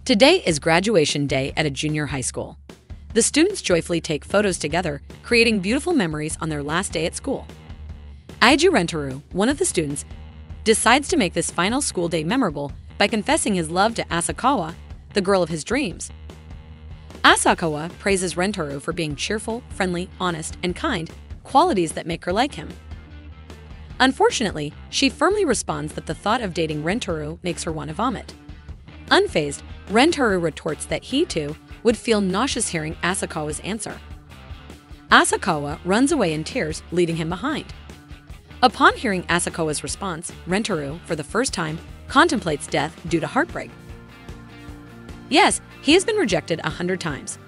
Today is graduation day at a junior high school. The students joyfully take photos together, creating beautiful memories on their last day at school. Aiju Rentaro, one of the students, decides to make this final school day memorable by confessing his love to Asakawa, the girl of his dreams. Asakawa praises Rentaro for being cheerful, friendly, honest, and kind, qualities that make her like him. Unfortunately, she firmly responds that the thought of dating Rentaro makes her want to vomit. Unfazed, Rentaro retorts that he, too, would feel nauseous hearing Asakawa's answer. Asakawa runs away in tears, leaving him behind. Upon hearing Asakawa's response, Rentaro, for the first time, contemplates death due to heartbreak. Yes, he has been rejected 100 times.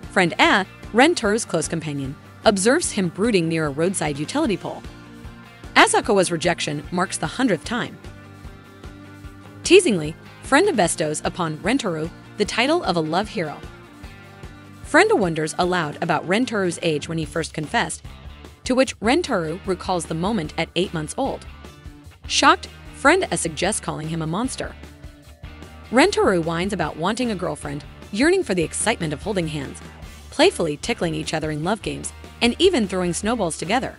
Friend A, Rentaro's close companion, observes him brooding near a roadside utility pole. Asakawa's rejection marks the 100th time. Teasingly, Friend bestows upon Rentaro the title of a love hero. Friend wonders aloud about Rentaro's age when he first confessed, to which Rentaro recalls the moment at 8 months old. Shocked, Friend suggests calling him a monster. Rentaro whines about wanting a girlfriend, yearning for the excitement of holding hands, playfully tickling each other in love games, and even throwing snowballs together.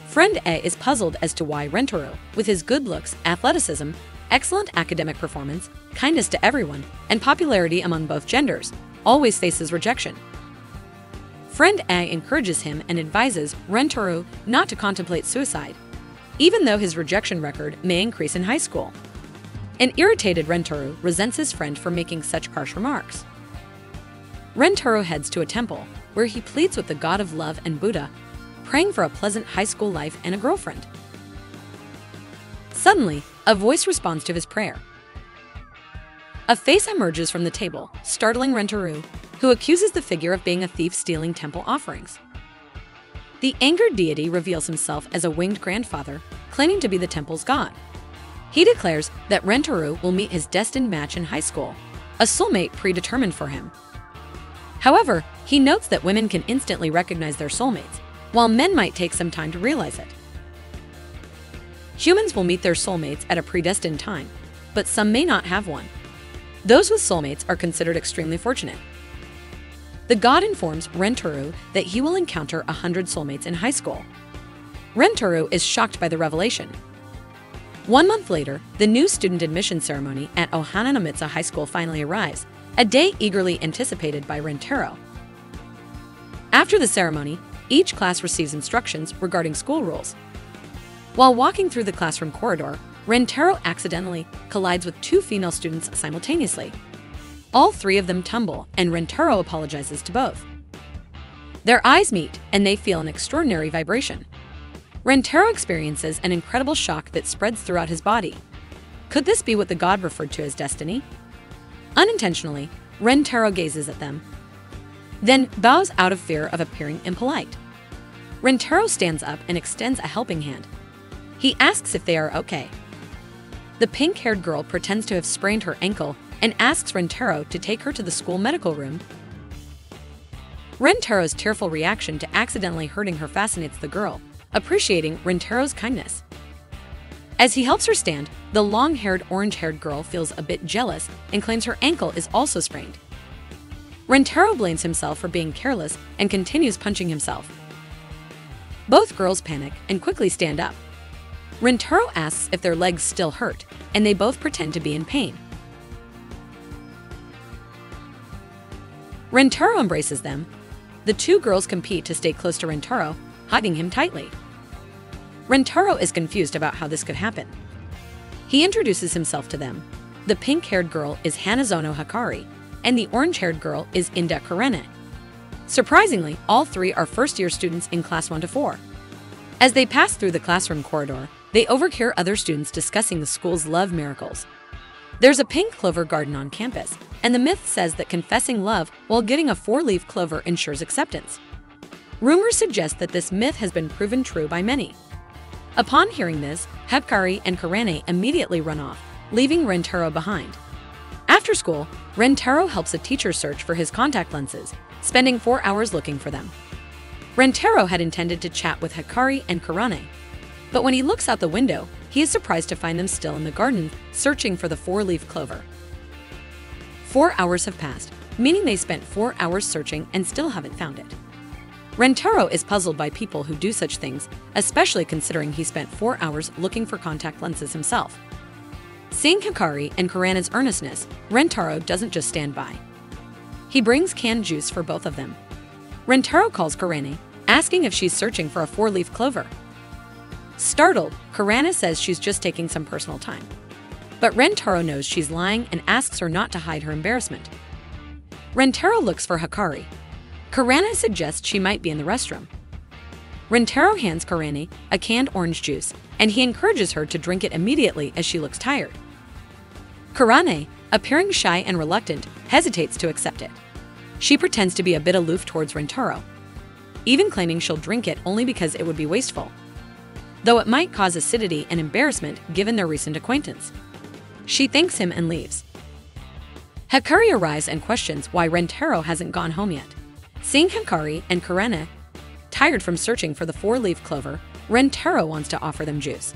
Friend A is puzzled as to why Rentaro, with his good looks, athleticism, excellent academic performance, kindness to everyone, and popularity among both genders, always faces rejection. Friend A encourages him and advises Rentaro not to contemplate suicide, even though his rejection record may increase in high school. An irritated Rentaro resents his friend for making such harsh remarks. Rentaro heads to a temple, where he pleads with the god of love and Buddha, praying for a pleasant high school life and a girlfriend. Suddenly, a voice responds to his prayer. A face emerges from the table, startling Rentaro, who accuses the figure of being a thief stealing temple offerings. The angered deity reveals himself as a winged grandfather, claiming to be the temple's god. He declares that Rentaro will meet his destined match in high school, a soulmate predetermined for him. However, he notes that women can instantly recognize their soulmates, while men might take some time to realize it. Humans will meet their soulmates at a predestined time, but some may not have one. Those with soulmates are considered extremely fortunate. The god informs Rentaro that he will encounter 100 soulmates in high school. Rentaro is shocked by the revelation. 1 month later, the new student admission ceremony at Ohanamitsu High School finally arrives, a day eagerly anticipated by Rentaro. After the ceremony, each class receives instructions regarding school rules. While walking through the classroom corridor, Rentaro accidentally collides with 2 female students simultaneously. All 3 of them tumble, and Rentaro apologizes to both. Their eyes meet, and they feel an extraordinary vibration. Rentaro experiences an incredible shock that spreads throughout his body. Could this be what the god referred to as destiny? Unintentionally, Rentaro gazes at them, then bows out of fear of appearing impolite. Rentaro stands up and extends a helping hand. He asks if they are okay. The pink-haired girl pretends to have sprained her ankle and asks Rentaro to take her to the school medical room. Rentaro's tearful reaction to accidentally hurting her fascinates the girl, appreciating Rentaro's kindness. As he helps her stand, the long-haired, orange-haired girl feels a bit jealous and claims her ankle is also sprained. Rentaro blames himself for being careless and continues punching himself. Both girls panic and quickly stand up. Rentaro asks if their legs still hurt, and they both pretend to be in pain. Rentaro embraces them. The 2 girls compete to stay close to Rentaro, hugging him tightly. Rentaro is confused about how this could happen. He introduces himself to them. The pink-haired girl is Hanazono Hikari, and the orange-haired girl is Inda Karene. Surprisingly, all 3 are first-year students in class 1 to 4. As they pass through the classroom corridor, they overhear other students discussing the school's love miracles. There's a pink clover garden on campus, and the myth says that confessing love while getting a 4-leaf clover ensures acceptance. Rumors suggest that this myth has been proven true by many. Upon hearing this, Hikari and Karene immediately run off, leaving Rentaro behind. After school, Rentaro helps a teacher search for his contact lenses, spending 4 hours looking for them. Rentaro had intended to chat with Hikari and Karene. But when he looks out the window, he is surprised to find them still in the garden, searching for the four-leaf clover. 4 hours have passed, meaning they spent 4 hours searching and still haven't found it. Rentaro is puzzled by people who do such things, especially considering he spent 4 hours looking for contact lenses himself. Seeing Hikari and Kurana's earnestness, Rentaro doesn't just stand by. He brings canned juice for both of them. Rentaro calls Kurana, asking if she's searching for a four-leaf clover. Startled, Kurana says she's just taking some personal time. But Rentaro knows she's lying and asks her not to hide her embarrassment. Rentaro looks for Hikari. Kurana suggests she might be in the restroom. Rentaro hands Kurana a canned orange juice, and he encourages her to drink it immediately as she looks tired. Kurana, appearing shy and reluctant, hesitates to accept it. She pretends to be a bit aloof towards Rentaro, even claiming she'll drink it only because it would be wasteful, though it might cause acidity and embarrassment given their recent acquaintance. She thanks him and leaves. Hikari arrives and questions why Rentaro hasn't gone home yet. Seeing Hikari and Kurana tired from searching for the four-leaf clover, Rentaro wants to offer them juice.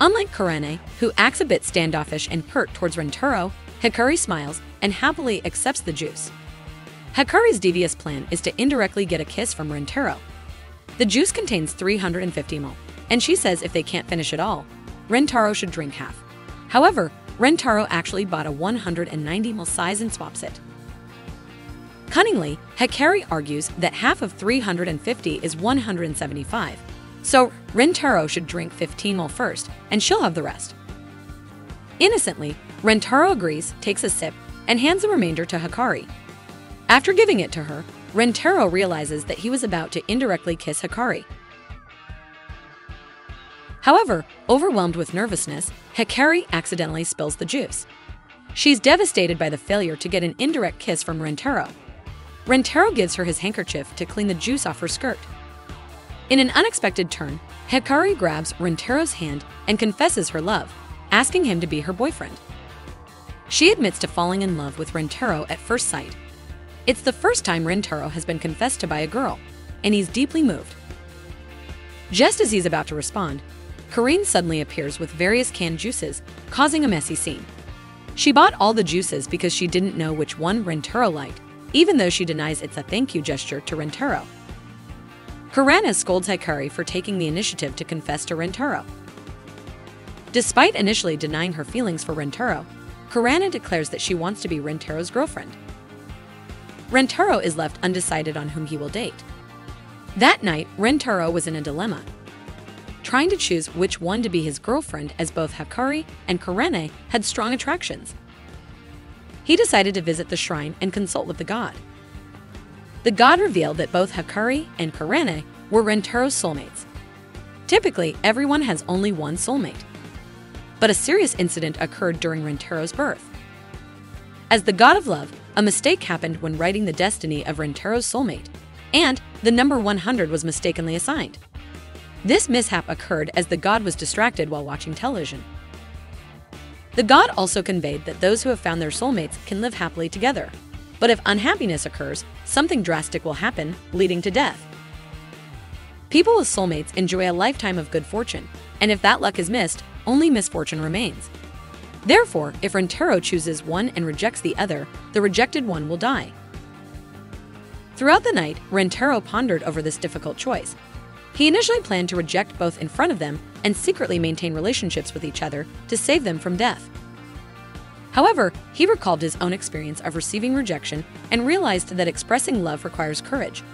Unlike Kurana, who acts a bit standoffish and curt towards Rentaro, Hikari smiles and happily accepts the juice. Hikari's devious plan is to indirectly get a kiss from Rentaro. The juice contains 350 ml, and she says if they can't finish it all, Rentaro should drink half. However, Rentaro actually bought a 190 ml size and swaps it. Cunningly, Hikari argues that half of 350 is 175, so Rentaro should drink 15 ml first, and she'll have the rest. Innocently, Rentaro agrees, takes a sip, and hands the remainder to Hikari. After giving it to her, Rentaro realizes that he was about to indirectly kiss Hikari. However, overwhelmed with nervousness, Hikari accidentally spills the juice. She's devastated by the failure to get an indirect kiss from Rentaro. Rentaro gives her his handkerchief to clean the juice off her skirt. In an unexpected turn, Hikari grabs Rentaro's hand and confesses her love, asking him to be her boyfriend. She admits to falling in love with Rentaro at first sight. It's the first time Rentaro has been confessed to by a girl, and he's deeply moved. Just as he's about to respond, Corinne suddenly appears with various canned juices, causing a messy scene. She bought all the juices because she didn't know which one Rentaro liked, even though she denies it's a thank you gesture to Rentaro. Kurana scolds Hikari for taking the initiative to confess to Rentaro. Despite initially denying her feelings for Rentaro, Kurana declares that she wants to be Rentaro's girlfriend. Rentaro is left undecided on whom he will date. That night, Rentaro was in a dilemma, trying to choose which one to be his girlfriend, as both Hikari and Kurana had strong attractions. He decided to visit the shrine and consult with the god. The god revealed that both Hikari and Kurana were Rentaro's soulmates. Typically, everyone has only one soulmate. But a serious incident occurred during Rentaro's birth. As the god of love, a mistake happened when writing the destiny of Rentaro's soulmate, and the number 100 was mistakenly assigned. This mishap occurred as the god was distracted while watching television. The god also conveyed that those who have found their soulmates can live happily together, but if unhappiness occurs, something drastic will happen, leading to death. People with soulmates enjoy a lifetime of good fortune, and if that luck is missed, only misfortune remains. Therefore, if Rentaro chooses one and rejects the other, the rejected one will die. Throughout the night, Rentaro pondered over this difficult choice. He initially planned to reject both in front of them and secretly maintain relationships with each other to save them from death. However, he recalled his own experience of receiving rejection and realized that expressing love requires courage.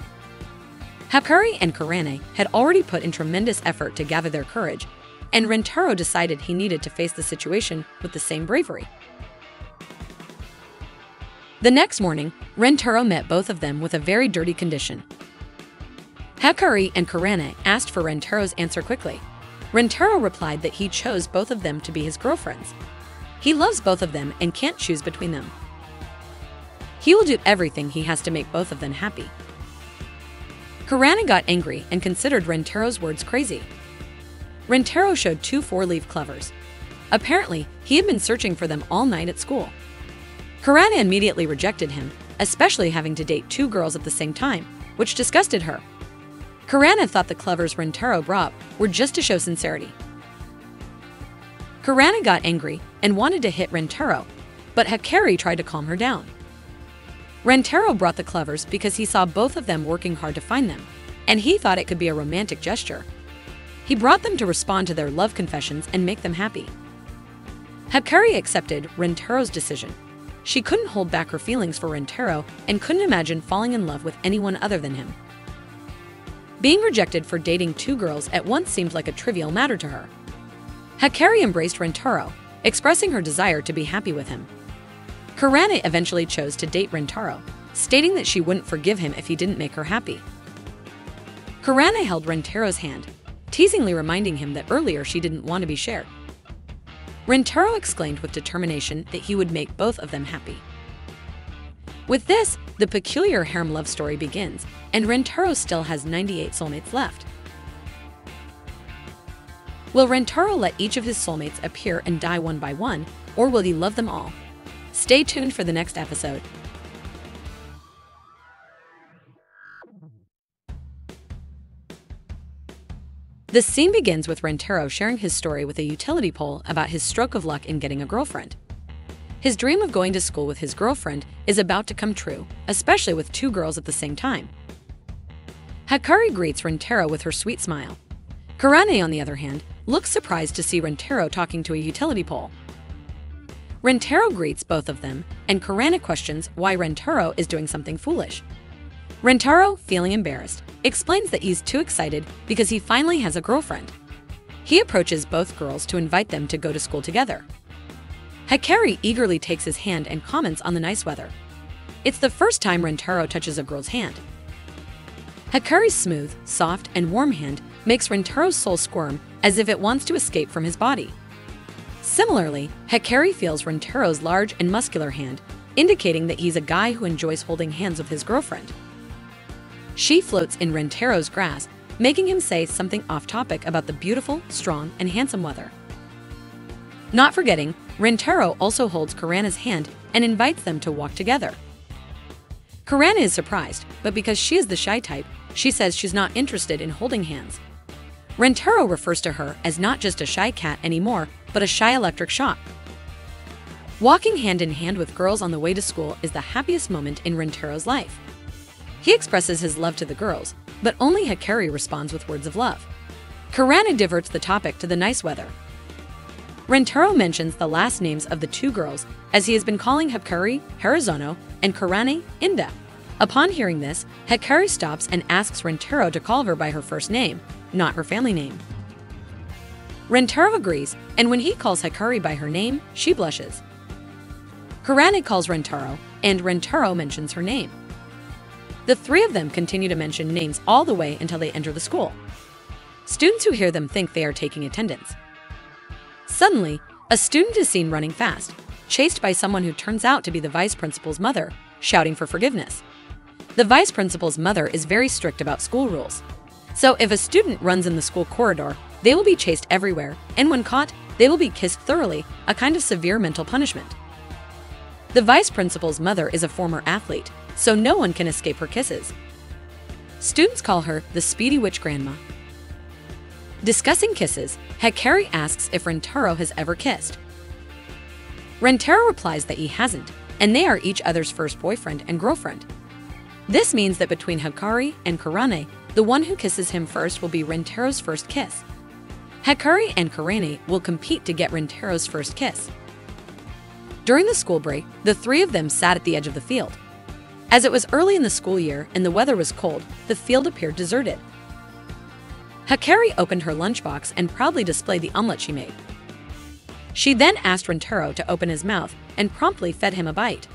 Hikari and Kurana had already put in tremendous effort to gather their courage, and Rentaro decided he needed to face the situation with the same bravery. The next morning, Rentaro met both of them with a very dirty condition. Hikari and Kurana asked for Rentaro's answer quickly. Rentaro replied that he chose both of them to be his girlfriends. He loves both of them and can't choose between them. He will do everything he has to make both of them happy. Kurana got angry and considered Rentaro's words crazy. Rentaro showed 2 four-leaf clovers. Apparently, he had been searching for them all night at school. Kurana immediately rejected him, especially having to date 2 girls at the same time, which disgusted her. Kurana thought the clovers Rentaro brought were just to show sincerity. Kurana got angry and wanted to hit Rentaro, but Hikari tried to calm her down. Rentaro brought the clovers because he saw both of them working hard to find them, and he thought it could be a romantic gesture. He brought them to respond to their love confessions and make them happy. Hikari accepted Rentaro's decision. She couldn't hold back her feelings for Rentaro and couldn't imagine falling in love with anyone other than him. Being rejected for dating two girls at once seemed like a trivial matter to her. Hikari embraced Rentaro, expressing her desire to be happy with him. Kurana eventually chose to date Rentaro, stating that she wouldn't forgive him if he didn't make her happy. Kurana held Rentaro's hand, teasingly reminding him that earlier she didn't want to be shared. Rentaro exclaimed with determination that he would make both of them happy. With this, the peculiar harem love story begins, and Rentaro still has 98 soulmates left. Will Rentaro let each of his soulmates appear and die one by one, or will he love them all? Stay tuned for the next episode. The scene begins with Rentaro sharing his story with a utility pole about his stroke of luck in getting a girlfriend. His dream of going to school with his girlfriend is about to come true, especially with two girls at the same time. Hikari greets Rentaro with her sweet smile. Kurana, on the other hand, looks surprised to see Rentaro talking to a utility pole. Rentaro greets both of them, and Kurana questions why Rentaro is doing something foolish. Rentaro, feeling embarrassed, explains that he's too excited because he finally has a girlfriend. He approaches both girls to invite them to go to school together. Hikari eagerly takes his hand and comments on the nice weather. It's the first time Rentaro touches a girl's hand. Hikari's smooth, soft, and warm hand makes Rentaro's soul squirm as if it wants to escape from his body. Similarly, Hikari feels Rentaro's large and muscular hand, indicating that he's a guy who enjoys holding hands with his girlfriend. She floats in Rentaro's grasp, making him say something off-topic about the beautiful, strong, and handsome weather. Not forgetting, Rentaro also holds Kurana's hand and invites them to walk together. Kurana is surprised, but because she is the shy type, she says she's not interested in holding hands. Rentaro refers to her as not just a shy cat anymore, but a shy electric shock. Walking hand in hand with girls on the way to school is the happiest moment in Rentaro's life. He expresses his love to the girls, but only Hikari responds with words of love. Kurana diverts the topic to the nice weather. Rentaro mentions the last names of the two girls, as he has been calling Hikari Harazono and Kurana Inda. Upon hearing this, Hikari stops and asks Rentaro to call her by her first name, not her family name. Rentaro agrees, and when he calls Hikari by her name, she blushes. Kurana calls Rentaro, and Rentaro mentions her name. The three of them continue to mention names all the way until they enter the school. Students who hear them think they are taking attendance. Suddenly, a student is seen running fast, chased by someone who turns out to be the vice principal's mother, shouting for forgiveness. The vice principal's mother is very strict about school rules. So if a student runs in the school corridor, they will be chased everywhere, and when caught, they will be kissed thoroughly, a kind of severe mental punishment. The vice principal's mother is a former athlete, so no one can escape her kisses. Students call her the Speedy Witch Grandma. Discussing kisses, Hikari asks if Rentaro has ever kissed. Rentaro replies that he hasn't, and they are each other's first boyfriend and girlfriend. This means that between Hikari and Kurana, the one who kisses him first will be Rentaro's first kiss. Hikari and Kurana will compete to get Rentaro's first kiss. During the school break, the three of them sat at the edge of the field. As it was early in the school year and the weather was cold, the field appeared deserted. Hikari opened her lunchbox and proudly displayed the omelet she made. She then asked Rentaro to open his mouth and promptly fed him a bite.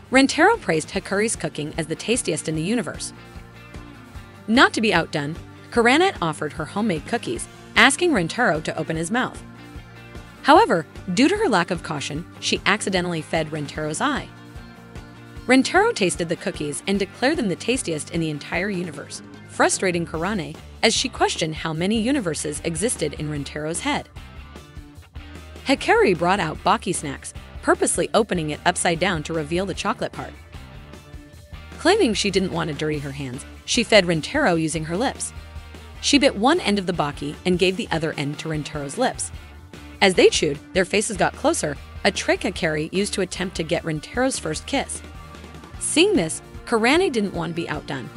Rentaro praised Hikari's cooking as the tastiest in the universe. Not to be outdone, Kurana offered her homemade cookies, asking Rentaro to open his mouth. However, due to her lack of caution, she accidentally fed Rentaro's eye. Rentaro tasted the cookies and declared them the tastiest in the entire universe, frustrating Kurana as she questioned how many universes existed in Rentaro's head. Hikari brought out Baki snacks, purposely opening it upside down to reveal the chocolate part. Claiming she didn't want to dirty her hands, she fed Rentaro using her lips. She bit one end of the baki and gave the other end to Rentaro's lips. As they chewed, their faces got closer, a trick Hikari used to attempt to get Rentaro's first kiss. Seeing this, Kurane didn't want to be outdone.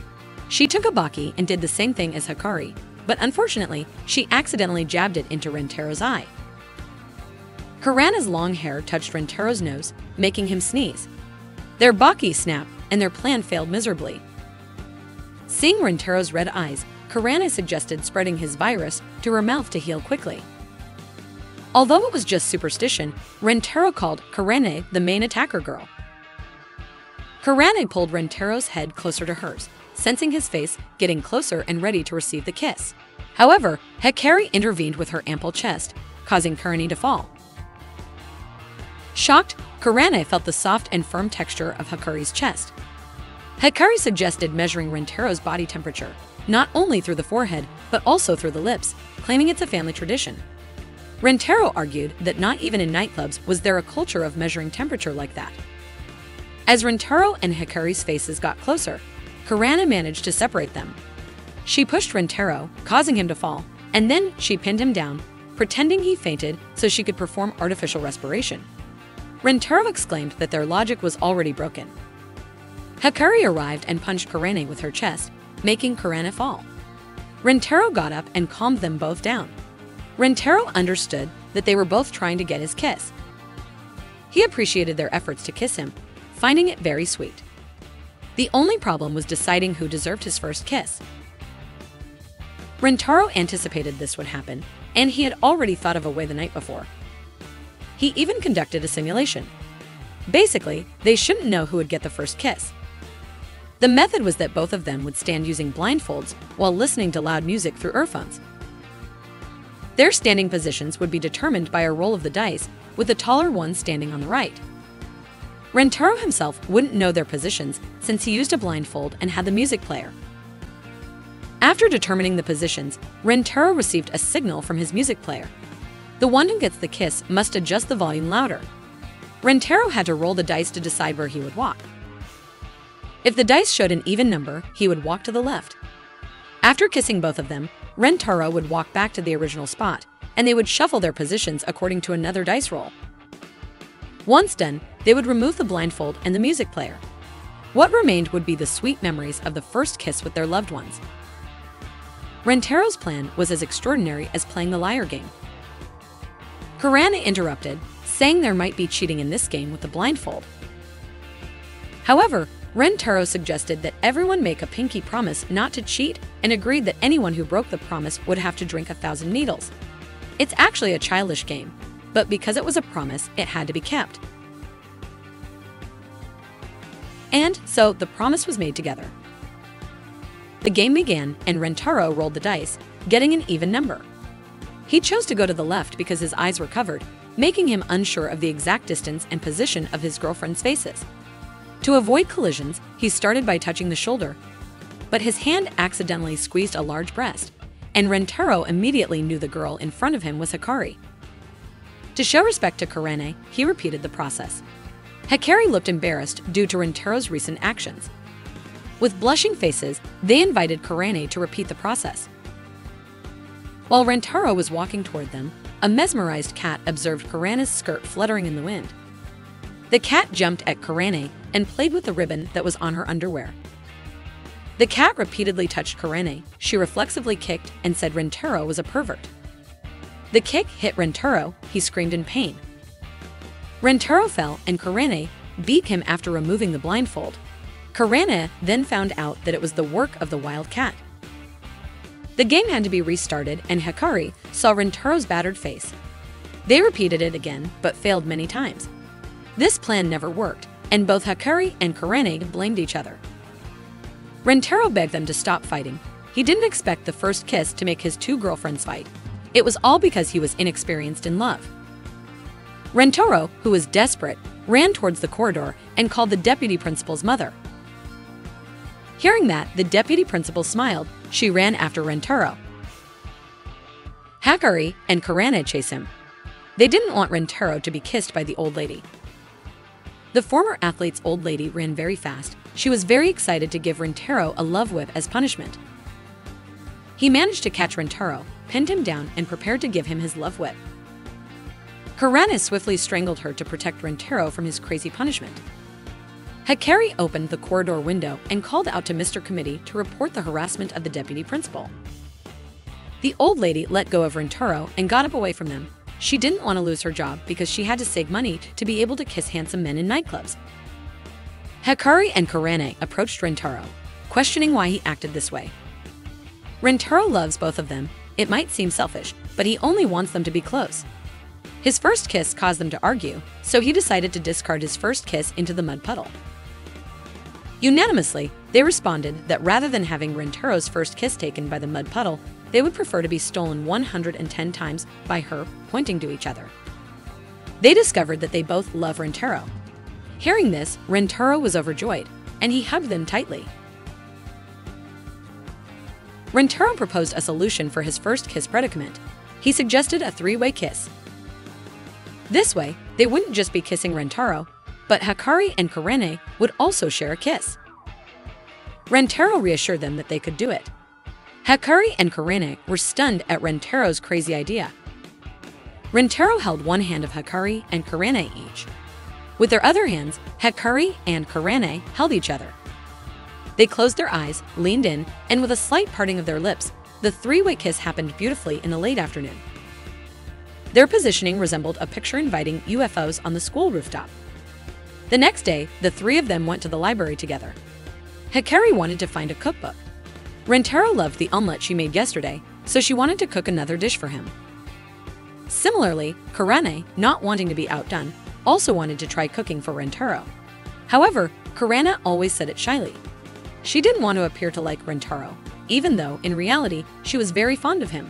She took a baki and did the same thing as Hikari, but unfortunately, she accidentally jabbed it into Rentaro's eye. Kurane's long hair touched Rentaro's nose, making him sneeze. Their baki snapped, and their plan failed miserably. Seeing Rentaro's red eyes, Kurane suggested spreading his virus to her mouth to heal quickly. Although it was just superstition, Rentaro called Kurane the main attacker girl. Kurane pulled Rentaro's head closer to hers, sensing his face getting closer and ready to receive the kiss. However, Hikari intervened with her ample chest, causing Kurane to fall. Shocked, Kurane felt the soft and firm texture of Hikari's chest. Hikari suggested measuring Rentaro's body temperature, not only through the forehead, but also through the lips, claiming it's a family tradition. Rentaro argued that not even in nightclubs was there a culture of measuring temperature like that. As Rentaro and Hikari's faces got closer, Kurane managed to separate them. She pushed Rentaro, causing him to fall, and then she pinned him down, pretending he fainted so she could perform artificial respiration. Rentaro exclaimed that their logic was already broken. Hikari arrived and punched Kurane with her chest, making Kurane fall. Rentaro got up and calmed them both down. Rentaro understood that they were both trying to get his kiss. He appreciated their efforts to kiss him, finding it very sweet. The only problem was deciding who deserved his first kiss. Rentaro anticipated this would happen, and he had already thought of a way the night before. He even conducted a simulation. Basically, they shouldn't know who would get the first kiss. The method was that both of them would stand using blindfolds while listening to loud music through earphones. Their standing positions would be determined by a roll of the dice, with the taller one standing on the right. Rentaro himself wouldn't know their positions since he used a blindfold and had the music player. After determining the positions, Rentaro received a signal from his music player. The one who gets the kiss must adjust the volume louder. Rentaro had to roll the dice to decide where he would walk. If the dice showed an even number, he would walk to the left. After kissing both of them, Rentaro would walk back to the original spot, and they would shuffle their positions according to another dice roll. Once done, they would remove the blindfold and the music player. What remained would be the sweet memories of the first kiss with their loved ones. Rentaro's plan was as extraordinary as playing the liar game. Kurane interrupted, saying there might be cheating in this game with the blindfold. However, Rentaro suggested that everyone make a pinky promise not to cheat and agreed that anyone who broke the promise would have to drink 1,000 needles. It's actually a childish game, but because it was a promise, it had to be kept. And so the promise was made together. The game began and Rentaro rolled the dice, getting an even number. He chose to go to the left because his eyes were covered, making him unsure of the exact distance and position of his girlfriend's faces. To avoid collisions, he started by touching the shoulder, but his hand accidentally squeezed a large breast, and Rentaro immediately knew the girl in front of him was Hikari. To show respect to Kurane, he repeated the process. Hikari looked embarrassed due to Rentaro's recent actions. With blushing faces, they invited Kurane to repeat the process. While Rentaro was walking toward them, a mesmerized cat observed Kurane's skirt fluttering in the wind. The cat jumped at Kurane and played with the ribbon that was on her underwear. The cat repeatedly touched Kurane. She reflexively kicked and said Rentaro was a pervert. The kick hit Rentaro. He screamed in pain. Rentaro fell and Kurane beat him after removing the blindfold. Kurane then found out that it was the work of the wild cat. The game had to be restarted and Hikari saw Rentaro's battered face. They repeated it again, but failed many times. This plan never worked, and both Hikari and Kurane blamed each other. Rentaro begged them to stop fighting. He didn't expect the first kiss to make his two girlfriends fight. It was all because he was inexperienced in love. Rentaro, who was desperate, ran towards the corridor and called the deputy principal's mother. Hearing that, the deputy principal smiled. She ran after Rentaro. Hikari and Kurane chased him. They didn't want Rentaro to be kissed by the old lady. The former athlete's old lady ran very fast. She was very excited to give Rentaro a love whip as punishment. He managed to catch Rentaro, pinned him down, and prepared to give him his love whip. Kuranai swiftly strangled her to protect Rentaro from his crazy punishment. Hikari opened the corridor window and called out to Mr. Committee to report the harassment of the deputy principal. The old lady let go of Rentaro and got up away from them. She didn't want to lose her job because she had to save money to be able to kiss handsome men in nightclubs. Hikari and Kuranai approached Rentaro, questioning why he acted this way. Rentaro loves both of them. It might seem selfish, but he only wants them to be close. His first kiss caused them to argue, so he decided to discard his first kiss into the mud puddle. Unanimously, they responded that rather than having Rentaro's first kiss taken by the mud puddle, they would prefer to be stolen 110 times by her, pointing to each other. They discovered that they both love Rentaro. Hearing this, Rentaro was overjoyed, and he hugged them tightly. Rentaro proposed a solution for his first kiss predicament. He suggested a three-way kiss. This way, they wouldn't just be kissing Rentaro, but Hikari and Kuranai would also share a kiss. Rentaro reassured them that they could do it. Hikari and Kuranai were stunned at Rentaro's crazy idea. Rentaro held one hand of Hikari and Kuranai each. With their other hands, Hikari and Kuranai held each other. They closed their eyes, leaned in, and with a slight parting of their lips, the three-way kiss happened beautifully in the late afternoon. Their positioning resembled a picture inviting UFOs on the school rooftop. The next day, the three of them went to the library together. Hikari wanted to find a cookbook. Rentaro loved the omelette she made yesterday, so she wanted to cook another dish for him. Similarly, Kuranai, not wanting to be outdone, also wanted to try cooking for Rentaro. However, Kuranai always said it shyly. She didn't want to appear to like Rentaro, even though, in reality, she was very fond of him.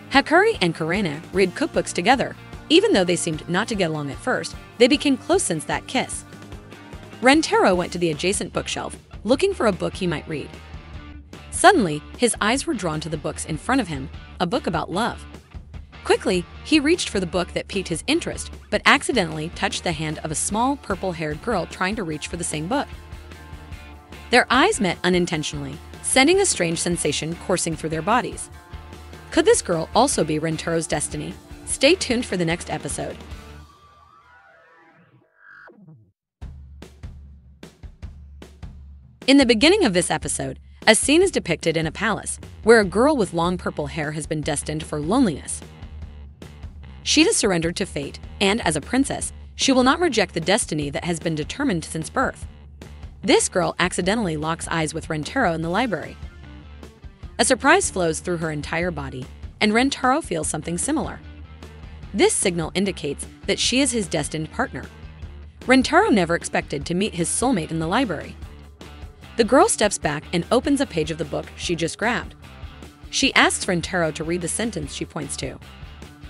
Hikari and Kuranai read cookbooks together. Even though they seemed not to get along at first, they became close since that kiss. Rentaro went to the adjacent bookshelf, looking for a book he might read. Suddenly, his eyes were drawn to the books in front of him, a book about love. Quickly, he reached for the book that piqued his interest, but accidentally touched the hand of a small, purple-haired girl trying to reach for the same book. Their eyes met unintentionally, sending a strange sensation coursing through their bodies. Could this girl also be Rentaro's destiny? Stay tuned for the next episode. In the beginning of this episode, a scene is depicted in a palace, where a girl with long purple hair has been destined for loneliness. She has surrendered to fate, and as a princess, she will not reject the destiny that has been determined since birth. This girl accidentally locks eyes with Rentaro in the library. A surprise flows through her entire body, and Rentaro feels something similar. This signal indicates that she is his destined partner. Rentaro never expected to meet his soulmate in the library. The girl steps back and opens a page of the book she just grabbed. She asks Rentaro to read the sentence she points to.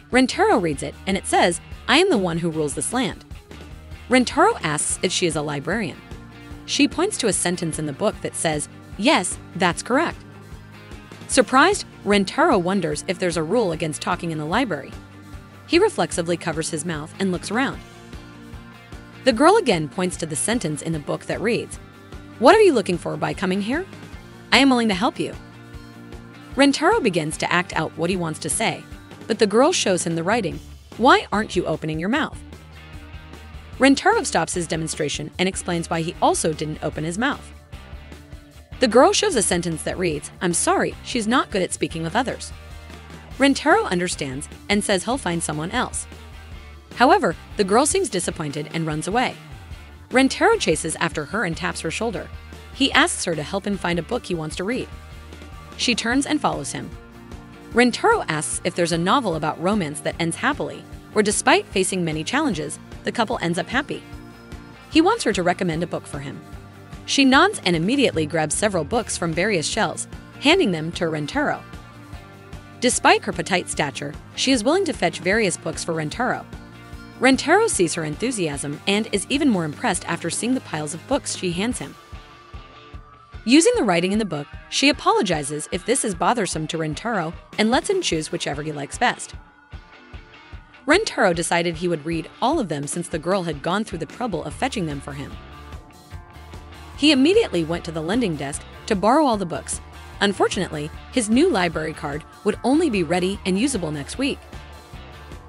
Rentaro reads it, and it says, "I am the one who rules this land." Rentaro asks if she is a librarian. She points to a sentence in the book that says, "Yes, that's correct." Surprised, Rentaro wonders if there's a rule against talking in the library. He reflexively covers his mouth and looks around. The girl again points to the sentence in the book that reads, "What are you looking for by coming here? I am willing to help you." Rentaro begins to act out what he wants to say, but the girl shows him the writing. "Why aren't you opening your mouth?" Rentaro stops his demonstration and explains why he also didn't open his mouth. The girl shows a sentence that reads, "I'm sorry, she's not good at speaking with others." Rentaro understands and says he'll find someone else. However, the girl seems disappointed and runs away. Rentaro chases after her and taps her shoulder. He asks her to help him find a book he wants to read. She turns and follows him. Rentaro asks if there's a novel about romance that ends happily, where despite facing many challenges, the couple ends up happy. He wants her to recommend a book for him. She nods and immediately grabs several books from various shelves, handing them to Rentaro. Despite her petite stature, she is willing to fetch various books for Rentaro. Rentaro sees her enthusiasm and is even more impressed after seeing the piles of books she hands him. Using the writing in the book, she apologizes if this is bothersome to Rentaro and lets him choose whichever he likes best. Rentaro decided he would read all of them since the girl had gone through the trouble of fetching them for him. He immediately went to the lending desk to borrow all the books. Unfortunately, his new library card would only be ready and usable next week.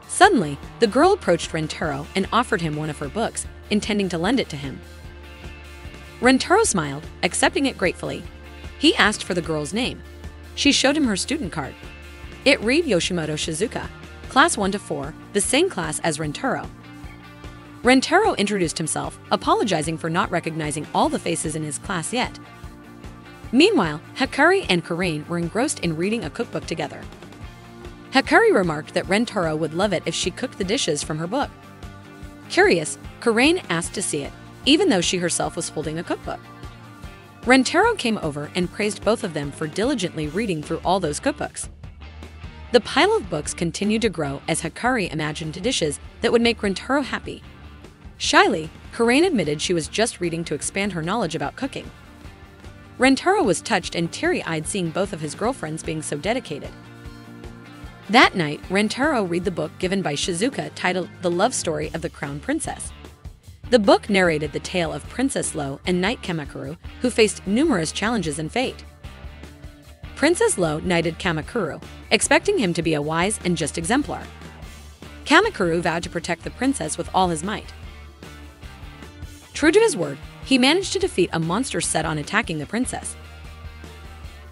Suddenly, the girl approached Rentaro and offered him one of her books, intending to lend it to him. Rentaro smiled, accepting it gratefully. He asked for the girl's name. She showed him her student card. It read Yoshimoto Shizuka, Class 1 to 4, the same class as Rentaro. Rentaro introduced himself, apologizing for not recognizing all the faces in his class yet. Meanwhile, Hikari and Karain were engrossed in reading a cookbook together. Hikari remarked that Rentaro would love it if she cooked the dishes from her book. Curious, Karain asked to see it, even though she herself was holding a cookbook. Rentaro came over and praised both of them for diligently reading through all those cookbooks. The pile of books continued to grow as Hikari imagined dishes that would make Rentaro happy. Shyly, Karain admitted she was just reading to expand her knowledge about cooking. Rentaro was touched and teary-eyed seeing both of his girlfriends being so dedicated. That night, Rentaro read the book given by Shizuka titled The Love Story of the Crown Princess. The book narrated the tale of Princess Lo and Knight Kamakuru, who faced numerous challenges and fate. Princess Lo knighted Kamakuru, expecting him to be a wise and just exemplar. Kamakuru vowed to protect the princess with all his might. True to his word, he managed to defeat a monster set on attacking the princess.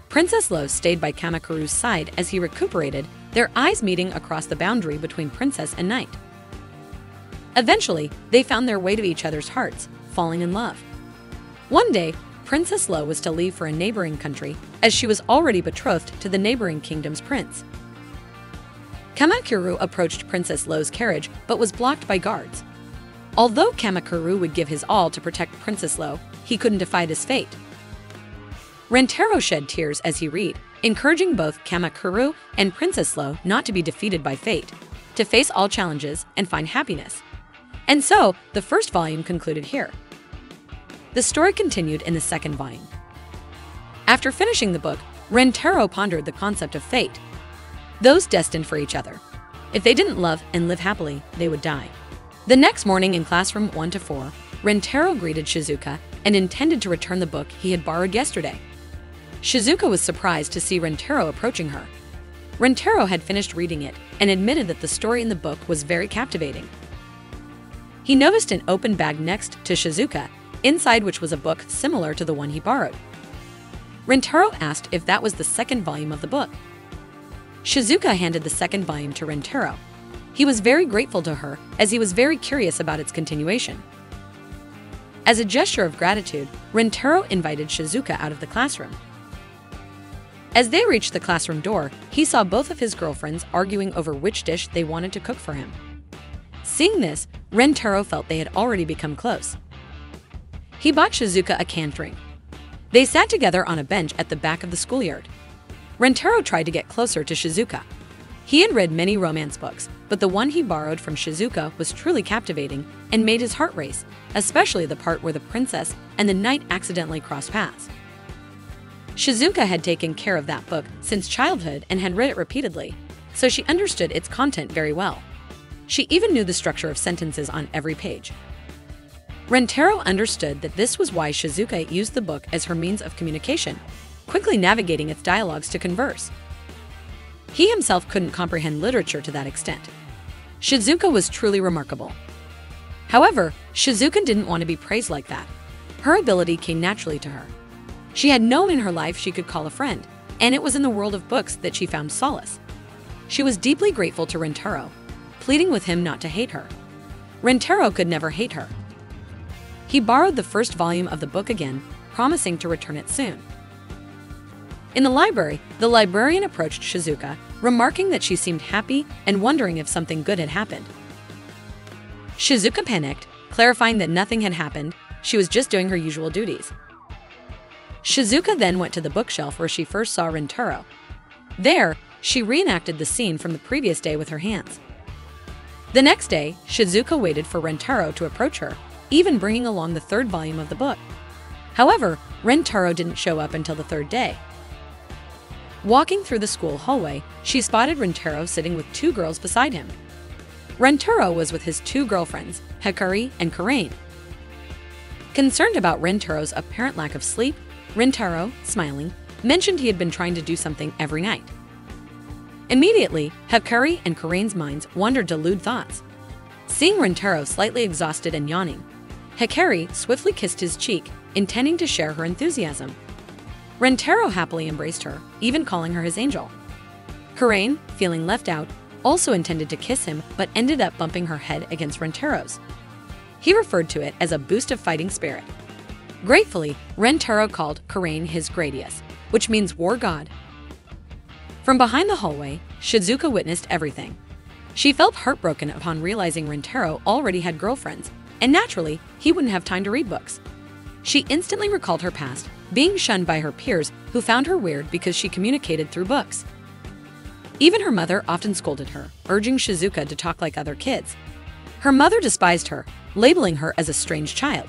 Princess Lo stayed by Kamakuru's side as he recuperated, their eyes meeting across the boundary between princess and knight. Eventually, they found their way to each other's hearts, falling in love. One day, Princess Lo was to leave for a neighboring country, as she was already betrothed to the neighboring kingdom's prince. Kamakuru approached Princess Lo's carriage but was blocked by guards. Although Kamakuru would give his all to protect Princess Lo, he couldn't defy his fate. Rentaro shed tears as he read, encouraging both Kamakuru and Princess Lo not to be defeated by fate, to face all challenges and find happiness. And so, the first volume concluded here. The story continued in the second volume. After finishing the book, Rentaro pondered the concept of fate. Those destined for each other. If they didn't love and live happily, they would die. The next morning in classroom 1 to 4, Rentaro greeted Shizuka and intended to return the book he had borrowed yesterday. Shizuka was surprised to see Rentaro approaching her. Rentaro had finished reading it and admitted that the story in the book was very captivating. He noticed an open bag next to Shizuka, inside which was a book similar to the one he borrowed. Rentaro asked if that was the second volume of the book. Shizuka handed the second volume to Rentaro. He was very grateful to her as he was very curious about its continuation. As a gesture of gratitude, Rentaro invited Shizuka out of the classroom. As they reached the classroom door, he saw both of his girlfriends arguing over which dish they wanted to cook for him. Seeing this, Rentaro felt they had already become close. He bought Shizuka a canned drink. They sat together on a bench at the back of the schoolyard. Rentaro tried to get closer to Shizuka. He had read many romance books, but the one he borrowed from Shizuka was truly captivating and made his heart race, especially the part where the princess and the knight accidentally crossed paths. Shizuka had taken care of that book since childhood and had read it repeatedly, so she understood its content very well. She even knew the structure of sentences on every page. Rentaro understood that this was why Shizuka used the book as her means of communication, quickly navigating its dialogues to converse. He himself couldn't comprehend literature to that extent. Shizuka was truly remarkable. However, Shizuka didn't want to be praised like that. Her ability came naturally to her. She had no one in her life she could call a friend, and it was in the world of books that she found solace. She was deeply grateful to Rentaro, pleading with him not to hate her. Rentaro could never hate her. He borrowed the first volume of the book again, promising to return it soon. In the library, the librarian approached Shizuka, remarking that she seemed happy and wondering if something good had happened. Shizuka panicked, clarifying that nothing had happened, she was just doing her usual duties. Shizuka then went to the bookshelf where she first saw Rentaro. There, she reenacted the scene from the previous day with her hands. The next day, Shizuka waited for Rentaro to approach her, even bringing along the third volume of the book. However, Rentaro didn't show up until the third day. Walking through the school hallway, she spotted Rentaro sitting with two girls beside him. Rentaro was with his two girlfriends, Hikari and Karain. Concerned about Rentaro's apparent lack of sleep, Rentaro, smiling, mentioned he had been trying to do something every night. Immediately, Hikari and Karain's minds wandered to lewd thoughts. Seeing Rentaro slightly exhausted and yawning, Hikari swiftly kissed his cheek, intending to share her enthusiasm. Rentaro happily embraced her, even calling her his angel. Karain, feeling left out, also intended to kiss him but ended up bumping her head against Rentaro's. He referred to it as a boost of fighting spirit. Gratefully, Rentaro called Karain his Gradius, which means war god. From behind the hallway, Shizuka witnessed everything. She felt heartbroken upon realizing Rentaro already had girlfriends, and naturally, he wouldn't have time to read books. She instantly recalled her past, being shunned by her peers who found her weird because she communicated through books. Even her mother often scolded her, urging Shizuka to talk like other kids. Her mother despised her, labeling her as a strange child.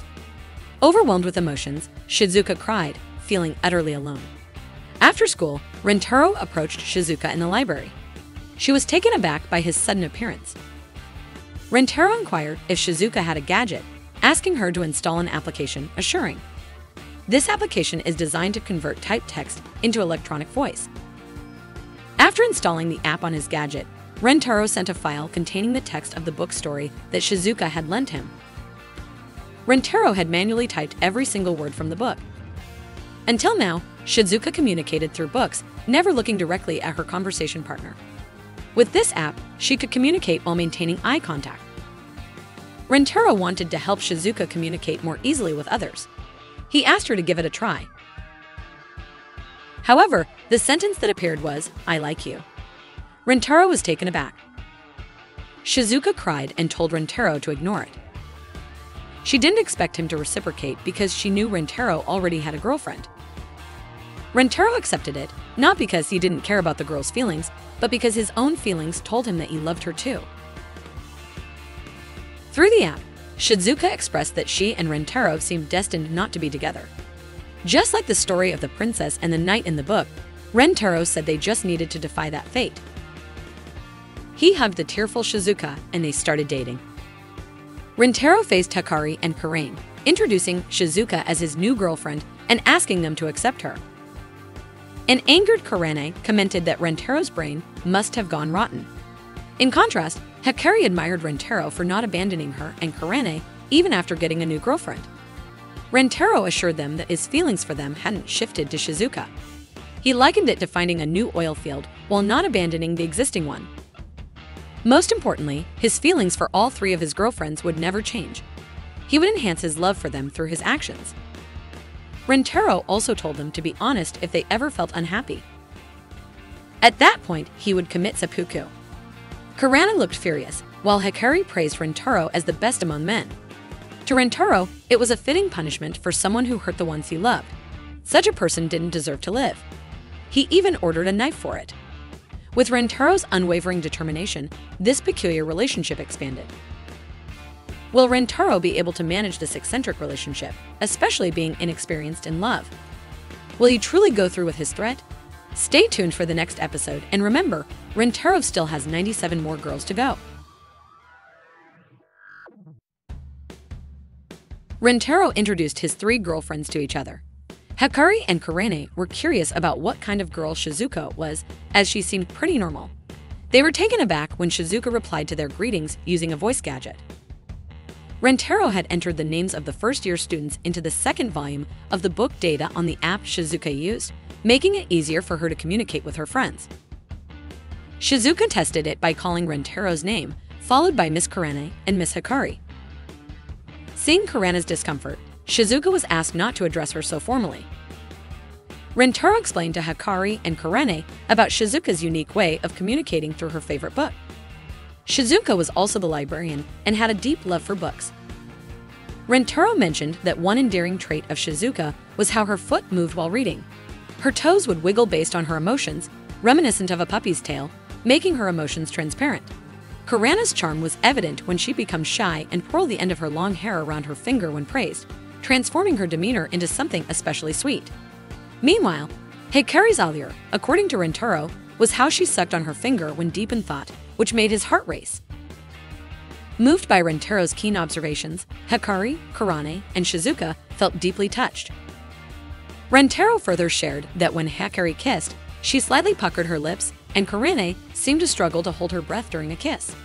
Overwhelmed with emotions, Shizuka cried, feeling utterly alone. After school, Rentaro approached Shizuka in the library. She was taken aback by his sudden appearance. Rentaro inquired if Shizuka had a gadget, asking her to install an application, assuring, "This application is designed to convert typed text into electronic voice." After installing the app on his gadget, Rentaro sent a file containing the text of the book story that Shizuka had lent him. Rentaro had manually typed every single word from the book. Until now, Shizuka communicated through books, never looking directly at her conversation partner. With this app, she could communicate while maintaining eye contact. Rentaro wanted to help Shizuka communicate more easily with others. He asked her to give it a try. However, the sentence that appeared was, "I like you." Rentaro was taken aback. Shizuka cried and told Rentaro to ignore it. She didn't expect him to reciprocate because she knew Rentaro already had a girlfriend. Rentaro accepted it, not because he didn't care about the girl's feelings, but because his own feelings told him that he loved her too. Through the app, Shizuka expressed that she and Rentaro seemed destined not to be together. Just like the story of the princess and the knight in the book, Rentaro said they just needed to defy that fate. He hugged the tearful Shizuka and they started dating. Rentaro faced Hikari and Karain, introducing Shizuka as his new girlfriend and asking them to accept her. An angered Karain commented that Rentaro's brain must have gone rotten. In contrast, Hikari admired Rentaro for not abandoning her and Karain even after getting a new girlfriend. Rentaro assured them that his feelings for them hadn't shifted to Shizuka. He likened it to finding a new oil field while not abandoning the existing one. Most importantly, his feelings for all three of his girlfriends would never change. He would enhance his love for them through his actions. Rentaro also told them to be honest if they ever felt unhappy. At that point, he would commit seppuku. Karain looked furious, while Hikari praised Rentaro as the best among men. To Rentaro, it was a fitting punishment for someone who hurt the ones he loved. Such a person didn't deserve to live. He even ordered a knife for it. With Rentaro's unwavering determination, this peculiar relationship expanded. Will Rentaro be able to manage this eccentric relationship, especially being inexperienced in love? Will he truly go through with his threat? Stay tuned for the next episode, and remember, Rentaro still has 97 more girls to go. Rentaro introduced his three girlfriends to each other. Hikari and Karain were curious about what kind of girl Shizuka was, as she seemed pretty normal. They were taken aback when Shizuka replied to their greetings using a voice gadget. Rentaro had entered the names of the first-year students into the second volume of the book data on the app Shizuka used, making it easier for her to communicate with her friends. Shizuka tested it by calling Rentaro's name, followed by Miss Karain and Miss Hikari. Seeing Karain's discomfort, Shizuka was asked not to address her so formally. Rentaro explained to Hikari and Karain about Shizuka's unique way of communicating through her favorite book. Shizuka was also the librarian and had a deep love for books. Rentaro mentioned that one endearing trait of Shizuka was how her foot moved while reading. Her toes would wiggle based on her emotions, reminiscent of a puppy's tail, making her emotions transparent. Karain's charm was evident when she becomes shy and twirled the end of her long hair around her finger when praised, transforming her demeanor into something especially sweet. Meanwhile, Hikari's allure, according to Rentaro, was how she sucked on her finger when deep in thought, which made his heart race. Moved by Rentero's keen observations, Hikari, Kurane, and Shizuka felt deeply touched. Rentero further shared that when Hikari kissed, she slightly puckered her lips, and Kurane seemed to struggle to hold her breath during a kiss.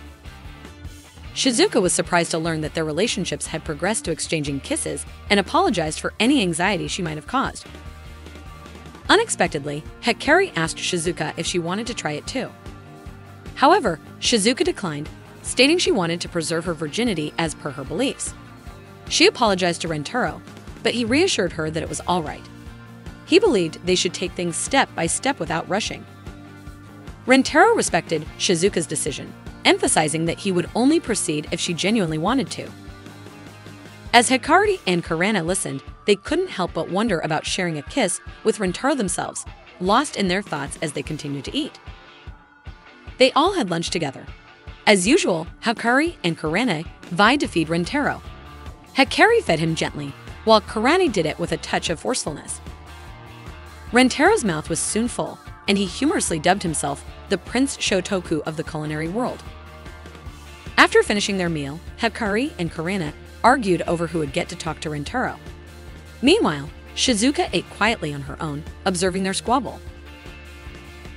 Shizuka was surprised to learn that their relationships had progressed to exchanging kisses and apologized for any anxiety she might have caused. Unexpectedly, Hikari asked Shizuka if she wanted to try it too. However, Shizuka declined, stating she wanted to preserve her virginity as per her beliefs. She apologized to Rentero, but he reassured her that it was all right. He believed they should take things step by step without rushing. Rentero respected Shizuka's decision, emphasizing that he would only proceed if she genuinely wanted to. As Hikari and Kurane listened, they couldn't help but wonder about sharing a kiss with Rentero themselves, lost in their thoughts as they continued to eat. They all had lunch together. As usual, Hikari and Kurane vied to feed Rentero. Hikari fed him gently, while Kurane did it with a touch of forcefulness. Rentero's mouth was soon full, and he humorously dubbed himself the Prince Shotoku of the culinary world. After finishing their meal, Hikari and Kurane argued over who would get to talk to Rentero. Meanwhile, Shizuka ate quietly on her own, observing their squabble.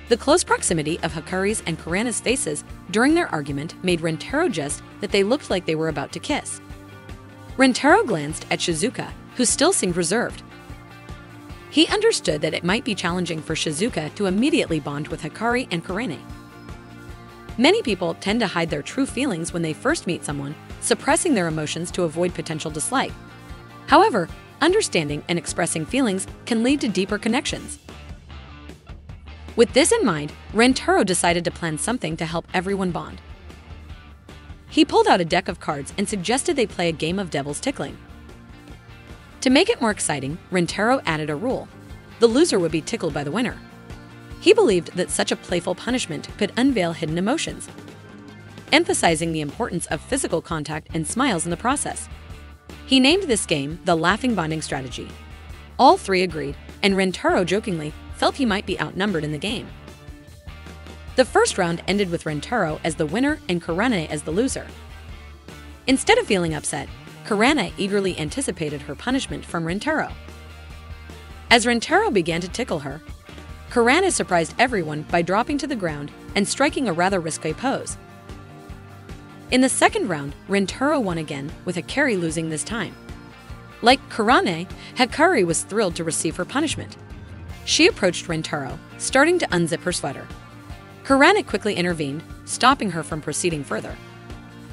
The close proximity of Hikari's and Kurane's faces during their argument made Rentero jest that they looked like they were about to kiss. Rentero glanced at Shizuka, who still seemed reserved. He understood that it might be challenging for Shizuka to immediately bond with Hikari and Kurane. Many people tend to hide their true feelings when they first meet someone, suppressing their emotions to avoid potential dislike. However, understanding and expressing feelings can lead to deeper connections. With this in mind, Rentero decided to plan something to help everyone bond. He pulled out a deck of cards and suggested they play a game of devil's tickling. To make it more exciting, Rentero added a rule: the loser would be tickled by the winner. He believed that such a playful punishment could unveil hidden emotions, emphasizing the importance of physical contact and smiles in the process. He named this game the Laughing Bonding Strategy. All three agreed, and Rentero jokingly felt he might be outnumbered in the game. The first round ended with Rentero as the winner and Kurane as the loser. Instead of feeling upset, Kurane eagerly anticipated her punishment from Rentero. As Rentero began to tickle her, Kurane surprised everyone by dropping to the ground and striking a rather risque pose. In the second round, Rentero won again, with Hikari losing this time. Like Kurane, Hikari was thrilled to receive her punishment. She approached Rentero, starting to unzip her sweater. Kurane quickly intervened, stopping her from proceeding further.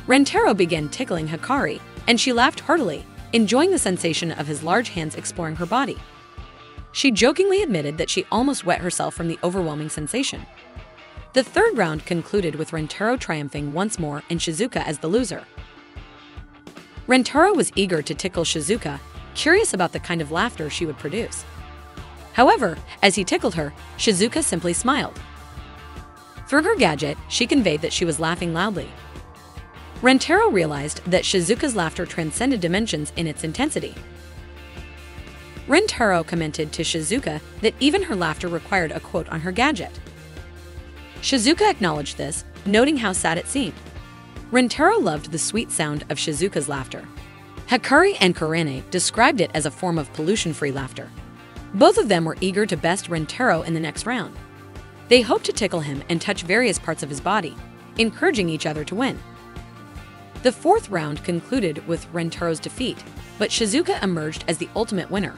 Rentero began tickling Hikari, and she laughed heartily, enjoying the sensation of his large hands exploring her body. She jokingly admitted that she almost wet herself from the overwhelming sensation. The third round concluded with Rentero triumphing once more and Shizuka as the loser. Rentero was eager to tickle Shizuka, curious about the kind of laughter she would produce. However, as he tickled her, Shizuka simply smiled. Through her gadget, she conveyed that she was laughing loudly. Rentero realized that Shizuka's laughter transcended dimensions in its intensity. Rentero commented to Shizuka that even her laughter required a quote on her gadget. Shizuka acknowledged this, noting how sad it seemed. Rentero loved the sweet sound of Shizuka's laughter. Hikari and Kurane described it as a form of pollution-free laughter. Both of them were eager to best Rentero in the next round. They hoped to tickle him and touch various parts of his body, encouraging each other to win. The fourth round concluded with Rentero's defeat, but Shizuka emerged as the ultimate winner.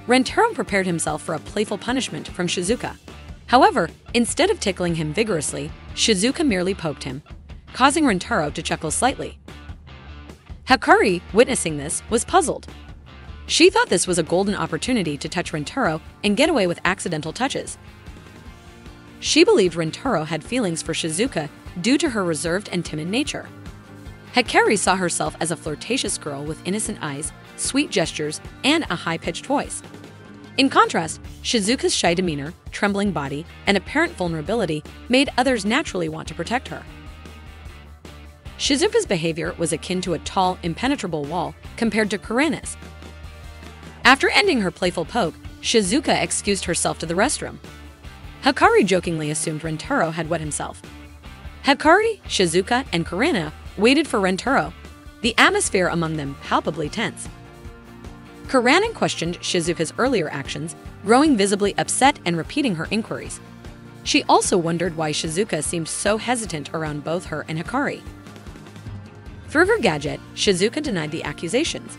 Rentero prepared himself for a playful punishment from Shizuka. However, instead of tickling him vigorously, Shizuka merely poked him, causing Rentero to chuckle slightly. Hikari, witnessing this, was puzzled. She thought this was a golden opportunity to touch Rentero and get away with accidental touches. She believed Rentero had feelings for Shizuka due to her reserved and timid nature. Hikari saw herself as a flirtatious girl with innocent eyes, sweet gestures, and a high-pitched voice. In contrast, Shizuka's shy demeanor, trembling body, and apparent vulnerability made others naturally want to protect her. Shizuka's behavior was akin to a tall, impenetrable wall compared to Kurane's. After ending her playful poke, Shizuka excused herself to the restroom. Hikari jokingly assumed Rentero had wet himself. Hikari, Shizuka, and Kurane waited for Rentaro, the atmosphere among them palpably tense. Kuranen questioned Shizuka's earlier actions, growing visibly upset and repeating her inquiries. She also wondered why Shizuka seemed so hesitant around both her and Hikari. Through her gadget, Shizuka denied the accusations.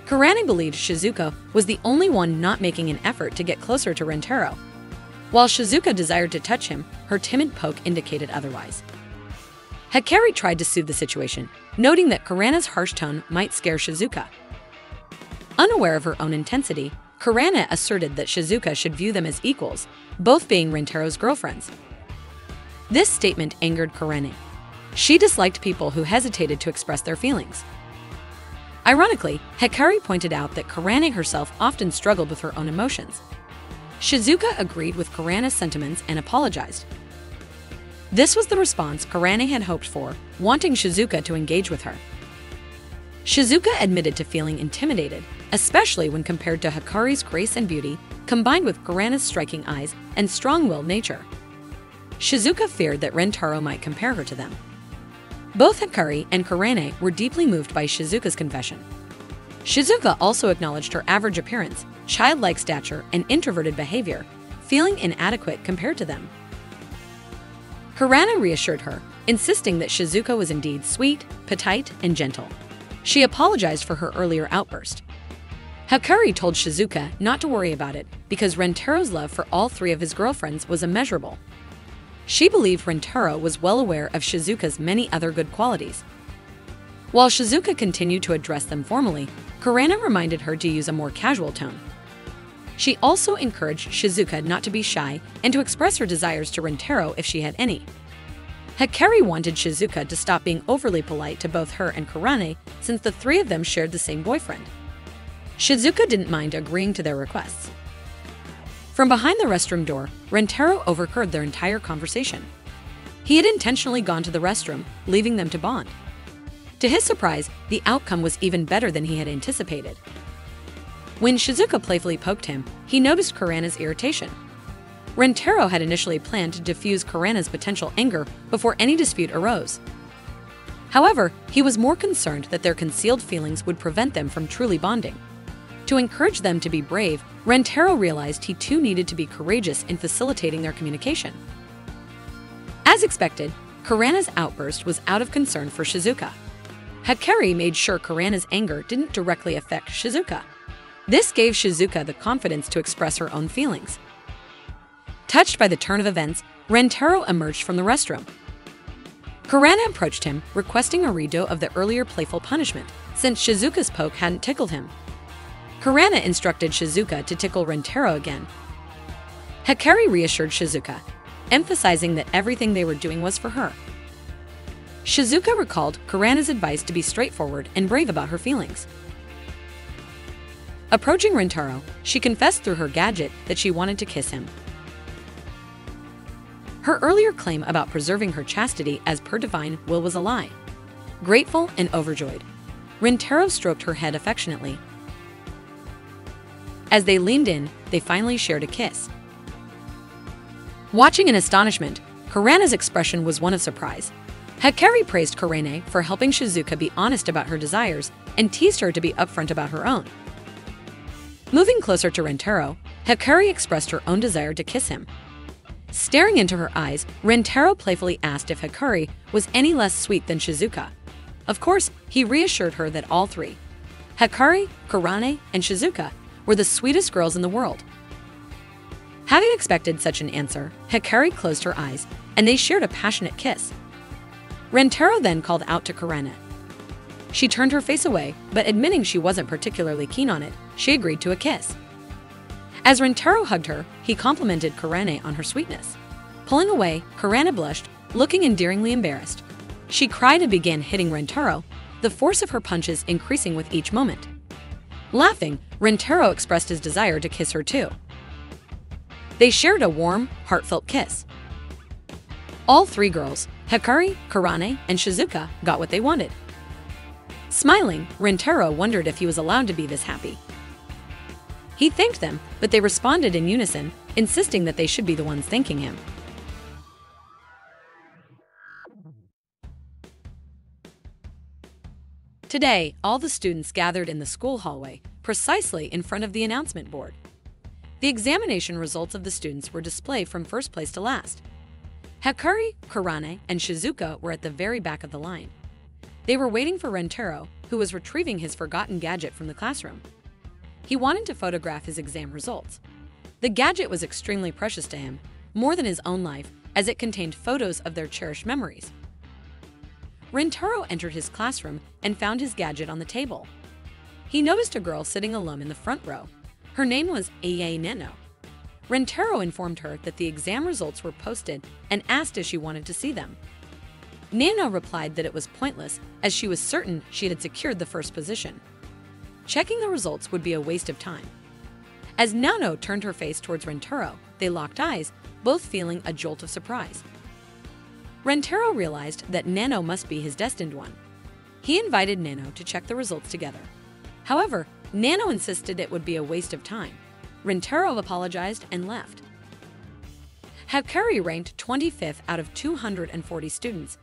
Kuranen believed Shizuka was the only one not making an effort to get closer to Rentaro. While Shizuka desired to touch him, her timid poke indicated otherwise. Hikari tried to soothe the situation, noting that Kuranen's harsh tone might scare Shizuka. Unaware of her own intensity, Kuranen asserted that Shizuka should view them as equals, both being Rentaro's girlfriends. This statement angered Kuranen. She disliked people who hesitated to express their feelings. Ironically, Hikari pointed out that Kuranen herself often struggled with her own emotions. Shizuka agreed with Kuranen's sentiments and apologized. This was the response Kuranen had hoped for, wanting Shizuka to engage with her. Shizuka admitted to feeling intimidated, especially when compared to Hikari's grace and beauty, combined with Kuranen's striking eyes and strong-willed nature. Shizuka feared that Rentaro might compare her to them. Both Hikari and Kuranen were deeply moved by Shizuka's confession. Shizuka also acknowledged her average appearance, childlike stature, and introverted behavior, feeling inadequate compared to them. Kuranen reassured her, insisting that Shizuka was indeed sweet, petite, and gentle. She apologized for her earlier outburst. Hikari told Shizuka not to worry about it because Rentaro's love for all three of his girlfriends was immeasurable. She believed Rentaro was well aware of Shizuka's many other good qualities. While Shizuka continued to address them formally, Kuranen reminded her to use a more casual tone. She also encouraged Shizuka not to be shy and to express her desires to Rentaro if she had any. Hikari wanted Shizuka to stop being overly polite to both her and Kuranen since the three of them shared the same boyfriend. Shizuka didn't mind agreeing to their requests. From behind the restroom door, Rentaro overheard their entire conversation. He had intentionally gone to the restroom, leaving them to bond. To his surprise, the outcome was even better than he had anticipated. When Shizuka playfully poked him, he noticed Kuranen's irritation. Rentaro had initially planned to diffuse Kuranen's potential anger before any dispute arose. However, he was more concerned that their concealed feelings would prevent them from truly bonding. To encourage them to be brave, Rentaro realized he too needed to be courageous in facilitating their communication. As expected, Kuranen's outburst was out of concern for Shizuka. Hikari made sure Kuranen's anger didn't directly affect Shizuka. This gave Shizuka the confidence to express her own feelings. Touched by the turn of events, Rentaro emerged from the restroom. Kuranen approached him, requesting a redo of the earlier playful punishment, since Shizuka's poke hadn't tickled him. Kuranen instructed Shizuka to tickle Rentaro again. Hikari reassured Shizuka, emphasizing that everything they were doing was for her. Shizuka recalled Kuranen's advice to be straightforward and brave about her feelings. Approaching Rentaro, she confessed through her gadget that she wanted to kiss him. Her earlier claim about preserving her chastity as per divine will was a lie. Grateful and overjoyed, Rentaro stroked her head affectionately. As they leaned in, they finally shared a kiss. Watching in astonishment, Kuranen's expression was one of surprise. Hikari praised Kuranen for helping Shizuka be honest about her desires and teased her to be upfront about her own. Moving closer to Rentaro, Hikari expressed her own desire to kiss him. Staring into her eyes, Rentaro playfully asked if Hikari was any less sweet than Shizuka. Of course, he reassured her that all three, Hikari, Kuranen, and Shizuka, were the sweetest girls in the world. Having expected such an answer, Hikari closed her eyes, and they shared a passionate kiss. Rentaro then called out to Kuranen. She turned her face away, but admitting she wasn't particularly keen on it, she agreed to a kiss. As Rentaro hugged her, he complimented Kuranen on her sweetness. Pulling away, Kuranen blushed, looking endearingly embarrassed. She cried and began hitting Rentaro, the force of her punches increasing with each moment. Laughing, Rentaro expressed his desire to kiss her too. They shared a warm, heartfelt kiss. All three girls, Hikari, Kuranen, and Shizuka, got what they wanted. Smiling, Rentaro wondered if he was allowed to be this happy. He thanked them, but they responded in unison, insisting that they should be the ones thanking him. Today, all the students gathered in the school hallway, precisely in front of the announcement board. The examination results of the students were displayed from first place to last. Hakari, Karane, and Shizuka were at the very back of the line. They were waiting for Rentaro, who was retrieving his forgotten gadget from the classroom. He wanted to photograph his exam results. The gadget was extremely precious to him, more than his own life, as it contained photos of their cherished memories. Rentaro entered his classroom and found his gadget on the table. He noticed a girl sitting alone in the front row. Her name was Ai Nano. Rentaro informed her that the exam results were posted and asked if she wanted to see them. Nano replied that it was pointless, as she was certain she had secured the first position. Checking the results would be a waste of time. As Nano turned her face towards Rentaro, they locked eyes, both feeling a jolt of surprise. Rentaro realized that Nano must be his destined one. He invited Nano to check the results together. However, Nano insisted it would be a waste of time. Rentaro apologized and left. Hakari ranked 25th out of 240 students.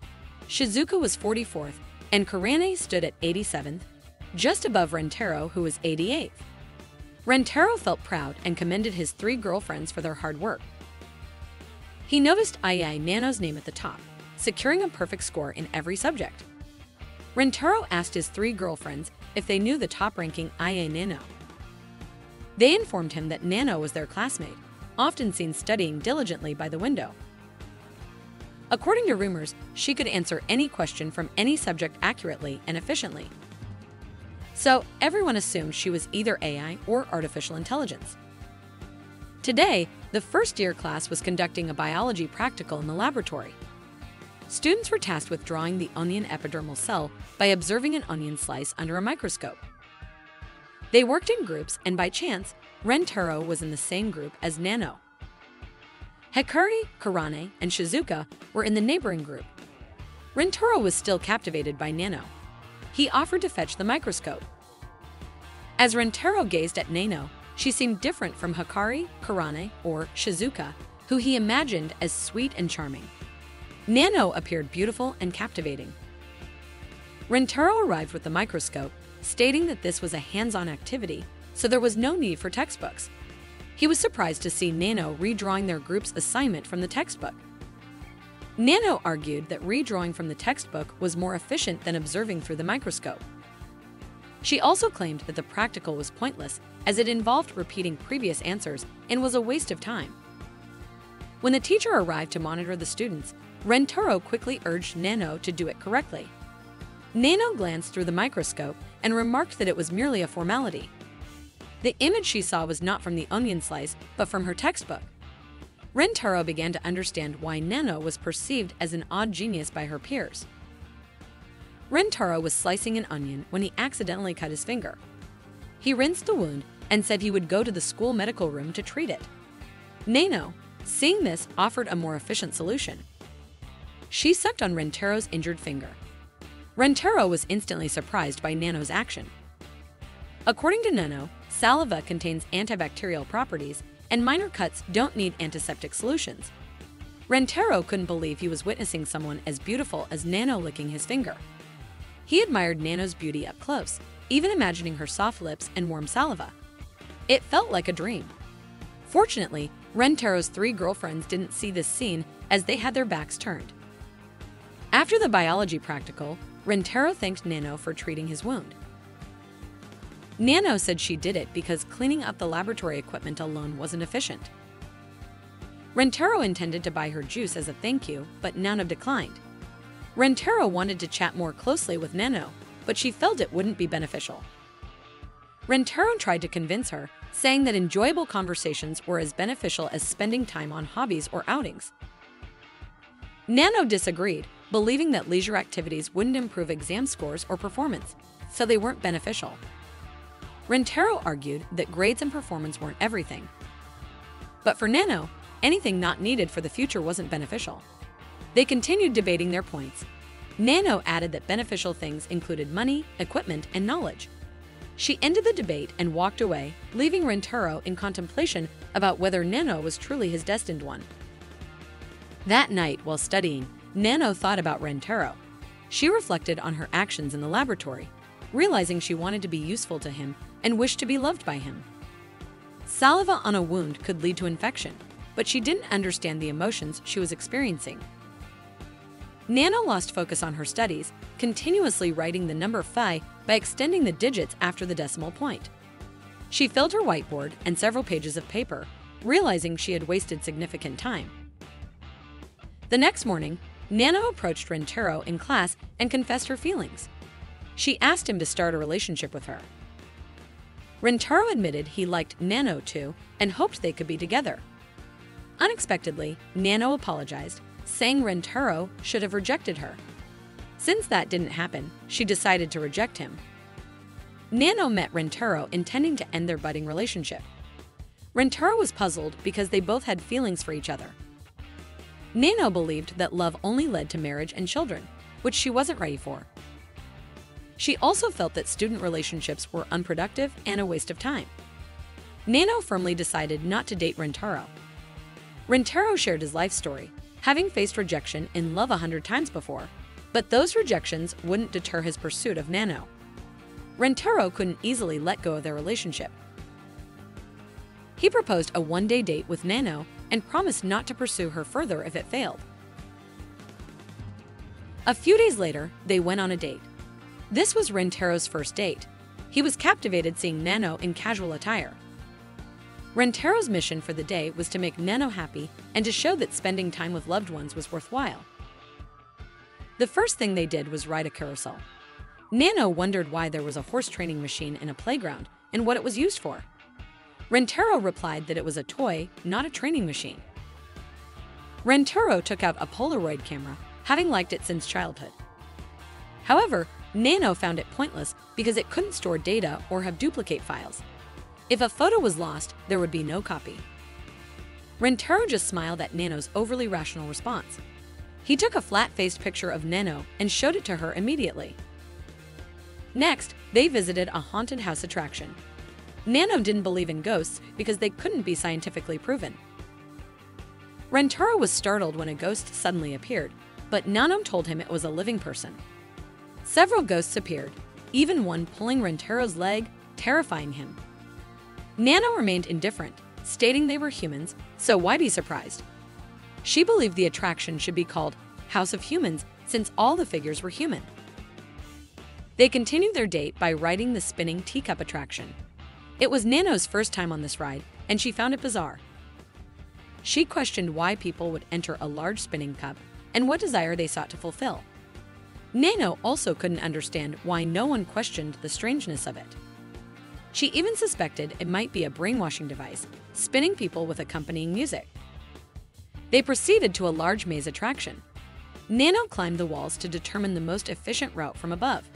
Shizuka was 44th, and Karane stood at 87th, just above Rentaro, who was 88th. Rentaro felt proud and commended his 3 girlfriends for their hard work. He noticed Ai Nano's name at the top, securing a perfect score in every subject. Rentaro asked his 3 girlfriends if they knew the top-ranking Ai Nano. They informed him that Nano was their classmate, often seen studying diligently by the window. According to rumors, she could answer any question from any subject accurately and efficiently. So everyone assumed she was either AI or artificial intelligence. Today, the first-year class was conducting a biology practical in the laboratory. Students were tasked with drawing the onion epidermal cell by observing an onion slice under a microscope. They worked in groups, and by chance, Rentaro was in the same group as Nano. Hakari, Karane, and Shizuka were in the neighboring group. Rentaro was still captivated by Nano. He offered to fetch the microscope. As Rentaro gazed at Nano, she seemed different from Hakari, Karane, or Shizuka, who he imagined as sweet and charming. Nano appeared beautiful and captivating. Rentaro arrived with the microscope, stating that this was a hands-on activity, so there was no need for textbooks. He was surprised to see Nano redrawing their group's assignment from the textbook. Nano argued that redrawing from the textbook was more efficient than observing through the microscope. She also claimed that the practical was pointless, as it involved repeating previous answers and was a waste of time. When the teacher arrived to monitor the students, Rentaro quickly urged Nano to do it correctly. Nano glanced through the microscope and remarked that it was merely a formality. The image she saw was not from the onion slice, but from her textbook. Rentaro began to understand why Nano was perceived as an odd genius by her peers. Rentaro was slicing an onion when he accidentally cut his finger. He rinsed the wound and said he would go to the school medical room to treat it. Nano, seeing this, offered a more efficient solution. She sucked on Rentaro's injured finger. Rentaro was instantly surprised by Nano's action. According to Nano, saliva contains antibacterial properties, and minor cuts don't need antiseptic solutions. Rentaro couldn't believe he was witnessing someone as beautiful as Nano licking his finger. He admired Nano's beauty up close, even imagining her soft lips and warm saliva. It felt like a dream. Fortunately, Rentaro's 3 girlfriends didn't see this scene, as they had their backs turned. After the biology practical, Rentaro thanked Nano for treating his wound. Nano said she did it because cleaning up the laboratory equipment alone wasn't efficient. Rentaro intended to buy her juice as a thank you, but Nano declined. Rentaro wanted to chat more closely with Nano, but she felt it wouldn't be beneficial. Rentaro tried to convince her, saying that enjoyable conversations were as beneficial as spending time on hobbies or outings. Nano disagreed, believing that leisure activities wouldn't improve exam scores or performance, so they weren't beneficial. Rentaro argued that grades and performance weren't everything. But for Nano, anything not needed for the future wasn't beneficial. They continued debating their points. Nano added that beneficial things included money, equipment, and knowledge. She ended the debate and walked away, leaving Rentaro in contemplation about whether Nano was truly his destined one. That night, while studying, Nano thought about Rentaro. She reflected on her actions in the laboratory. realizing she wanted to be useful to him and wished to be loved by him. Saliva on a wound could lead to infection, but she didn't understand the emotions she was experiencing. Nana lost focus on her studies, continuously writing the number phi by extending the digits after the decimal point. She filled her whiteboard and several pages of paper, realizing she had wasted significant time. The next morning, Nana approached Rentaro in class and confessed her feelings. She asked him to start a relationship with her. Rentaro admitted he liked Nano too and hoped they could be together. Unexpectedly, Nano apologized, saying Rentaro should have rejected her. Since that didn't happen, she decided to reject him. Nano met Rentaro intending to end their budding relationship. Rentaro was puzzled because they both had feelings for each other. Nano believed that love only led to marriage and children, which she wasn't ready for. She also felt that student relationships were unproductive and a waste of time. Nano firmly decided not to date Rentaro. Rentaro shared his life story, having faced rejection in love 100 times before, but those rejections wouldn't deter his pursuit of Nano. Rentaro couldn't easily let go of their relationship. He proposed a one-day date with Nano and promised not to pursue her further if it failed. A few days later, they went on a date. This was Rentaro's first date. He was captivated seeing Nano in casual attire. Rentaro's mission for the day was to make Nano happy and to show that spending time with loved ones was worthwhile. The first thing they did was ride a carousel. Nano wondered why there was a horse training machine in a playground and what it was used for. Rentaro replied that it was a toy, not a training machine. Rentaro took out a Polaroid camera, having liked it since childhood. However, Nano found it pointless because it couldn't store data or have duplicate files. If a photo was lost, there would be no copy. Rentaro just smiled at Nano's overly rational response. He took a flat-faced picture of Nano and showed it to her immediately. Next, they visited a haunted house attraction. Nano didn't believe in ghosts because they couldn't be scientifically proven. Rentaro was startled when a ghost suddenly appeared, but Nano told him it was a living person. Several ghosts appeared, even one pulling Rentaro's leg, terrifying him. Nano remained indifferent, stating they were humans, so why be surprised? She believed the attraction should be called House of Humans since all the figures were human. They continued their date by riding the spinning teacup attraction. It was Nano's first time on this ride, and she found it bizarre. She questioned why people would enter a large spinning cup and what desire they sought to fulfill. Nano also couldn't understand why no one questioned the strangeness of it. She even suspected it might be a brainwashing device, spinning people with accompanying music. They proceeded to a large maze attraction. Nano climbed the walls to determine the most efficient route from above.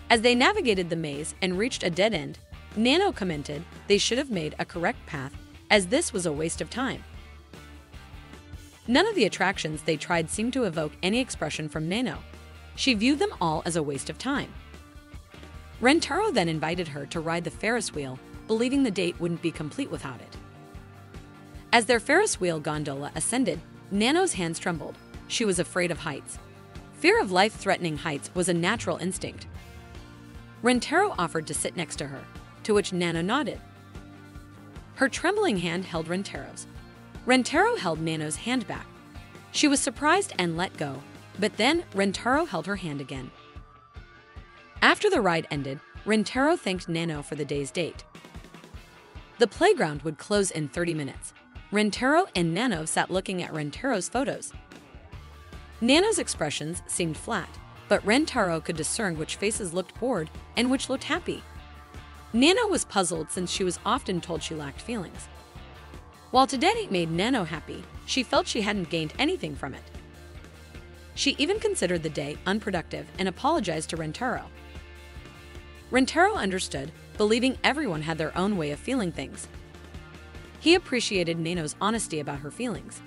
As they navigated the maze and reached a dead end, Nano commented they should have made a correct path, as this was a waste of time. None of the attractions they tried seemed to evoke any expression from Nano. She viewed them all as a waste of time. Rentaro then invited her to ride the Ferris wheel, believing the date wouldn't be complete without it. As their Ferris wheel gondola ascended, Nano's hands trembled. She was afraid of heights. Fear of life-threatening heights was a natural instinct. Rentaro offered to sit next to her, to which Nano nodded. Her trembling hand held Rentaro's. Rentaro held Nano's hand back. She was surprised and let go, but then Rentaro held her hand again. After the ride ended, Rentaro thanked Nano for the day's date. The playground would close in 30 minutes. Rentaro and Nano sat looking at Rentaro's photos. Nano's expressions seemed flat, but Rentaro could discern which faces looked bored and which looked happy. Nano was puzzled since she was often told she lacked feelings. While today made Nano happy, she felt she hadn't gained anything from it. She even considered the day unproductive and apologized to Rentaro. Rentaro understood, believing everyone had their own way of feeling things. He appreciated Nano's honesty about her feelings.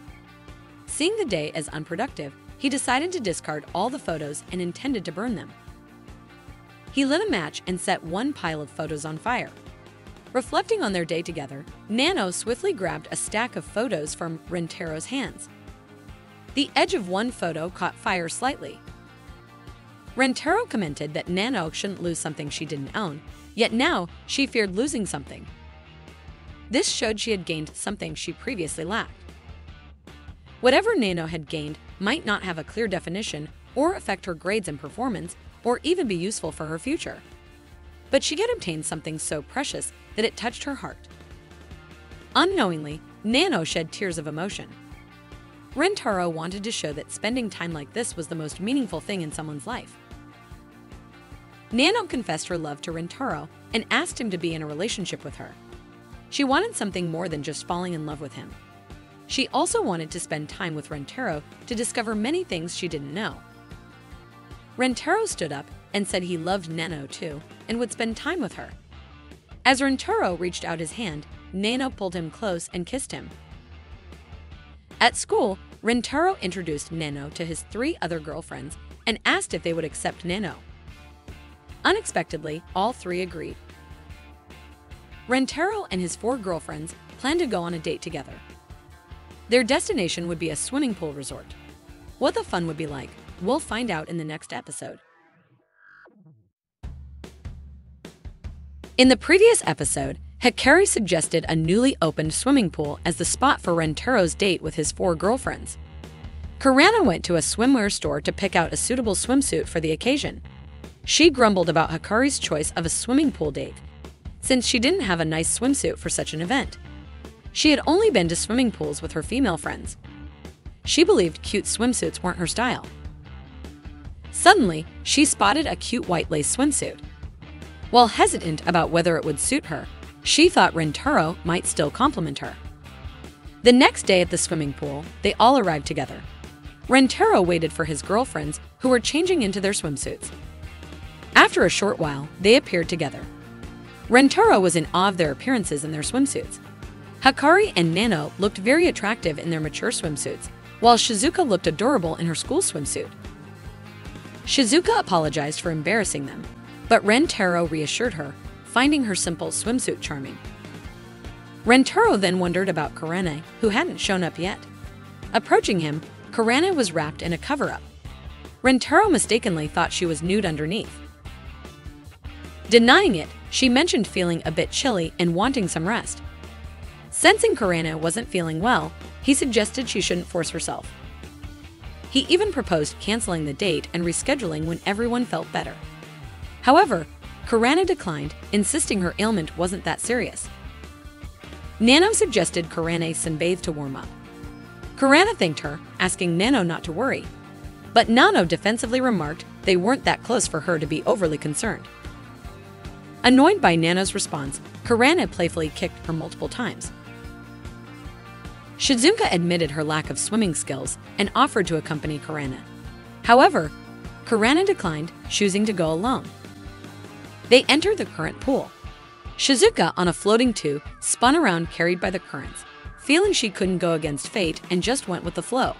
Seeing the day as unproductive, he decided to discard all the photos and intended to burn them. He lit a match and set one pile of photos on fire. Reflecting on their day together, Nano swiftly grabbed a stack of photos from Rentaro's hands. The edge of one photo caught fire slightly. Rentaro commented that Nano shouldn't lose something she didn't own, yet now she feared losing something. This showed she had gained something she previously lacked. Whatever Nano had gained might not have a clear definition or affect her grades and performance, or even be useful for her future. But she had obtained something so precious that it touched her heart. Unknowingly, Nano shed tears of emotion. Rentaro wanted to show that spending time like this was the most meaningful thing in someone's life. Nano confessed her love to Rentaro and asked him to be in a relationship with her. She wanted something more than just falling in love with him. She also wanted to spend time with Rentaro to discover many things she didn't know. Rentaro stood up and said he loved Nano too and would spend time with her. As Rentaro reached out his hand, Nano pulled him close and kissed him. At school, Rentaro introduced Nano to his 3 other girlfriends and asked if they would accept Nano. Unexpectedly, all 3 agreed. Rentaro and his 4 girlfriends planned to go on a date together. Their destination would be a swimming pool resort. What the fun would be like, we'll find out in the next episode. In the previous episode, Hikari suggested a newly opened swimming pool as the spot for Rentaro's date with his 4 girlfriends. Kurana went to a swimwear store to pick out a suitable swimsuit for the occasion. She grumbled about Hikari's choice of a swimming pool date, since she didn't have a nice swimsuit for such an event. She had only been to swimming pools with her female friends. She believed cute swimsuits weren't her style. Suddenly, she spotted a cute white lace swimsuit. While hesitant about whether it would suit her, she thought Rentaro might still compliment her. The next day at the swimming pool, they all arrived together. Rentaro waited for his girlfriends, who were changing into their swimsuits. After a short while, they appeared together. Rentaro was in awe of their appearances in their swimsuits. Hikari and Nano looked very attractive in their mature swimsuits, while Shizuka looked adorable in her school swimsuit. Shizuka apologized for embarrassing them, but Rentaro reassured her, finding her simple swimsuit charming. Rentaro then wondered about Kurane, who hadn't shown up yet. Approaching him, Kurane was wrapped in a cover-up. Rentaro mistakenly thought she was nude underneath. Denying it, she mentioned feeling a bit chilly and wanting some rest. Sensing Kurane wasn't feeling well, he suggested she shouldn't force herself. He even proposed canceling the date and rescheduling when everyone felt better. However, Kurane declined, insisting her ailment wasn't that serious. Nano suggested Kurane sunbathe to warm up. Kurane thanked her, asking Nano not to worry. But Nano defensively remarked they weren't that close for her to be overly concerned. Annoyed by Nano's response, Kurane playfully kicked her multiple times. Shizuka admitted her lack of swimming skills and offered to accompany Kurane. However, Kurane declined, choosing to go alone. They entered the current pool. Shizuka, on a floating tube, spun around carried by the currents, feeling she couldn't go against fate and just went with the flow.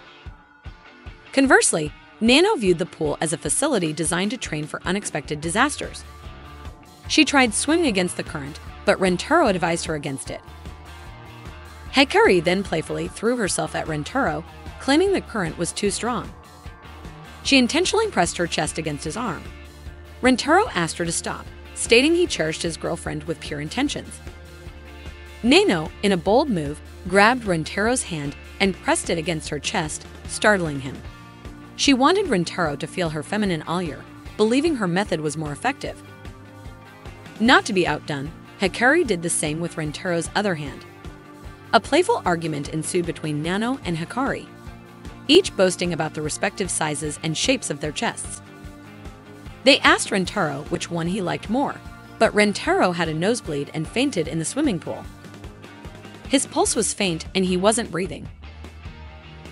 Conversely, Nano viewed the pool as a facility designed to train for unexpected disasters. She tried swimming against the current, but Rentaro advised her against it. Hikari then playfully threw herself at Rentaro, claiming the current was too strong. She intentionally pressed her chest against his arm. Rentaro asked her to stop, stating he cherished his girlfriend with pure intentions. Nano, in a bold move, grabbed Rentaro's hand and pressed it against her chest, startling him. She wanted Rentaro to feel her feminine allure, believing her method was more effective. Not to be outdone, Hikari did the same with Rentaro's other hand. A playful argument ensued between Nano and Hikari, each boasting about the respective sizes and shapes of their chests. They asked Rentaro which one he liked more, but Rentaro had a nosebleed and fainted in the swimming pool. His pulse was faint and he wasn't breathing.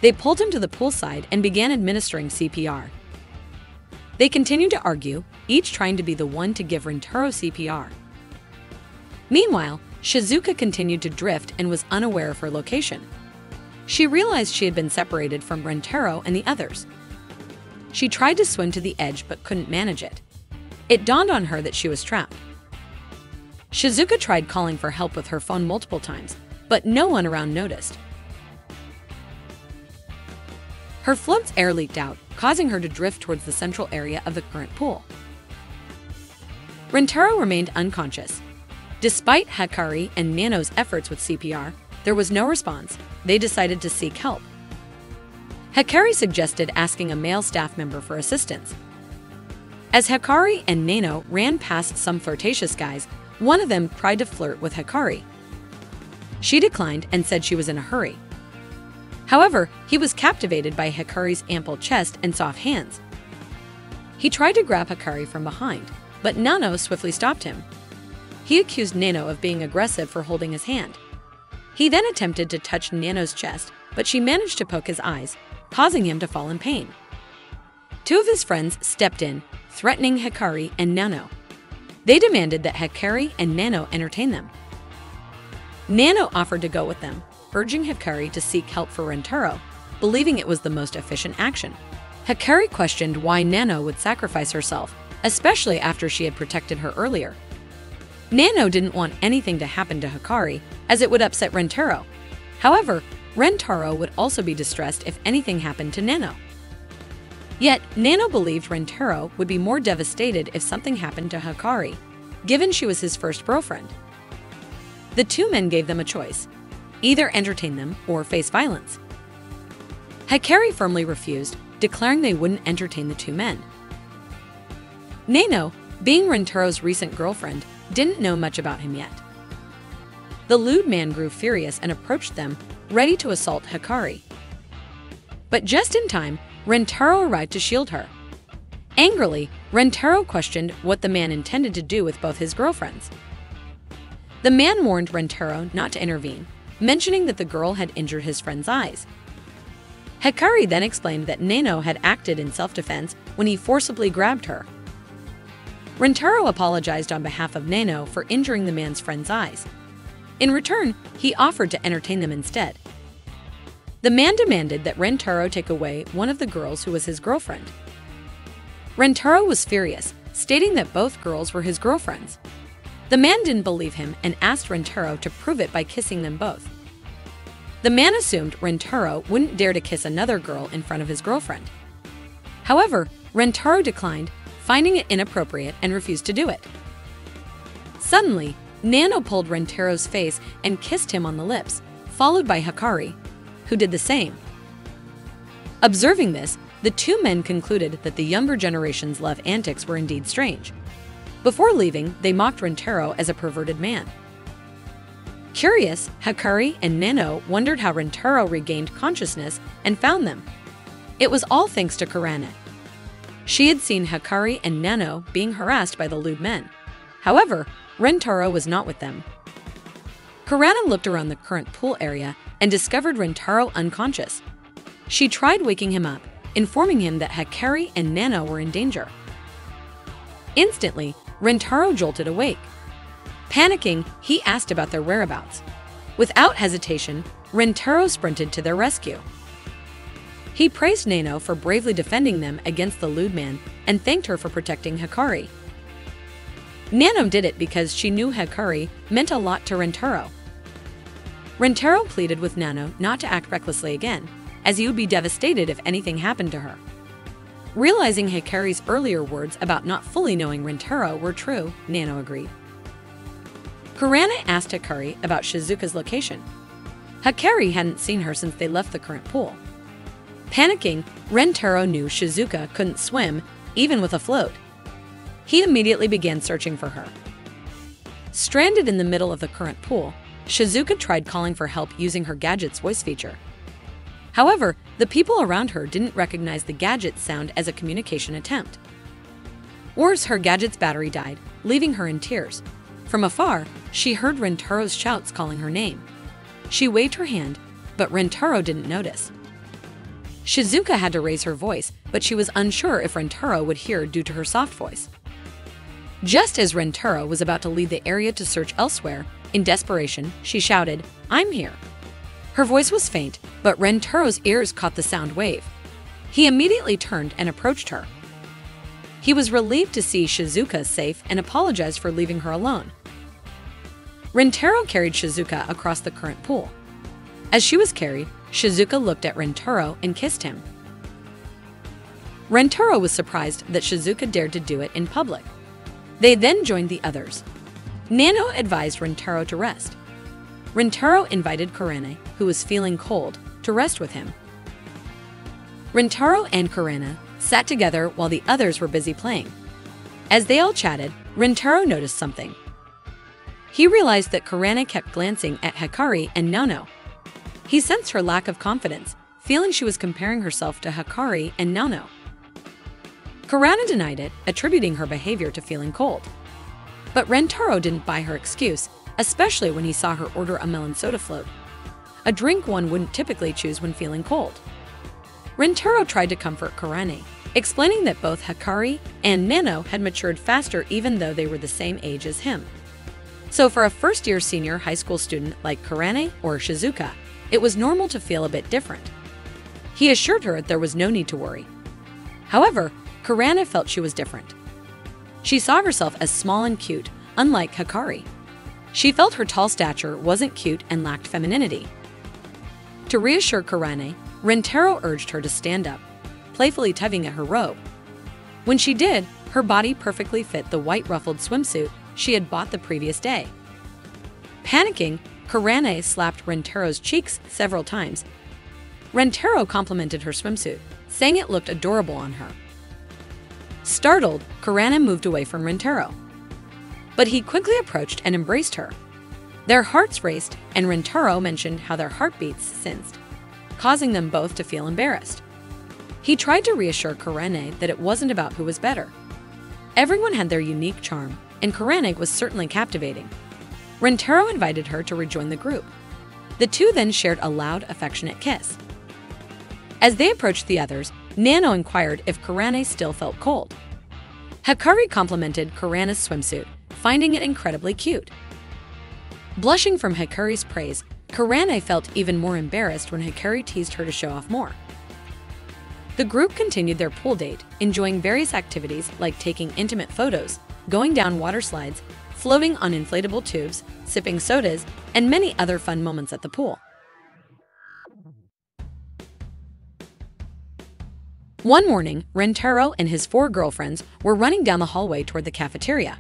They pulled him to the poolside and began administering CPR. They continued to argue, each trying to be the one to give Rentaro CPR. Meanwhile, Shizuka continued to drift and was unaware of her location. She realized she had been separated from Rentaro and the others. She tried to swim to the edge but couldn't manage it. It dawned on her that she was trapped. Shizuka tried calling for help with her phone multiple times, but no one around noticed. Her float's air leaked out, causing her to drift towards the central area of the current pool. Rentaro remained unconscious. Despite Hikari and Nano's efforts with CPR, there was no response. They decided to seek help. Hikari suggested asking a male staff member for assistance. As Hikari and Nano ran past some flirtatious guys, one of them tried to flirt with Hikari. She declined and said she was in a hurry. However, he was captivated by Hikari's ample chest and soft hands. He tried to grab Hikari from behind, but Nano swiftly stopped him. He accused Nano of being aggressive for holding his hand. He then attempted to touch Nano's chest, but she managed to poke his eyes, causing him to fall in pain. Two of his friends stepped in, threatening Hikari and Nano. They demanded that Hikari and Nano entertain them. Nano offered to go with them, urging Hikari to seek help for Rentaro, believing it was the most efficient action. Hikari questioned why Nano would sacrifice herself, especially after she had protected her earlier. Nano didn't want anything to happen to Hikari, as it would upset Rentaro. However, Rentaro would also be distressed if anything happened to Nano. Yet, Nano believed Rentaro would be more devastated if something happened to Hikari, given she was his first girlfriend. The two men gave them a choice: either entertain them or face violence. Hikari firmly refused, declaring they wouldn't entertain the two men. Nano, being Rentaro's recent girlfriend, didn't know much about him yet. The lewd man grew furious and approached them, ready to assault Hikari. But just in time, Rentaro arrived to shield her. Angrily, Rentaro questioned what the man intended to do with both his girlfriends. The man warned Rentaro not to intervene, mentioning that the girl had injured his friend's eyes. Hikari then explained that Nano had acted in self-defense when he forcibly grabbed her. Rentaro apologized on behalf of Nano for injuring the man's friend's eyes. In return, he offered to entertain them instead. The man demanded that Rentaro take away one of the girls who was his girlfriend. Rentaro was furious, stating that both girls were his girlfriends. The man didn't believe him and asked Rentaro to prove it by kissing them both. The man assumed Rentaro wouldn't dare to kiss another girl in front of his girlfriend. However, Rentaro declined, finding it inappropriate, and refused to do it. Suddenly, Nano pulled Rentaro's face and kissed him on the lips, followed by Hikari, who did the same. Observing this, the two men concluded that the younger generation's love antics were indeed strange. Before leaving, they mocked Rentaro as a perverted man. Curious, Hikari and Nano wondered how Rentaro regained consciousness and found them. It was all thanks to Kurana. She had seen Hikari and Nano being harassed by the lewd men. However, Rentaro was not with them. Kurana looked around the current pool area and discovered Rentaro unconscious. She tried waking him up, informing him that Hikari and Nano were in danger. Instantly, Rentaro jolted awake. Panicking, he asked about their whereabouts. Without hesitation, Rentaro sprinted to their rescue. He praised Nano for bravely defending them against the lewd man and thanked her for protecting Hikari. Nano did it because she knew Hikari meant a lot to Rentaro. Rentaro pleaded with Nano not to act recklessly again, as he would be devastated if anything happened to her. Realizing Hikari's earlier words about not fully knowing Rentaro were true, Nano agreed. Kurana asked Hikari about Shizuka's location. Hikari hadn't seen her since they left the current pool. Panicking, Rentaro knew Shizuka couldn't swim, even with a float. He immediately began searching for her. Stranded in the middle of the current pool, Shizuka tried calling for help using her gadget's voice feature. However, the people around her didn't recognize the gadget's sound as a communication attempt. Worse, her gadget's battery died, leaving her in tears. From afar, she heard Rentaro's shouts calling her name. She waved her hand, but Rentaro didn't notice. Shizuka had to raise her voice, but she was unsure if Rentaro would hear due to her soft voice. Just as Rentaro was about to leave the area to search elsewhere, in desperation, she shouted, "I'm here." Her voice was faint, but Rentaro's ears caught the sound wave. He immediately turned and approached her. He was relieved to see Shizuka safe and apologized for leaving her alone. Rentaro carried Shizuka across the current pool. As she was carried, Shizuka looked at Rentaro and kissed him. Rentaro was surprised that Shizuka dared to do it in public. They then joined the others. Nano advised Rentaro to rest. Rentaro invited Kurane, who was feeling cold, to rest with him. Rentaro and Kurane sat together while the others were busy playing. As they all chatted, Rentaro noticed something. He realized that Kurane kept glancing at Hikari and Nano. He sensed her lack of confidence, feeling she was comparing herself to Hikari and Nano. Kurane denied it, attributing her behavior to feeling cold. But Rentaro didn't buy her excuse, especially when he saw her order a melon soda float, a drink one wouldn't typically choose when feeling cold. Rentaro tried to comfort Kurane, explaining that both Hikari and Nano had matured faster even though they were the same age as him. So for a first-year senior high school student like Kurane or Shizuka, it was normal to feel a bit different. He assured her there was no need to worry. However, Kurane felt she was different. She saw herself as small and cute, unlike Hikari. She felt her tall stature wasn't cute and lacked femininity. To reassure Kurane, Rentaro urged her to stand up, playfully tugging at her robe. When she did, her body perfectly fit the white ruffled swimsuit she had bought the previous day. Panicking, Kurane slapped Rentaro's cheeks several times. Rentaro complimented her swimsuit, saying it looked adorable on her. Startled, Kurane moved away from Rentaro. But he quickly approached and embraced her. Their hearts raced, and Rentaro mentioned how their heartbeats sensed, causing them both to feel embarrassed. He tried to reassure Kurane that it wasn't about who was better. Everyone had their unique charm, and Kurane was certainly captivating. Rentaro invited her to rejoin the group. The two then shared a loud, affectionate kiss. As they approached the others, Nano inquired if Kurane still felt cold. Hikari complimented Kurane's swimsuit, finding it incredibly cute. Blushing from Hikari's praise, Kurane felt even more embarrassed when Hikari teased her to show off more. The group continued their pool date, enjoying various activities like taking intimate photos, going down water slides, floating on inflatable tubes, sipping sodas, and many other fun moments at the pool. One morning, Rentaro and his 4 girlfriends were running down the hallway toward the cafeteria.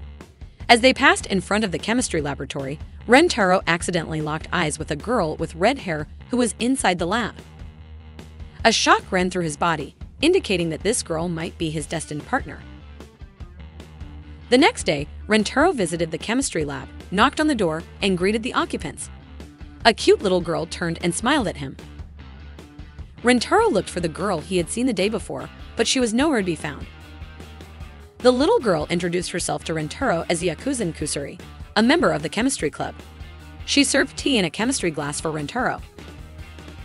As they passed in front of the chemistry laboratory, Rentaro accidentally locked eyes with a girl with red hair who was inside the lab. A shock ran through his body, indicating that this girl might be his destined partner. The next day, Rentaro visited the chemistry lab, knocked on the door, and greeted the occupants. A cute little girl turned and smiled at him. Rentaro looked for the girl he had seen the day before, but she was nowhere to be found. The little girl introduced herself to Rentaro as Yakuzan Kusuri, a member of the chemistry club. She served tea in a chemistry glass for Rentaro.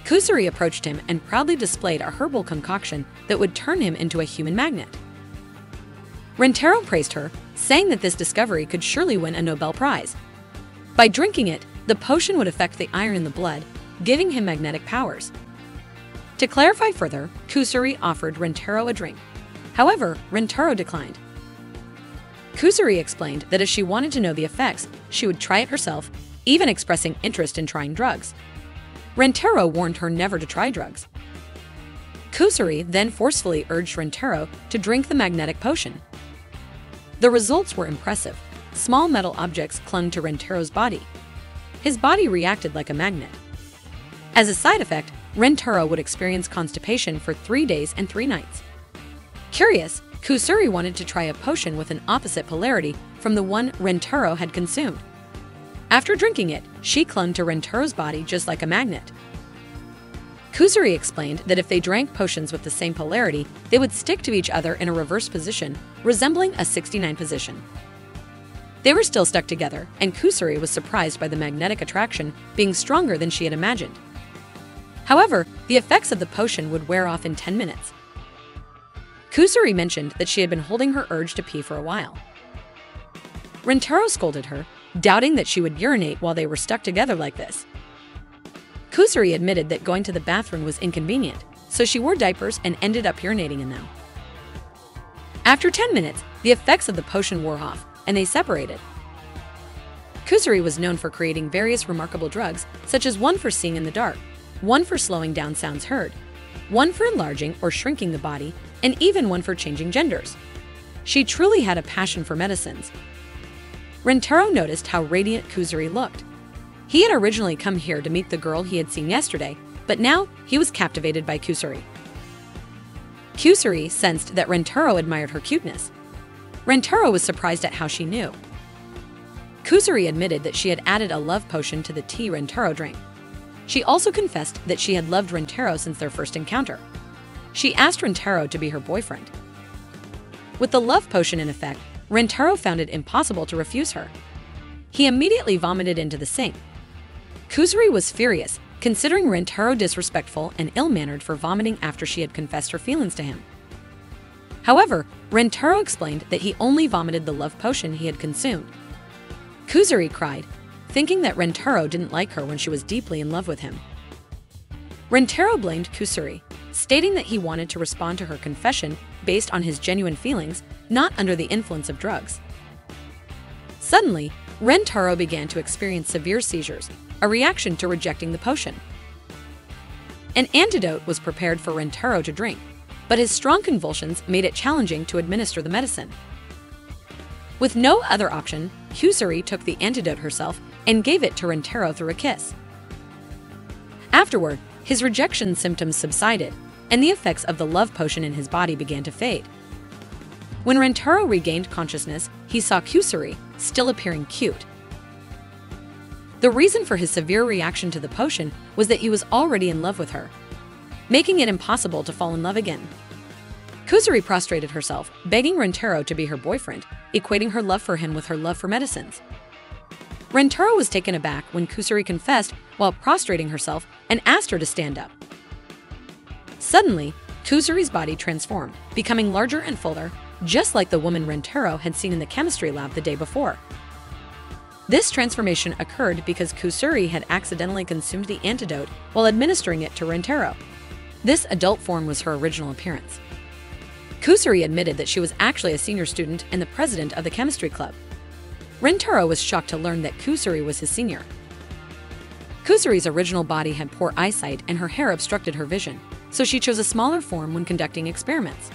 Kusuri approached him and proudly displayed a herbal concoction that would turn him into a human magnet. Rentaro praised her, saying that this discovery could surely win a Nobel Prize. By drinking it, the potion would affect the iron in the blood, giving him magnetic powers. To clarify further, Kusuri offered Rentaro a drink. However, Rentaro declined. Kusuri explained that if she wanted to know the effects, she would try it herself, even expressing interest in trying drugs. Rentaro warned her never to try drugs. Kusuri then forcefully urged Rentaro to drink the magnetic potion. The results were impressive. Small metal objects clung to Rentaro's body. His body reacted like a magnet. As a side effect, Rentaro would experience constipation for 3 days and 3 nights. Curious, Kusuri wanted to try a potion with an opposite polarity from the one Rentaro had consumed. After drinking it, she clung to Rentaro's body just like a magnet. Kusuri explained that if they drank potions with the same polarity, they would stick to each other in a reverse position, resembling a 69 position. They were still stuck together, and Kusuri was surprised by the magnetic attraction being stronger than she had imagined. However, the effects of the potion would wear off in 10 minutes. Kusuri mentioned that she had been holding her urge to pee for a while. Rentaro scolded her, doubting that she would urinate while they were stuck together like this. Kusuri admitted that going to the bathroom was inconvenient, so she wore diapers and ended up urinating in them. After 10 minutes, the effects of the potion wore off, and they separated. Kusuri was known for creating various remarkable drugs, such as one for seeing in the dark, one for slowing down sounds heard, one for enlarging or shrinking the body, and even one for changing genders. She truly had a passion for medicines. Rentaro noticed how radiant Kusuri looked. He had originally come here to meet the girl he had seen yesterday, but now he was captivated by Kusuri. Kusuri sensed that Rentaro admired her cuteness. Rentaro was surprised at how she knew. Kusuri admitted that she had added a love potion to the tea Rentaro drank. She also confessed that she had loved Rentaro since their first encounter. She asked Rentaro to be her boyfriend. With the love potion in effect, Rentaro found it impossible to refuse her. He immediately vomited into the sink. Kusuri was furious, considering Rentaro disrespectful and ill-mannered for vomiting after she had confessed her feelings to him. However, Rentaro explained that he only vomited the love potion he had consumed. Kusuri cried, thinking that Rentaro didn't like her when she was deeply in love with him. Rentaro blamed Kusuri, stating that he wanted to respond to her confession based on his genuine feelings, not under the influence of drugs. Suddenly, Rentaro began to experience severe seizures, a reaction to rejecting the potion. An antidote was prepared for Rentaro to drink, but his strong convulsions made it challenging to administer the medicine. With no other option, Kusuri took the antidote herself and gave it to Rentaro through a kiss. Afterward, his rejection symptoms subsided, and the effects of the love potion in his body began to fade. When Rentaro regained consciousness, he saw Kusuri, still appearing cute. The reason for his severe reaction to the potion was that he was already in love with her, making it impossible to fall in love again. Kusuri prostrated herself, begging Rentaro to be her boyfriend, equating her love for him with her love for medicines. Rentaro was taken aback when Kusuri confessed while prostrating herself and asked her to stand up. Suddenly, Kusuri's body transformed, becoming larger and fuller, just like the woman Rentaro had seen in the chemistry lab the day before. This transformation occurred because Kusuri had accidentally consumed the antidote while administering it to Rentaro. This adult form was her original appearance. Kusuri admitted that she was actually a senior student and the president of the chemistry club. Rentaro was shocked to learn that Kusuri was his senior. Kusuri's original body had poor eyesight and her hair obstructed her vision, so she chose a smaller form when conducting experiments.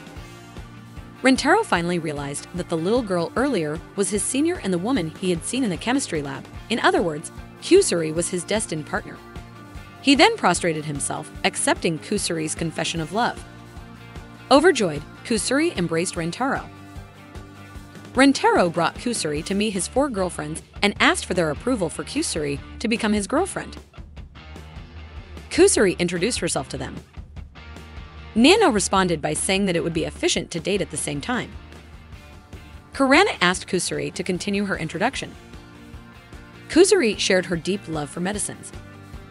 Rentaro finally realized that the little girl earlier was his senior and the woman he had seen in the chemistry lab. In other words, Kusuri was his destined partner. He then prostrated himself, accepting Kusuri's confession of love. Overjoyed, Kusuri embraced Rentaro. Rentaro brought Kusuri to meet his 4 girlfriends and asked for their approval for Kusuri to become his girlfriend. Kusuri introduced herself to them. Nano responded by saying that it would be efficient to date at the same time. Kurana asked Kusuri to continue her introduction. Kusuri shared her deep love for medicines.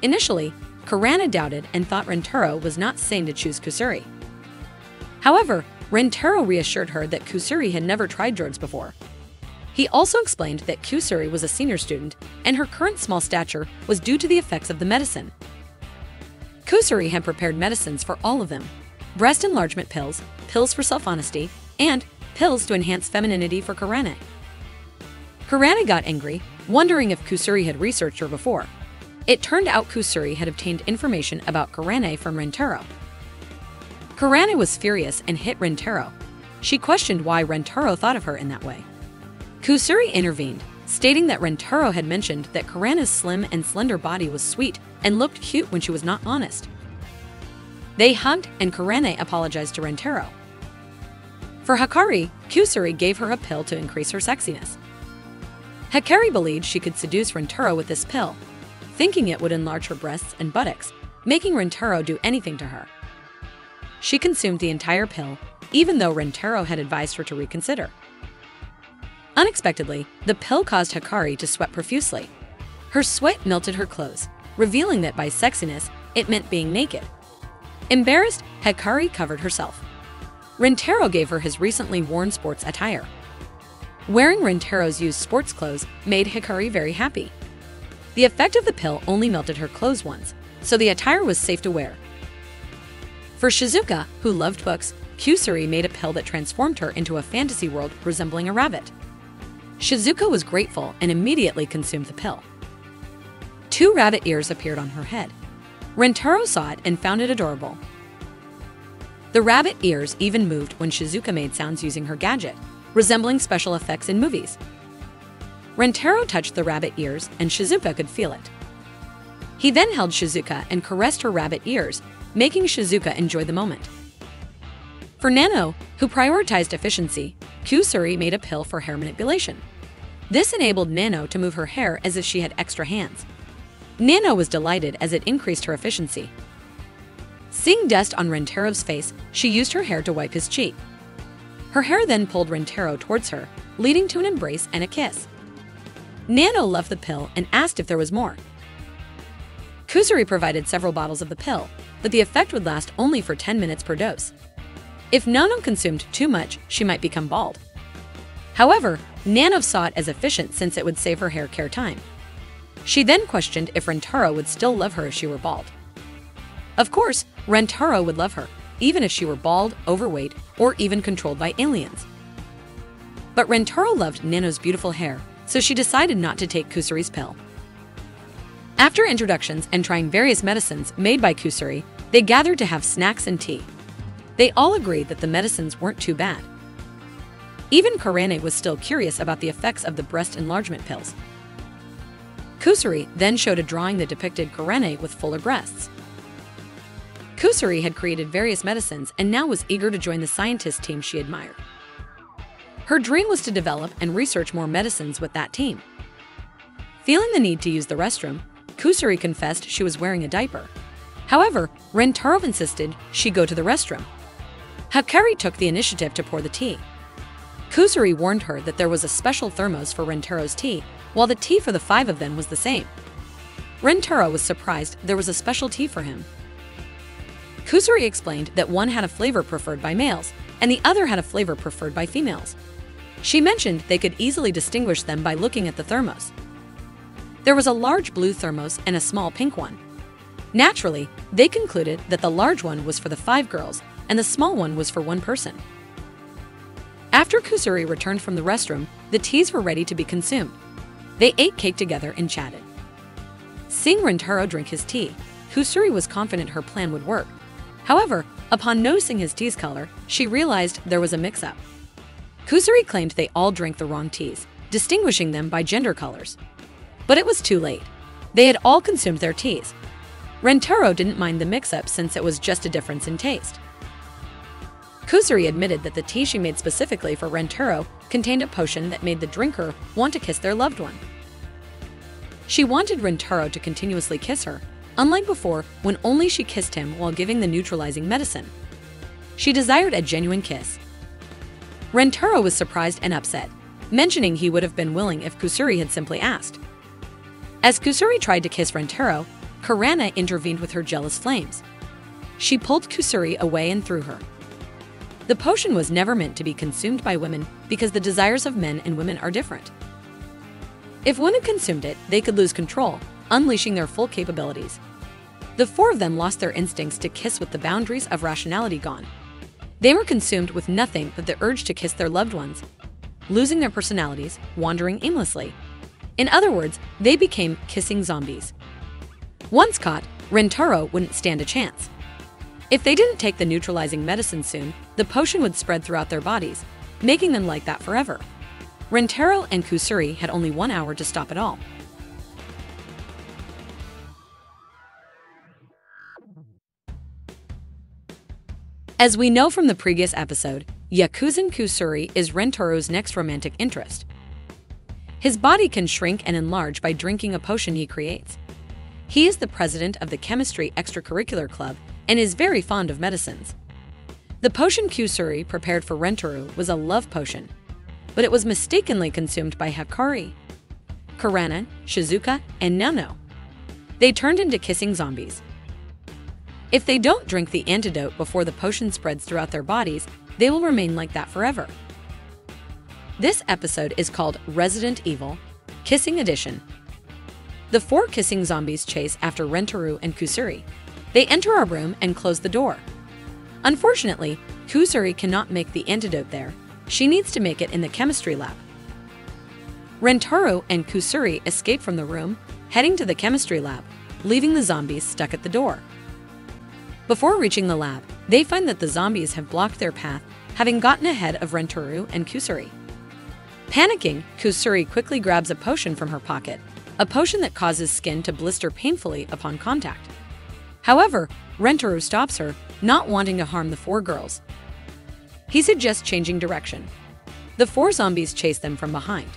Initially, Kurana doubted and thought Rentaro was not sane to choose Kusuri. However, Rentaro reassured her that Kusuri had never tried drugs before. He also explained that Kusuri was a senior student and her current small stature was due to the effects of the medicine. Kusuri had prepared medicines for all of them: breast enlargement pills, pills for self-honesty, and pills to enhance femininity for Kurana. Kurana got angry, wondering if Kusuri had researched her before. It turned out Kusuri had obtained information about Kurana from Rentaro. Kurana was furious and hit Rentaro. She questioned why Rentaro thought of her in that way. Kusuri intervened, stating that Rentaro had mentioned that Kurana's slim and slender body was sweet and looked cute when she was not honest. They hugged and Kurana apologized to Rentaro. For Hikari, Kusuri gave her a pill to increase her sexiness. Hikari believed she could seduce Rentaro with this pill, thinking it would enlarge her breasts and buttocks, making Rentaro do anything to her. She consumed the entire pill, even though Rentaro had advised her to reconsider. Unexpectedly, the pill caused Hikari to sweat profusely. Her sweat melted her clothes, revealing that by sexiness, it meant being naked. Embarrassed, Hikari covered herself. Rentaro gave her his recently worn sports attire. Wearing Rentaro's used sports clothes made Hikari very happy. The effect of the pill only melted her clothes once, so the attire was safe to wear. For Shizuka, who loved books, Kusuri made a pill that transformed her into a fantasy world resembling a rabbit. Shizuka was grateful and immediately consumed the pill. 2 rabbit ears appeared on her head. Rentaro saw it and found it adorable. The rabbit ears even moved when Shizuka made sounds using her gadget, resembling special effects in movies. Rentaro touched the rabbit ears and Shizuka could feel it. He then held Shizuka and caressed her rabbit ears, making Shizuka enjoy the moment. For Nano, who prioritized efficiency, Kusuri made a pill for hair manipulation. This enabled Nano to move her hair as if she had extra hands. Nano was delighted as it increased her efficiency. Seeing dust on Rentaro's face, she used her hair to wipe his cheek. Her hair then pulled Rentaro towards her, leading to an embrace and a kiss. Nano loved the pill and asked if there was more. Kusuri provided several bottles of the pill, but the effect would last only for 10 minutes per dose. If Nano consumed too much, she might become bald. However, Nano saw it as efficient since it would save her hair care time. She then questioned if Rentaro would still love her if she were bald. Of course, Rentaro would love her, even if she were bald, overweight, or even controlled by aliens. But Rentaro loved Nano's beautiful hair, so she decided not to take Kusuri's pill. After introductions and trying various medicines made by Kusuri, they gathered to have snacks and tea. They all agreed that the medicines weren't too bad. Even Karane was still curious about the effects of the breast enlargement pills. Kusuri then showed a drawing that depicted Karane with fuller breasts. Kusuri had created various medicines and now was eager to join the scientist team she admired. Her dream was to develop and research more medicines with that team. Feeling the need to use the restroom, Kusuri confessed she was wearing a diaper. However, Rentaro insisted she go to the restroom. Hakari took the initiative to pour the tea. Kusuri warned her that there was a special thermos for Rentaro's tea, while the tea for the 5 of them was the same. Rentaro was surprised there was a special tea for him. Kusuri explained that one had a flavor preferred by males, and the other had a flavor preferred by females. She mentioned they could easily distinguish them by looking at the thermos. There was a large blue thermos and a small pink one. Naturally, they concluded that the large one was for the 5 girls, and the small one was for 1 person. After Kusuri returned from the restroom, the teas were ready to be consumed. They ate cake together and chatted. Seeing Rentaro drink his tea, Kusuri was confident her plan would work. However, upon noticing his tea's color, she realized there was a mix-up. Kusuri claimed they all drank the wrong teas, distinguishing them by gender colors. But it was too late. They had all consumed their teas. Rentaro didn't mind the mix-up since it was just a difference in taste. Kusuri admitted that the tea she made specifically for Rentaro contained a potion that made the drinker want to kiss their loved one. She wanted Rentaro to continuously kiss her, unlike before when only she kissed him while giving the neutralizing medicine. She desired a genuine kiss. Rentaro was surprised and upset, mentioning he would have been willing if Kusuri had simply asked. As Kusuri tried to kiss Rentaro, Karana intervened with her jealous flames. She pulled Kusuri away and threw her. The potion was never meant to be consumed by women because the desires of men and women are different. If women consumed it, they could lose control, unleashing their full capabilities. The 4 of them lost their instincts to kiss with the boundaries of rationality gone. They were consumed with nothing but the urge to kiss their loved ones, losing their personalities, wandering aimlessly. In other words, they became kissing zombies. Once caught, Rentaro wouldn't stand a chance. If they didn't take the neutralizing medicine soon, the potion would spread throughout their bodies, making them like that forever. Rentaro and Kusuri had only 1 hour to stop it all. As we know from the previous episode, Yakuzan Kusuri is Rentaro's next romantic interest. His body can shrink and enlarge by drinking a potion he creates. He is the president of the Chemistry Extracurricular Club and is very fond of medicines. The potion Kusuri prepared for Rentaro was a love potion, but it was mistakenly consumed by Hakari, Karana, Shizuka, and Nano. They turned into kissing zombies. If they don't drink the antidote before the potion spreads throughout their bodies, they will remain like that forever. This episode is called Resident Evil Kissing Edition. The 4 kissing zombies chase after Rentaro and Kusuri. They enter our room and close the door. Unfortunately, Kusuri cannot make the antidote there. She needs to make it in the chemistry lab. Rentaro and Kusuri escape from the room, heading to the chemistry lab, leaving the zombies stuck at the door. Before reaching the lab, they find that the zombies have blocked their path, having gotten ahead of Rentaro and Kusuri. Panicking, Kusuri quickly grabs a potion from her pocket, a potion that causes skin to blister painfully upon contact. However, Rentaro stops her, not wanting to harm the 4 girls. He suggests changing direction. The 4 zombies chase them from behind.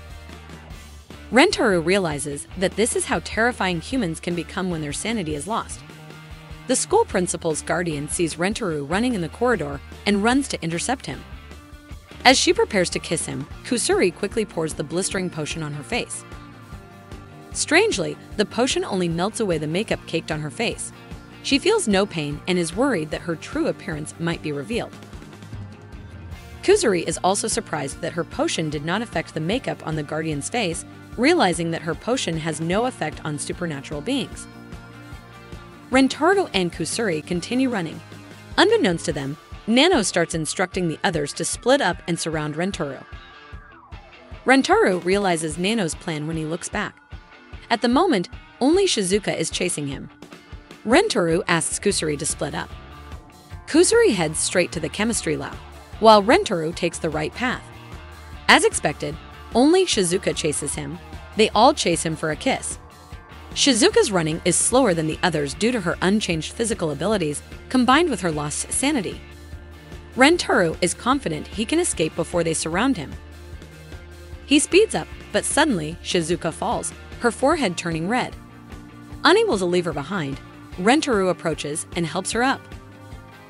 Rentaro realizes that this is how terrifying humans can become when their sanity is lost. The school principal's guardian sees Rentaro running in the corridor and runs to intercept him. As she prepares to kiss him, Kusuri quickly pours the blistering potion on her face. Strangely, the potion only melts away the makeup caked on her face. She feels no pain and is worried that her true appearance might be revealed. Kusuri is also surprised that her potion did not affect the makeup on the guardian's face, realizing that her potion has no effect on supernatural beings. Rentaro and Kusuri continue running. Unbeknownst to them, Nano starts instructing the others to split up and surround Rentaro. Rentaro realizes Nano's plan when he looks back. At the moment, only Shizuka is chasing him. Rentaro asks Kusuri to split up. Kusuri heads straight to the chemistry lab, while Rentaro takes the right path. As expected, only Shizuka chases him. They all chase him for a kiss. Shizuka's running is slower than the others due to her unchanged physical abilities combined with her lost sanity. Rentaro is confident he can escape before they surround him. He speeds up, but suddenly Shizuka falls, her forehead turning red. Unable to leave her behind, Rentaro approaches and helps her up.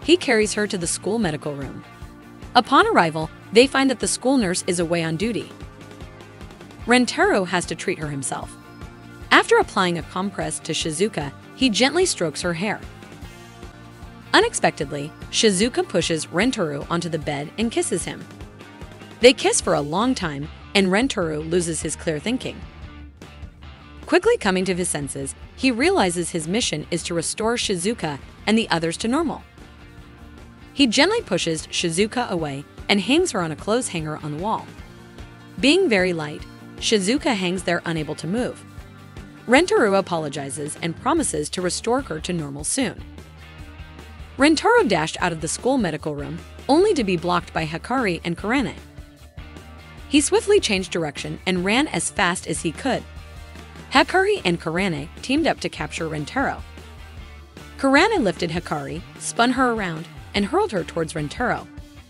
He carries her to the school medical room. Upon arrival, they find that the school nurse is away on duty. Rentaro has to treat her himself. After applying a compress to Shizuka, he gently strokes her hair. Unexpectedly, Shizuka pushes Rentaro onto the bed and kisses him. They kiss for a long time, and Rentaro loses his clear thinking. Quickly coming to his senses, he realizes his mission is to restore Shizuka and the others to normal. He gently pushes Shizuka away and hangs her on a clothes hanger on the wall. Being very light, Shizuka hangs there unable to move. Rentaro apologizes and promises to restore her to normal soon. Rentaro dashed out of the school medical room, only to be blocked by Hikari and Kurane. He swiftly changed direction and ran as fast as he could. Hikari and Kurane teamed up to capture Rentaro. Kurane lifted Hikari, spun her around, and hurled her towards Rentaro.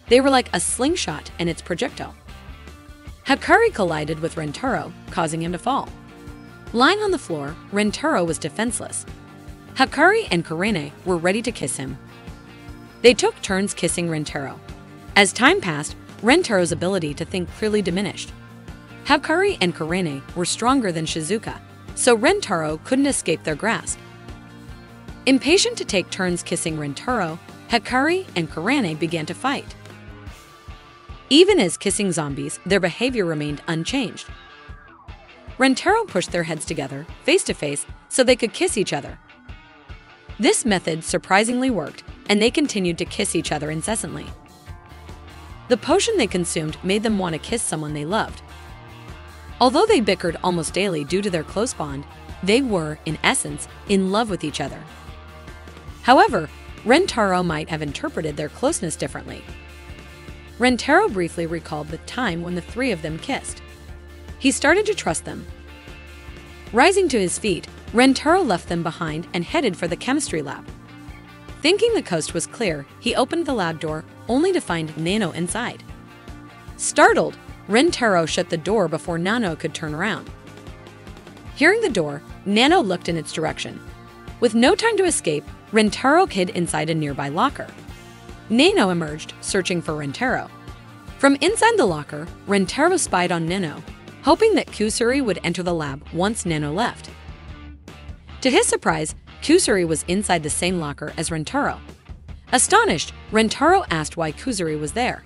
They were like a slingshot and its projectile. Hikari collided with Rentaro, causing him to fall. Lying on the floor, Rentaro was defenseless. Hikari and Kurane were ready to kiss him. They took turns kissing Rentaro. As time passed, Rentaro's ability to think clearly diminished. Hikari and Kurane were stronger than Shizuka, so Rentaro couldn't escape their grasp. Impatient to take turns kissing Rentaro, Hikari and Kurane began to fight. Even as kissing zombies, their behavior remained unchanged. Rentaro pushed their heads together, face to face, so they could kiss each other. This method surprisingly worked, and they continued to kiss each other incessantly. The potion they consumed made them want to kiss someone they loved. Although they bickered almost daily due to their close bond, they were, in essence, in love with each other. However, Rentaro might have interpreted their closeness differently. Rentaro briefly recalled the time when the 3 of them kissed. He started to trust them. Rising to his feet, Rentaro left them behind and headed for the chemistry lab. Thinking the coast was clear, he opened the lab door, only to find Nano inside. Startled, Rentaro shut the door before Nano could turn around. Hearing the door, Nano looked in its direction. With no time to escape, Rentaro hid inside a nearby locker. Nano emerged, searching for Rentaro. From inside the locker, Rentaro spied on Nano, hoping that Kusuri would enter the lab once Nano left. To his surprise, Kusuri was inside the same locker as Rentaro. Astonished, Rentaro asked why Kusuri was there.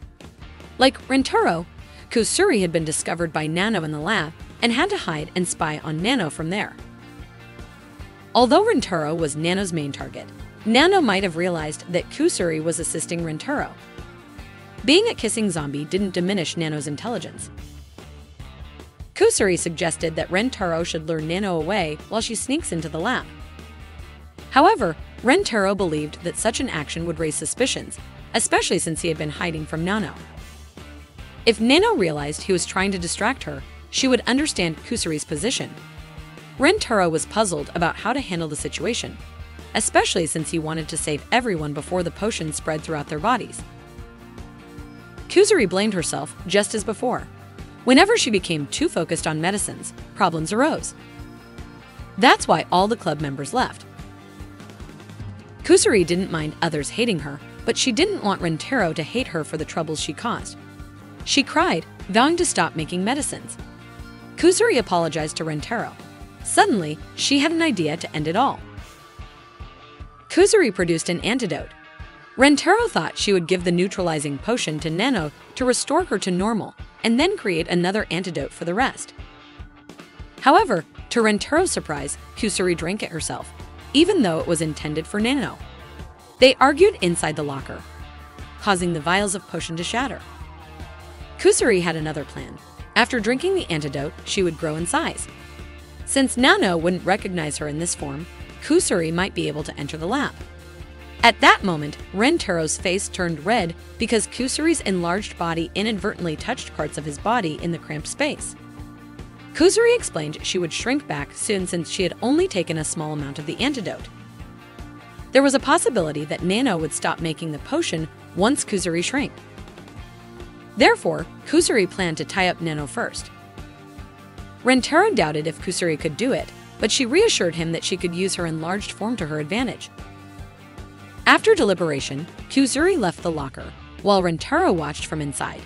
Like Rentaro, Kusuri had been discovered by Nano in the lab and had to hide and spy on Nano from there. Although Rentaro was Nano's main target, Nano might have realized that Kusuri was assisting Rentaro. Being a kissing zombie didn't diminish Nano's intelligence. Kusuri suggested that Rentaro should lure Nano away while she sneaks into the lab. However, Rentaro believed that such an action would raise suspicions, especially since he had been hiding from Nano. If Nano realized he was trying to distract her, she would understand Kusuri's position. Rentaro was puzzled about how to handle the situation, especially since he wanted to save everyone before the potion spread throughout their bodies. Kusuri blamed herself just as before. Whenever she became too focused on medicines, problems arose. That's why all the club members left. Kusuri didn't mind others hating her, but she didn't want Rentaro to hate her for the troubles she caused. She cried, vowing to stop making medicines. Kusuri apologized to Rentaro. Suddenly, she had an idea to end it all. Kusuri produced an antidote. Rentaro thought she would give the neutralizing potion to Nano to restore her to normal, and then create another antidote for the rest. However, to Rentaro's surprise, Kusuri drank it herself, even though it was intended for Nano. They argued inside the locker, causing the vials of potion to shatter. Kusuri had another plan. After drinking the antidote, she would grow in size. Since Nano wouldn't recognize her in this form, Kusuri might be able to enter the lab. At that moment, Rentaro's face turned red because Kusuri's enlarged body inadvertently touched parts of his body in the cramped space. Kusuri explained she would shrink back soon since she had only taken a small amount of the antidote. There was a possibility that Nano would stop making the potion once Kusuri shrank. Therefore, Kusuri planned to tie up Nano first. Rentaro doubted if Kusuri could do it, but she reassured him that she could use her enlarged form to her advantage. After deliberation, Kusuri left the locker, while Rentaro watched from inside.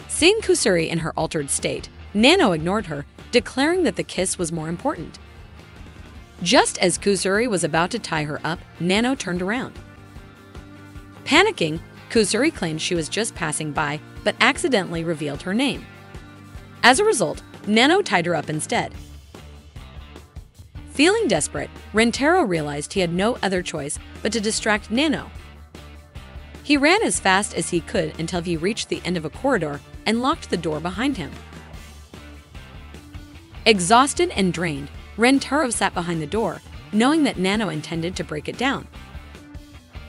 Seeing Kusuri in her altered state, Nano ignored her, declaring that the kiss was more important. Just as Kusuri was about to tie her up, Nano turned around. Panicking, Kusuri claimed she was just passing by, but accidentally revealed her name. As a result, Nano tied her up instead. Feeling desperate, Rentaro realized he had no other choice but to distract Nano. He ran as fast as he could until he reached the end of a corridor and locked the door behind him. Exhausted and drained, Rentaro sat behind the door, knowing that Nano intended to break it down.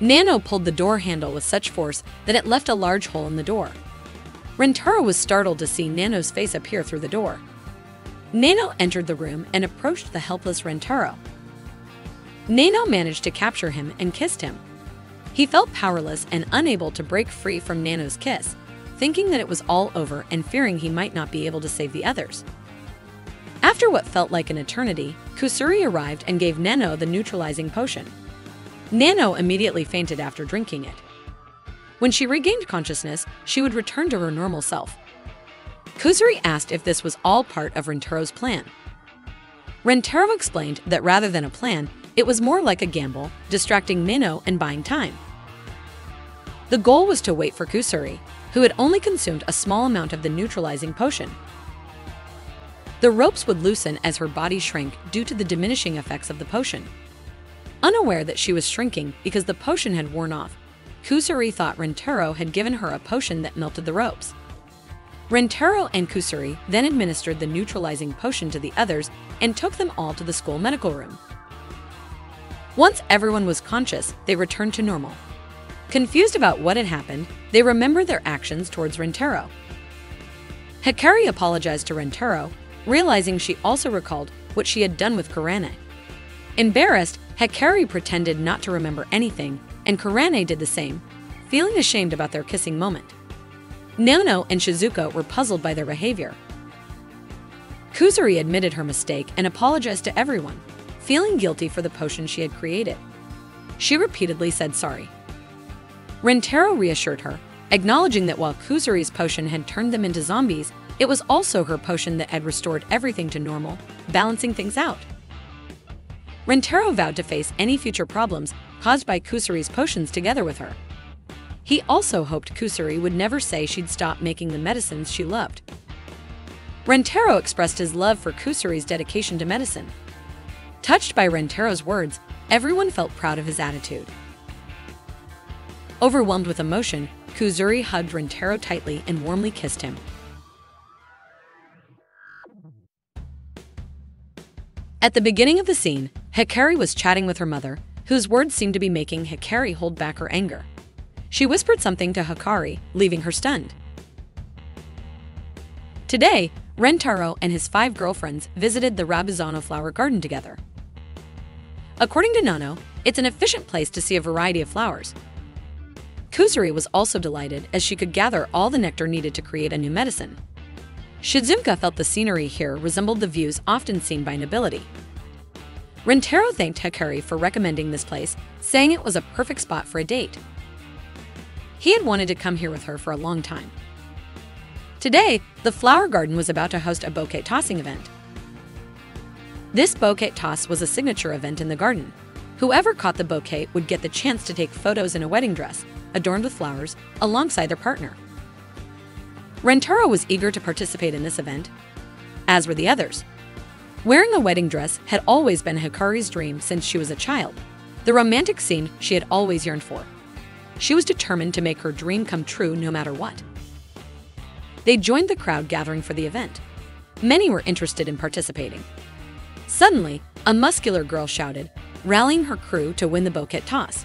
Nano pulled the door handle with such force that it left a large hole in the door. Rentaro was startled to see Nano's face appear through the door. Nano entered the room and approached the helpless Rentaro. Nano managed to capture him and kissed him. He felt powerless and unable to break free from Nano's kiss, thinking that it was all over and fearing he might not be able to save the others. After what felt like an eternity, Kusuri arrived and gave Nano the neutralizing potion. Nano immediately fainted after drinking it. When she regained consciousness, she would return to her normal self. Kusuri asked if this was all part of Rentaro's plan. Rentaro explained that rather than a plan, it was more like a gamble, distracting Nano and buying time. The goal was to wait for Kusuri, who had only consumed a small amount of the neutralizing potion. The ropes would loosen as her body shrank due to the diminishing effects of the potion. Unaware that she was shrinking because the potion had worn off, Kusuri thought Rentaro had given her a potion that melted the ropes. Rentaro and Kusuri then administered the neutralizing potion to the others and took them all to the school medical room. Once everyone was conscious, they returned to normal. Confused about what had happened, they remembered their actions towards Rentaro. Hikari apologized to Rentaro, realizing she also recalled what she had done with Kurane. Embarrassed, Hikari pretended not to remember anything, and Kurane did the same, feeling ashamed about their kissing moment. Nano and Shizuka were puzzled by their behavior. Kusuri admitted her mistake and apologized to everyone, feeling guilty for the potion she had created. She repeatedly said sorry. Rentaro reassured her, acknowledging that while Kusuri's potion had turned them into zombies, it was also her potion that had restored everything to normal, balancing things out. Rentaro vowed to face any future problems caused by Kusuri's potions together with her. He also hoped Kusuri would never say she'd stop making the medicines she loved. Rentaro expressed his love for Kusuri's dedication to medicine. Touched by Rentaro's words, everyone felt proud of his attitude. Overwhelmed with emotion, Kusuri hugged Rentaro tightly and warmly kissed him. At the beginning of the scene, Hikari was chatting with her mother, whose words seemed to be making Hikari hold back her anger. She whispered something to Hikari, leaving her stunned. Today, Rentaro and his 5 girlfriends visited the Rabuzano flower garden together. According to Nano, it's an efficient place to see a variety of flowers. Kusuri was also delighted as she could gather all the nectar needed to create a new medicine. Shizuka felt the scenery here resembled the views often seen by nobility. Rentaro thanked Hikari for recommending this place, saying it was a perfect spot for a date. He had wanted to come here with her for a long time. Today, the flower garden was about to host a bouquet tossing event. This bouquet toss was a signature event in the garden. Whoever caught the bouquet would get the chance to take photos in a wedding dress, adorned with flowers, alongside their partner. Rentaro was eager to participate in this event, as were the others. Wearing a wedding dress had always been Hikari's dream since she was a child, the romantic scene she had always yearned for. She was determined to make her dream come true no matter what. They joined the crowd gathering for the event. Many were interested in participating. Suddenly, a muscular girl shouted, rallying her crew to win the bouquet toss.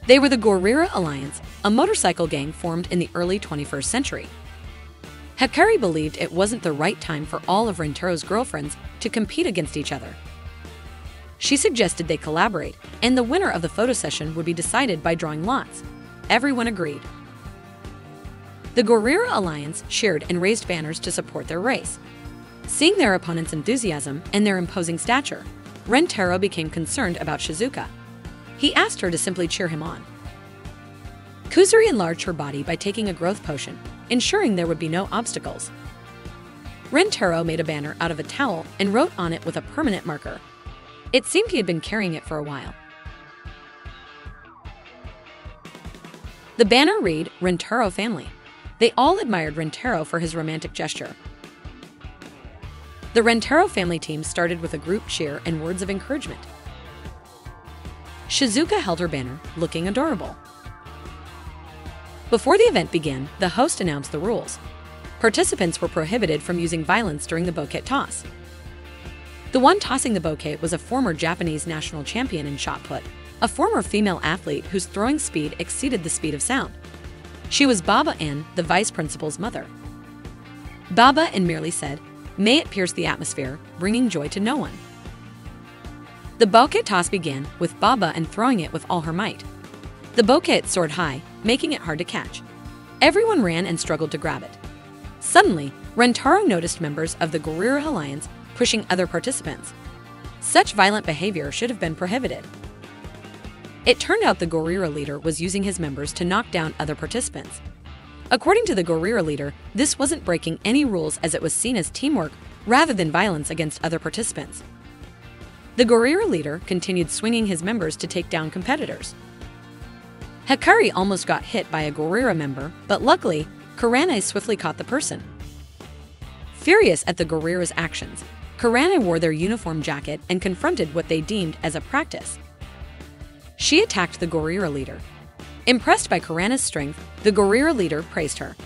They were the Gorira Alliance, a motorcycle gang formed in the early 21st century. Hikari believed it wasn't the right time for all of Rentaro's girlfriends to compete against each other. She suggested they collaborate, and the winner of the photo session would be decided by drawing lots. Everyone agreed. The Gorira Alliance cheered and raised banners to support their race. Seeing their opponent's enthusiasm and their imposing stature, Rentaro became concerned about Shizuka. He asked her to simply cheer him on. Kusuri enlarged her body by taking a growth potion, ensuring there would be no obstacles. Rentaro made a banner out of a towel and wrote on it with a permanent marker. It seemed he had been carrying it for a while. The banner read, Rentaro Family. They all admired Rentaro for his romantic gesture. The Rentaro family team started with a group cheer and words of encouragement. Shizuka held her banner, looking adorable. Before the event began, the host announced the rules. Participants were prohibited from using violence during the bouquet toss. The one tossing the bouquet was a former Japanese national champion in shot put, a former female athlete whose throwing speed exceeded the speed of sound. She was Baba-An, the vice principal's mother. Baba-An merely said, "May it pierce the atmosphere, bringing joy to no one." The bouquet toss began, with Baba-An throwing it with all her might. The bouquet soared high, making it hard to catch. Everyone ran and struggled to grab it. Suddenly, Rentaro noticed members of the Gorira Alliance pushing other participants. Such violent behavior should have been prohibited. It turned out the Gorira leader was using his members to knock down other participants. According to the Gorira leader, this wasn't breaking any rules as it was seen as teamwork rather than violence against other participants. The Gorira leader continued swinging his members to take down competitors. Hikari almost got hit by a Gorira member, but luckily, Kurane swiftly caught the person. Furious at the Gorira's actions, Kurane wore their uniform jacket and confronted what they deemed as a practice. She attacked the Gorira leader. Impressed by Kurane's strength, the Gorira leader praised her.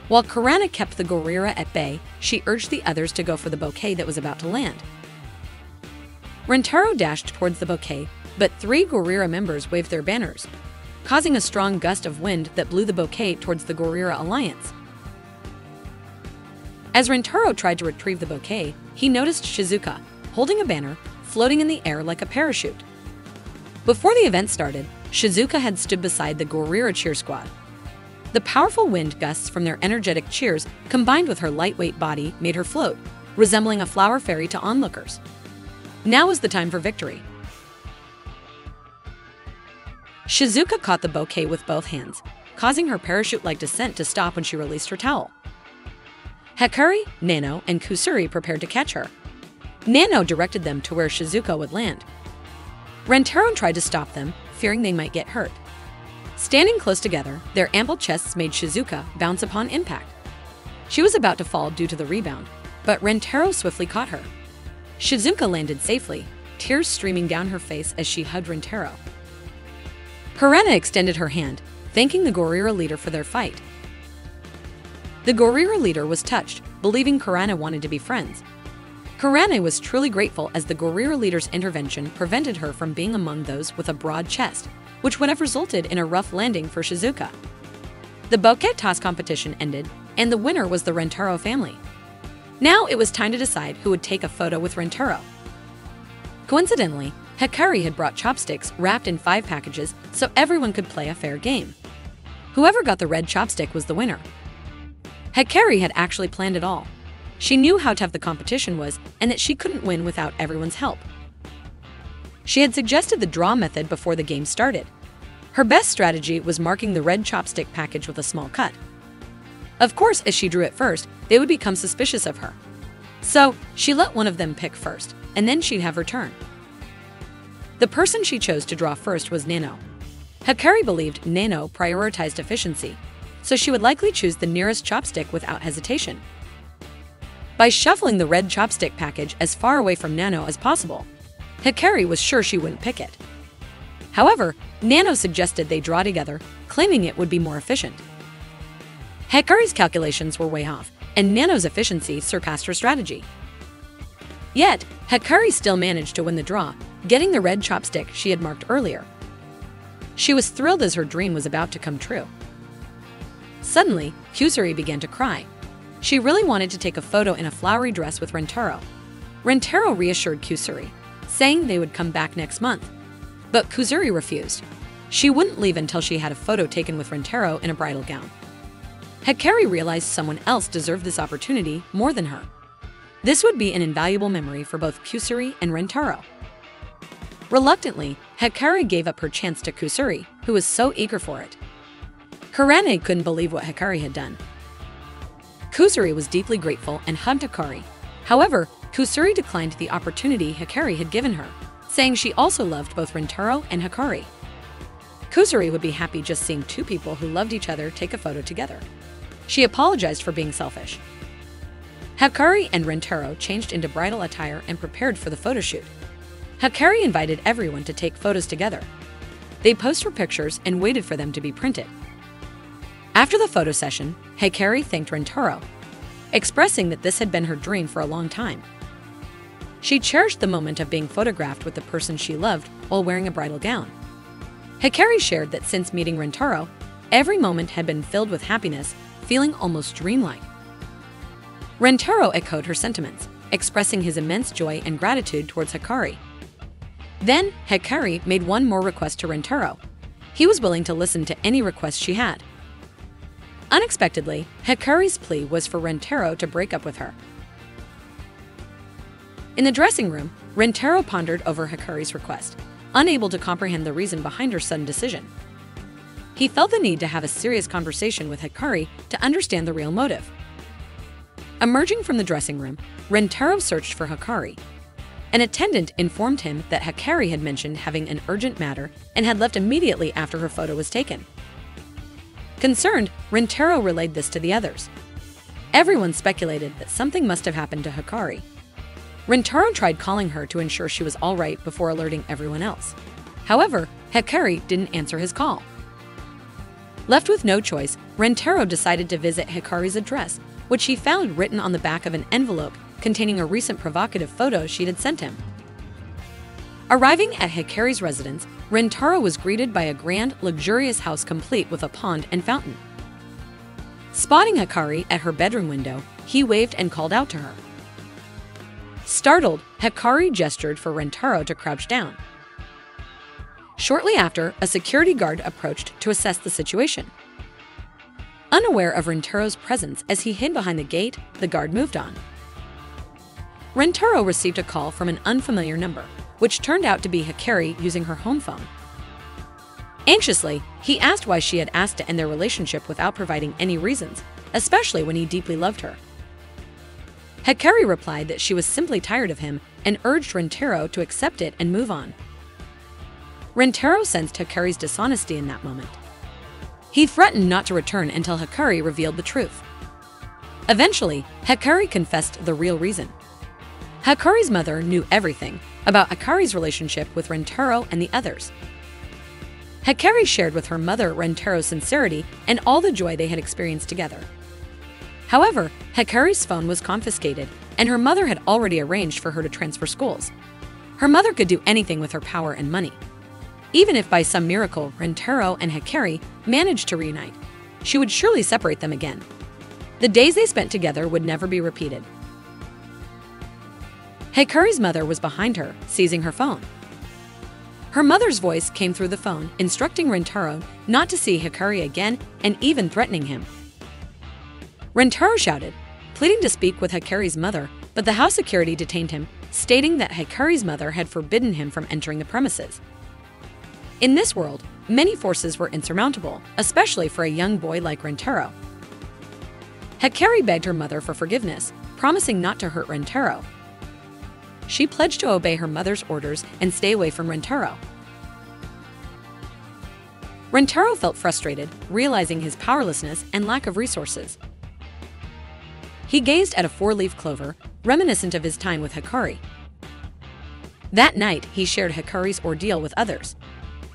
While Kurane kept the Gorira at bay, she urged the others to go for the bouquet that was about to land. Rentaro dashed towards the bouquet, but 3 Gorira members waved their banners, causing a strong gust of wind that blew the bouquet towards the Gorira Alliance. As Rentaro tried to retrieve the bouquet, he noticed Shizuka, holding a banner, floating in the air like a parachute. Before the event started, Shizuka had stood beside the Gorira cheer squad. The powerful wind gusts from their energetic cheers combined with her lightweight body made her float, resembling a flower fairy to onlookers. Now was the time for victory. Shizuka caught the bouquet with both hands, causing her parachute-like descent to stop when she released her towel. Hikari, Nano, and Kusuri prepared to catch her. Nano directed them to where Shizuka would land. Rentaro tried to stop them, fearing they might get hurt. Standing close together, their ample chests made Shizuka bounce upon impact. She was about to fall due to the rebound, but Rentaro swiftly caught her. Shizuka landed safely, tears streaming down her face as she hugged Rentaro. Kurane extended her hand, thanking the Gorira leader for their fight. The Gorira leader was touched, believing Kurane wanted to be friends. Kurane was truly grateful as the guerrilla leader's intervention prevented her from being among those with a broad chest, which would have resulted in a rough landing for Shizuka. The bouquet toss competition ended, and the winner was the Rentaro family. Now it was time to decide who would take a photo with Rentaro. Coincidentally, Hikari had brought chopsticks wrapped in 5 packages so everyone could play a fair game. Whoever got the red chopstick was the winner. Hikari had actually planned it all. She knew how tough the competition was and that she couldn't win without everyone's help. She had suggested the draw method before the game started. Her best strategy was marking the red chopstick package with a small cut. Of course, as she drew it first, they would become suspicious of her. So, she let one of them pick first, and then she'd have her turn. The person she chose to draw first was Nano. Hikari believed Nano prioritized efficiency, so she would likely choose the nearest chopstick without hesitation. By shuffling the red chopstick package as far away from Nano as possible, Hikari was sure she wouldn't pick it. However, Nano suggested they draw together, claiming it would be more efficient. Hikari's calculations were way off, and Nano's efficiency surpassed her strategy. Yet, Hikari still managed to win the draw, getting the red chopstick she had marked earlier. She was thrilled as her dream was about to come true. Suddenly, Kusuri began to cry. She really wanted to take a photo in a flowery dress with Rentaro. Rentaro reassured Kusuri, saying they would come back next month. But Kusuri refused. She wouldn't leave until she had a photo taken with Rentaro in a bridal gown. Hikari realized someone else deserved this opportunity more than her. This would be an invaluable memory for both Kusuri and Rentaro. Reluctantly, Hikari gave up her chance to Kusuri, who was so eager for it. Kurane couldn't believe what Hikari had done. Kusuri was deeply grateful and hugged Hikari. However, Kusuri declined the opportunity Hikari had given her, saying she also loved both Rentaro and Hikari. Kusuri would be happy just seeing 2 people who loved each other take a photo together. She apologized for being selfish. Hikari and Rentaro changed into bridal attire and prepared for the photo shoot. Hikari invited everyone to take photos together. They posed for pictures and waited for them to be printed. After the photo session, Hikari thanked Rentaro, expressing that this had been her dream for a long time. She cherished the moment of being photographed with the person she loved while wearing a bridal gown. Hikari shared that since meeting Rentaro, every moment had been filled with happiness, feeling almost dreamlike. Rentaro echoed her sentiments, expressing his immense joy and gratitude towards Hikari. Then, Hikari made one more request to Rentaro. He was willing to listen to any request she had. Unexpectedly, Hikari's plea was for Rentaro to break up with her. In the dressing room, Rentaro pondered over Hikari's request, unable to comprehend the reason behind her sudden decision. He felt the need to have a serious conversation with Hikari to understand the real motive. Emerging from the dressing room, Rentaro searched for Hikari. An attendant informed him that Hikari had mentioned having an urgent matter and had left immediately after her photo was taken. Concerned, Rentaro relayed this to the others. Everyone speculated that something must have happened to Hikari. Rentaro tried calling her to ensure she was all right before alerting everyone else. However, Hikari didn't answer his call. Left with no choice, Rentaro decided to visit Hikari's address, which he found written on the back of an envelope containing a recent provocative photo she had sent him. Arriving at Hikari's residence, Rentaro was greeted by a grand, luxurious house complete with a pond and fountain. Spotting Hikari at her bedroom window, he waved and called out to her. Startled, Hikari gestured for Rentaro to crouch down. Shortly after, a security guard approached to assess the situation. Unaware of Rentaro's presence as he hid behind the gate, the guard moved on. Rentaro received a call from an unfamiliar number, which turned out to be Hikari using her home phone. Anxiously, he asked why she had asked to end their relationship without providing any reasons, especially when he deeply loved her. Hikari replied that she was simply tired of him and urged Rentaro to accept it and move on. Rentaro sensed Hikari's dishonesty in that moment. He threatened not to return until Hikari revealed the truth. Eventually, Hikari confessed the real reason. Hikari's mother knew everything about Hikari's relationship with Rentaro and the others. Hikari shared with her mother Rentaro's sincerity and all the joy they had experienced together. However, Hikari's phone was confiscated, and her mother had already arranged for her to transfer schools. Her mother could do anything with her power and money. Even if by some miracle Rentaro and Hikari managed to reunite, she would surely separate them again. The days they spent together would never be repeated. Hikari's mother was behind her, seizing her phone. Her mother's voice came through the phone, instructing Rentaro not to see Hikari again and even threatening him. Rentaro shouted, pleading to speak with Hikari's mother, but the house security detained him, stating that Hikari's mother had forbidden him from entering the premises. In this world, many forces were insurmountable, especially for a young boy like Rentaro. Hikari begged her mother for forgiveness, promising not to hurt Rentaro. She pledged to obey her mother's orders and stay away from Rentaro. Rentaro felt frustrated, realizing his powerlessness and lack of resources. He gazed at a four-leaf clover, reminiscent of his time with Hikari. That night, he shared Hikari's ordeal with others.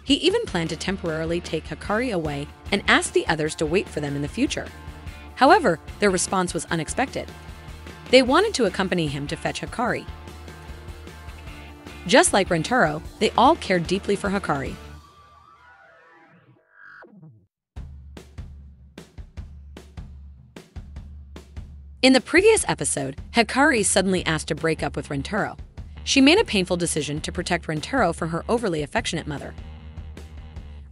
He even planned to temporarily take Hikari away and ask the others to wait for them in the future. However, their response was unexpected. They wanted to accompany him to fetch Hikari. Just like Rentaro, they all cared deeply for Hikari. In the previous episode, Hikari suddenly asked to break up with Rentaro. She made a painful decision to protect Rentaro from her overly affectionate mother.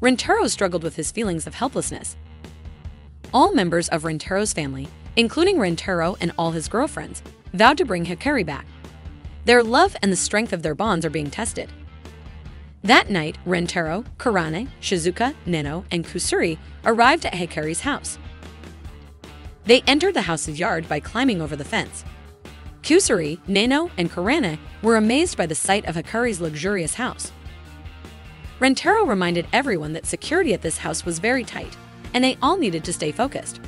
Rentaro struggled with his feelings of helplessness. All members of Rentaro's family, including Rentaro and all his girlfriends, vowed to bring Hikari back. Their love and the strength of their bonds are being tested. That night, Rentaro, Karane, Shizuka, Neno, and Kusuri arrived at Hikari's house. They entered the house's yard by climbing over the fence. Kusuri, Neno, and Karane were amazed by the sight of Hikari's luxurious house. Rentaro reminded everyone that security at this house was very tight, and they all needed to stay focused.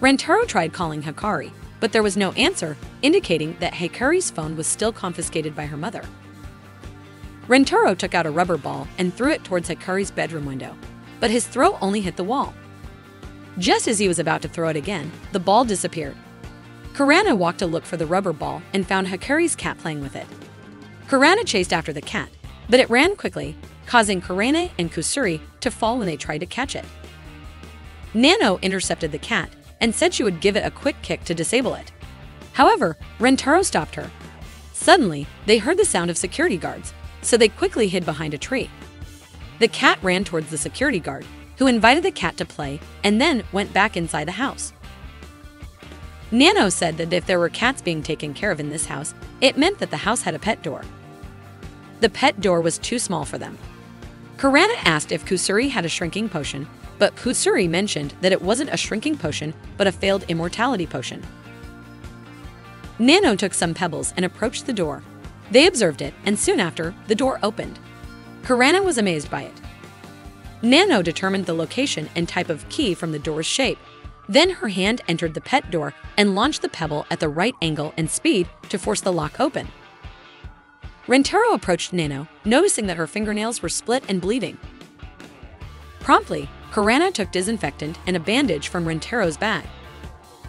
Rentaro tried calling Hikari, but there was no answer, indicating that Hikari's phone was still confiscated by her mother. Rentaro took out a rubber ball and threw it towards Hikari's bedroom window, but his throw only hit the wall. Just as he was about to throw it again, the ball disappeared. Karana walked to look for the rubber ball and found Hikari's cat playing with it. Karana chased after the cat, but it ran quickly, causing Karane and Kusuri to fall when they tried to catch it. Nano intercepted the cat and said she would give it a quick kick to disable it. However, Rentaro stopped her. Suddenly, they heard the sound of security guards, so they quickly hid behind a tree. The cat ran towards the security guard, who invited the cat to play and then went back inside the house. Nano said that if there were cats being taken care of in this house, it meant that the house had a pet door. The pet door was too small for them. Karana asked if Kusuri had a shrinking potion, but Kusuri mentioned that it wasn't a shrinking potion, but a failed immortality potion. Nano took some pebbles and approached the door. They observed it, and soon after, the door opened. Karana was amazed by it. Nano determined the location and type of key from the door's shape. Then her hand entered the pet door and launched the pebble at the right angle and speed to force the lock open. Rentaro approached Nano, noticing that her fingernails were split and bleeding. Promptly, Karana took disinfectant and a bandage from Rentaro's bag.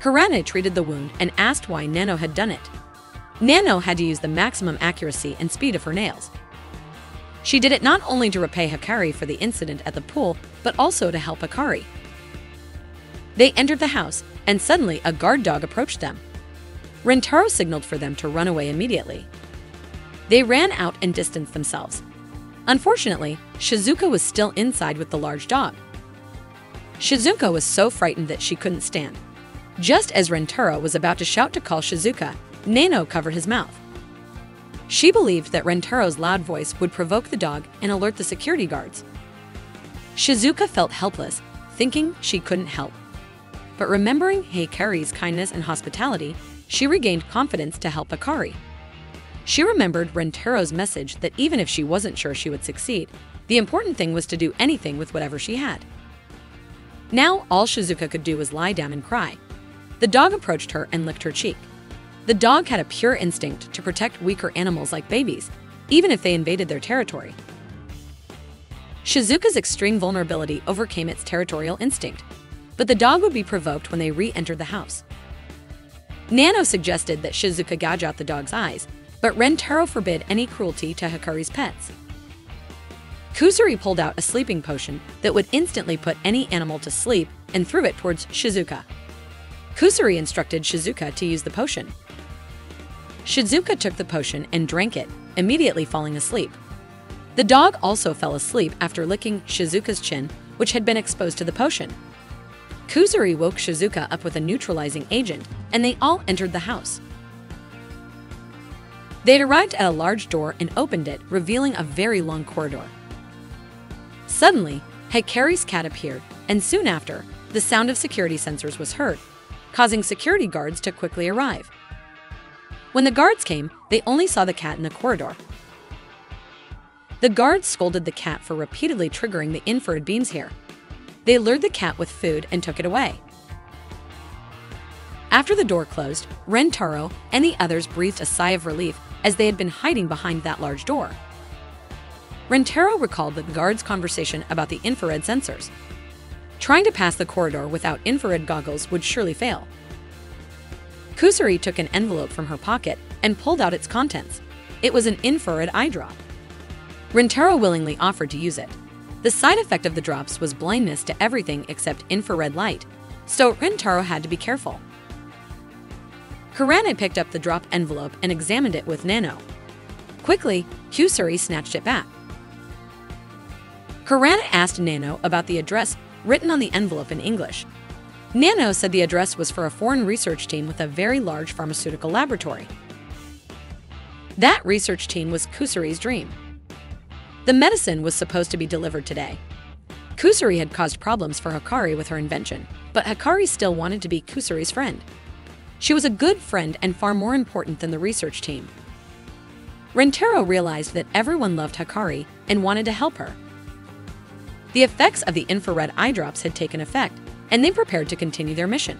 Karana treated the wound and asked why Nano had done it. Nano had to use the maximum accuracy and speed of her nails. She did it not only to repay Hikari for the incident at the pool, but also to help Hikari. They entered the house, and suddenly a guard dog approached them. Rentaro signaled for them to run away immediately. They ran out and distanced themselves. Unfortunately, Shizuka was still inside with the large dog. Shizuka was so frightened that she couldn't stand. Just as Rentaro was about to shout to call Shizuka, Nano covered his mouth. She believed that Rentaro's loud voice would provoke the dog and alert the security guards. Shizuka felt helpless, thinking she couldn't help. But remembering Hikari's kindness and hospitality, she regained confidence to help Hikari. She remembered Rentaro's message that even if she wasn't sure she would succeed, the important thing was to do anything with whatever she had. Now all Shizuka could do was lie down and cry. The dog approached her and licked her cheek. The dog had a pure instinct to protect weaker animals like babies, even if they invaded their territory. Shizuka's extreme vulnerability overcame its territorial instinct, but the dog would be provoked when they re-entered the house. Nano suggested that Shizuka gouge out the dog's eyes, but Rentaro forbid any cruelty to Hikari's pets. Kusuri pulled out a sleeping potion that would instantly put any animal to sleep and threw it towards Shizuka. Kusuri instructed Shizuka to use the potion. Shizuka took the potion and drank it, immediately falling asleep. The dog also fell asleep after licking Shizuka's chin, which had been exposed to the potion. Kusuri woke Shizuka up with a neutralizing agent, and they all entered the house. They had arrived at a large door and opened it, revealing a very long corridor. Suddenly, Hikari's cat appeared, and soon after, the sound of security sensors was heard, causing security guards to quickly arrive. When the guards came, they only saw the cat in the corridor. The guards scolded the cat for repeatedly triggering the infrared beams here. They lured the cat with food and took it away. After the door closed, Rentaro and the others breathed a sigh of relief as they had been hiding behind that large door. Rentaro recalled the guards' conversation about the infrared sensors. Trying to pass the corridor without infrared goggles would surely fail. Kusuri took an envelope from her pocket and pulled out its contents. It was an infrared eye drop. Rentaro willingly offered to use it. The side effect of the drops was blindness to everything except infrared light, so Rentaro had to be careful. Kurane picked up the drop envelope and examined it with Nano. Quickly, Kusuri snatched it back. Kurane asked Nano about the address written on the envelope in English. Nano said the address was for a foreign research team with a very large pharmaceutical laboratory. That research team was Kusuri's dream. The medicine was supposed to be delivered today. Kusuri had caused problems for Hikari with her invention, but Hikari still wanted to be Kusuri's friend. She was a good friend and far more important than the research team. Rentaro realized that everyone loved Hikari and wanted to help her. The effects of the infrared eye drops had taken effect, and they prepared to continue their mission.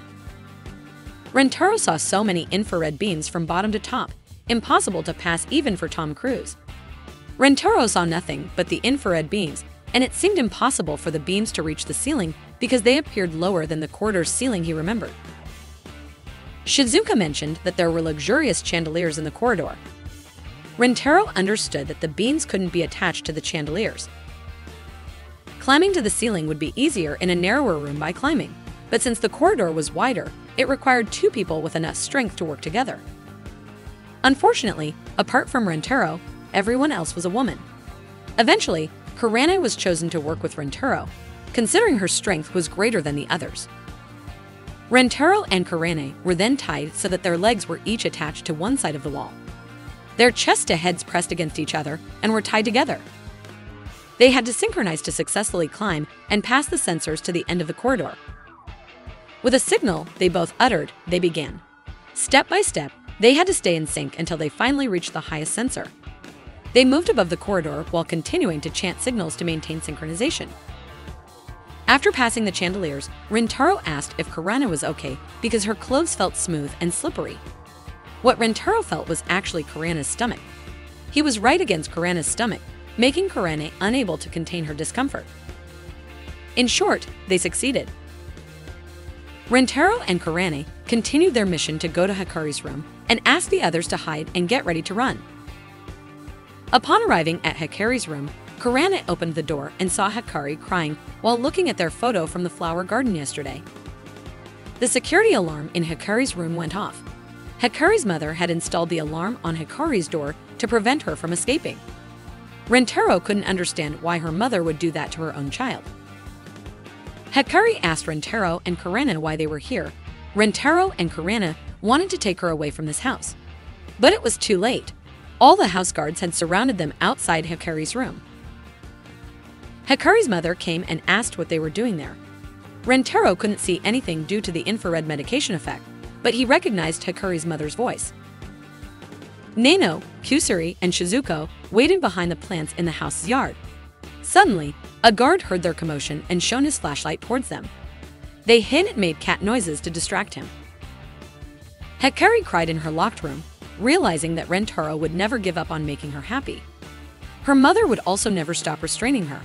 Rentaro saw so many infrared beams from bottom to top, impossible to pass even for Tom Cruise. Rentaro saw nothing but the infrared beams, and it seemed impossible for the beams to reach the ceiling because they appeared lower than the corridor's ceiling he remembered. Shizuka mentioned that there were luxurious chandeliers in the corridor. Rentaro understood that the beams couldn't be attached to the chandeliers. Climbing to the ceiling would be easier in a narrower room by climbing, but since the corridor was wider, it required two people with enough strength to work together. Unfortunately, apart from Rentaro, everyone else was a woman. Eventually, Kurane was chosen to work with Rentaro, considering her strength was greater than the others. Rentaro and Kurane were then tied so that their legs were each attached to one side of the wall. Their chests to heads pressed against each other and were tied together. They had to synchronize to successfully climb and pass the sensors to the end of the corridor. With a signal they both uttered, they began. Step by step, they had to stay in sync until they finally reached the highest sensor. They moved above the corridor while continuing to chant signals to maintain synchronization. After passing the chandeliers, Rentaro asked if Kurane was okay because her clothes felt smooth and slippery. What Rentaro felt was actually Kurane's stomach. He was right against Kurane's stomach, making Kurane unable to contain her discomfort. In short, they succeeded. Rentaro and Kurane continued their mission to go to Hikari's room and ask the others to hide and get ready to run. Upon arriving at Hikari's room, Kurane opened the door and saw Hikari crying while looking at their photo from the flower garden yesterday. The security alarm in Hikari's room went off. Hikari's mother had installed the alarm on Hikari's door to prevent her from escaping. Rentaro couldn't understand why her mother would do that to her own child. Hikari asked Rentaro and Kurane why they were here. Rentaro and Kurane wanted to take her away from this house. But it was too late. All the house guards had surrounded them outside Hikari's room. Hikari's mother came and asked what they were doing there. Rentaro couldn't see anything due to the infrared medication effect, but he recognized Hikari's mother's voice. Nano, Kusuri, and Shizuko waited behind the plants in the house's yard. Suddenly, a guard heard their commotion and shone his flashlight towards them. They hid and made cat noises to distract him. Hikari cried in her locked room, realizing that Rentaro would never give up on making her happy. Her mother would also never stop restraining her.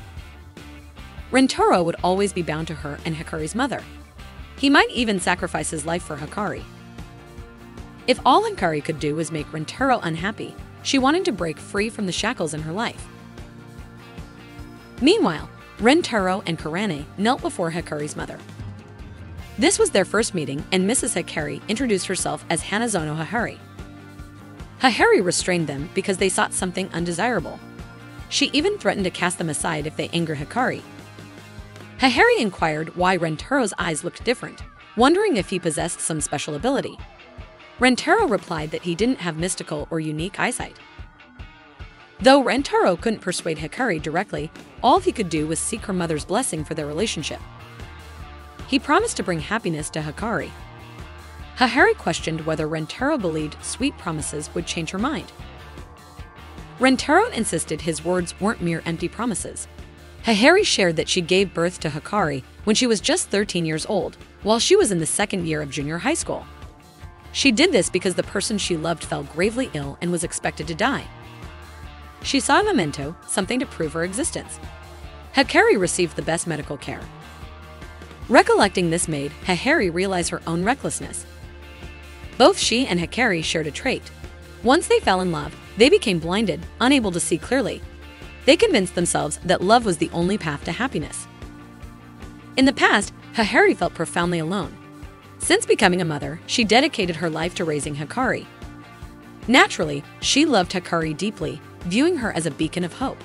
Rentaro would always be bound to her and Hikari's mother. He might even sacrifice his life for Hikari. If all Hikari could do was make Rentaro unhappy, she wanted to break free from the shackles in her life. Meanwhile, Rentaro and Kurane knelt before Hikari's mother. This was their first meeting, and Mrs. Hikari introduced herself as Hanazono Hahari. Hahari restrained them because they sought something undesirable. She even threatened to cast them aside if they anger Hikari. Hahari inquired why Rentaro's eyes looked different, wondering if he possessed some special ability. Rentaro replied that he didn't have mystical or unique eyesight. Though Rentaro couldn't persuade Hikari directly, all he could do was seek her mother's blessing for their relationship. He promised to bring happiness to Hikari. Hahari questioned whether Rentaro believed sweet promises would change her mind. Rentaro insisted his words weren't mere empty promises. Hahari shared that she gave birth to Hikari when she was just 13 years old, while she was in the second year of junior high school. She did this because the person she loved fell gravely ill and was expected to die. She saw a memento, something to prove her existence. Hikari received the best medical care. Recollecting this made Hahari realize her own recklessness. Both she and Hikari shared a trait. Once they fell in love, they became blinded, unable to see clearly. They convinced themselves that love was the only path to happiness. In the past, Hahari felt profoundly alone. Since becoming a mother, she dedicated her life to raising Hikari. Naturally, she loved Hikari deeply, viewing her as a beacon of hope.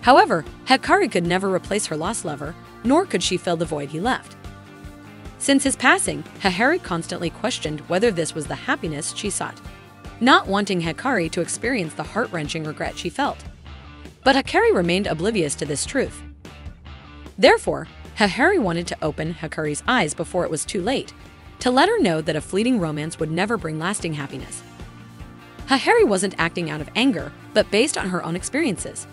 However, Hikari could never replace her lost lover, nor could she fill the void he left. Since his passing, Hahari constantly questioned whether this was the happiness she sought, not wanting Hikari to experience the heart-wrenching regret she felt. But Hikari remained oblivious to this truth. Therefore, Hahari wanted to open Hikari's eyes before it was too late, to let her know that a fleeting romance would never bring lasting happiness. Hahari wasn't acting out of anger, but based on her own experiences.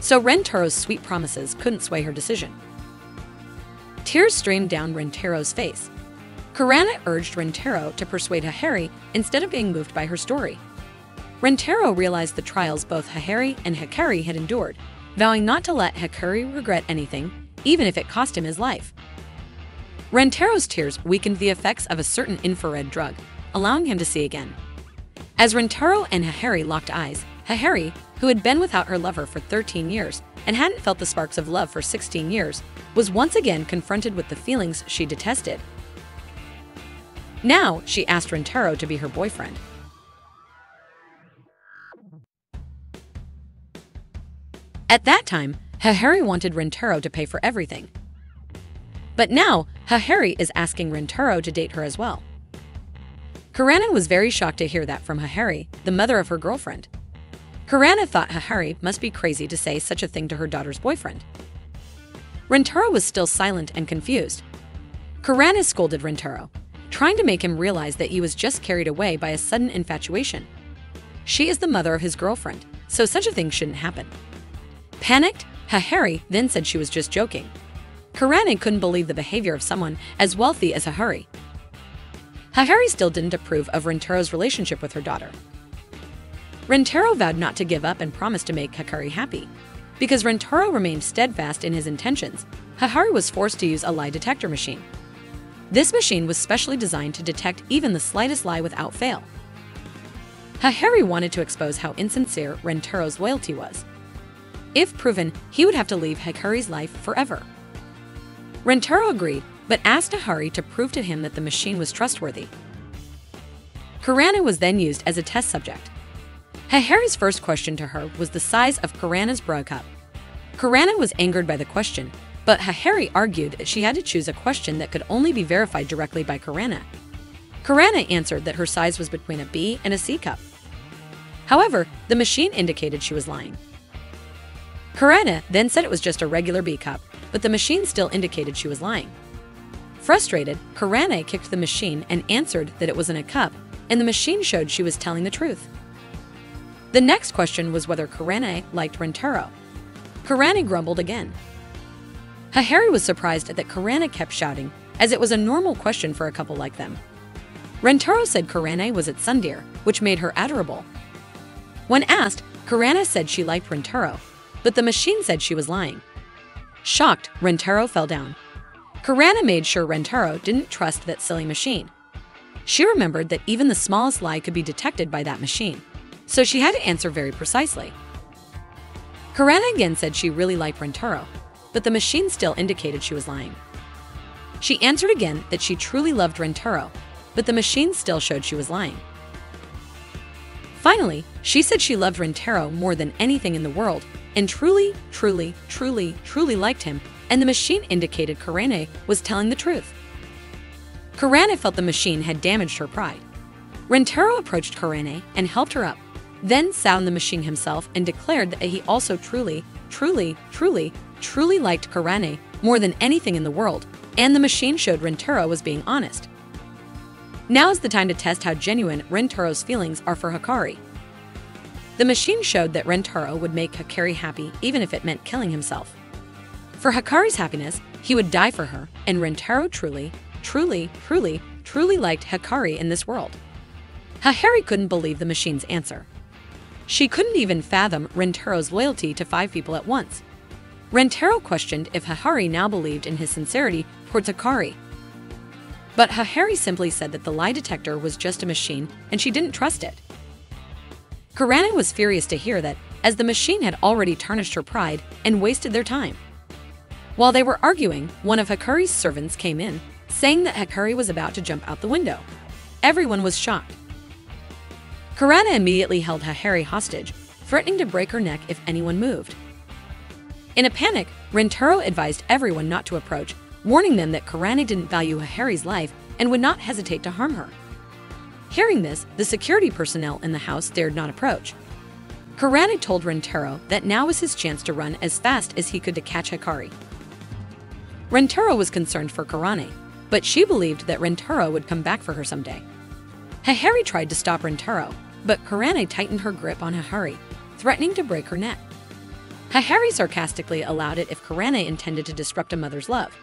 So Rentaro's sweet promises couldn't sway her decision. Tears streamed down Rentaro's face. Kurane urged Rentaro to persuade Hahari instead of being moved by her story. Rentaro realized the trials both Hahari and Hikari had endured, vowing not to let Hikari regret anything, even if it cost him his life. Rentaro's tears weakened the effects of a certain infrared drug, allowing him to see again. As Rentaro and Hahari locked eyes, Hahari, who had been without her lover for 13 years and hadn't felt the sparks of love for 16 years, was once again confronted with the feelings she detested. Now, she asked Rentaro to be her boyfriend. At that time, Hahari wanted Rentaro to pay for everything. But now, Hahari is asking Rentaro to date her as well. Kurane was very shocked to hear that from Hahari, the mother of her girlfriend. Kurane thought Hahari must be crazy to say such a thing to her daughter's boyfriend. Rentaro was still silent and confused. Kurane scolded Rentaro, trying to make him realize that he was just carried away by a sudden infatuation. She is the mother of his girlfriend, so such a thing shouldn't happen. Panicked, Hahari then said she was just joking. Kurane couldn't believe the behavior of someone as wealthy as Hahari. Hahari still didn't approve of Rentaro's relationship with her daughter. Rentaro vowed not to give up and promised to make Hikari happy. Because Rentaro remained steadfast in his intentions, Hahari was forced to use a lie detector machine. This machine was specially designed to detect even the slightest lie without fail. Hahari wanted to expose how insincere Rentaro's loyalty was. If proven, he would have to leave Hikari's life forever. Rentaro agreed, but asked Hahari to prove to him that the machine was trustworthy. Kurane was then used as a test subject. Hahari's first question to her was the size of Kurane's bra cup. Kurane was angered by the question, but Hahari argued that she had to choose a question that could only be verified directly by Kurane. Kurane answered that her size was between a B and a C cup. However, the machine indicated she was lying. Kurane then said it was just a regular B cup, but the machine still indicated she was lying. Frustrated, Kurane kicked the machine and answered that it wasn't a cup, and the machine showed she was telling the truth. The next question was whether Kurane liked Rentaro. Kurane grumbled again. Hahari was surprised that Kurane kept shouting, as it was a normal question for a couple like them. Rentaro said Kurane was at Sundeer, which made her adorable. When asked, Kurane said she liked Rentaro, but the machine said she was lying. Shocked, Rentaro fell down. Kurane made sure Rentaro didn't trust that silly machine. She remembered that even the smallest lie could be detected by that machine, so she had to answer very precisely. Karana again said she really liked Rentaro, but the machine still indicated she was lying. She answered again that she truly loved Rentaro, but the machine still showed she was lying. Finally, she said she loved Rentaro more than anything in the world and truly liked him, and the machine indicated Karana was telling the truth. Karana felt the machine had damaged her pride. Rentaro approached Karana and helped her up, then sat on the machine himself and declared that he also truly liked Karana more than anything in the world, and the machine showed Rentaro was being honest. Now is the time to test how genuine Rentaro's feelings are for Hikari. The machine showed that Rentaro would make Hikari happy even if it meant killing himself. For Hikari's happiness, he would die for her, and Rentaro truly liked Hikari in this world. Hikari couldn't believe the machine's answer. She couldn't even fathom Rentaro's loyalty to 5 people at once. Rentaro questioned if Hikari now believed in his sincerity towards Hikari. But Hikari simply said that the lie detector was just a machine and she didn't trust it. Karana was furious to hear that, as the machine had already tarnished her pride and wasted their time. While they were arguing, one of Hikari's servants came in, saying that Hikari was about to jump out the window. Everyone was shocked. Karana immediately held Hikari hostage, threatening to break her neck if anyone moved. In a panic, Rentaro advised everyone not to approach, warning them that Karana didn't value Hikari's life and would not hesitate to harm her. Hearing this, the security personnel in the house dared not approach. Karana told Rentaro that now was his chance to run as fast as he could to catch Hikari. Rentaro was concerned for Karana, but she believed that Rentaro would come back for her someday. Hikari tried to stop Rentaro, but Karana tightened her grip on Hikari, threatening to break her neck. Hikari sarcastically allowed it if Karana intended to disrupt a mother's love.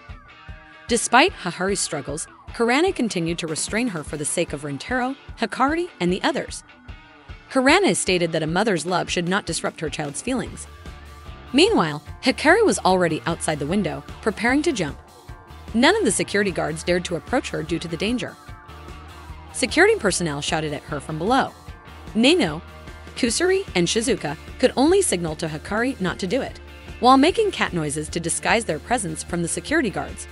Despite Hikari's struggles, Karana continued to restrain her for the sake of Rentaro, Hikari, and the others. Karana stated that a mother's love should not disrupt her child's feelings. Meanwhile, Hikari was already outside the window, preparing to jump. None of the security guards dared to approach her due to the danger. Security personnel shouted at her from below. Nano, Kusuri, and Shizuka could only signal to Hikari not to do it, while making cat noises to disguise their presence from the security guards.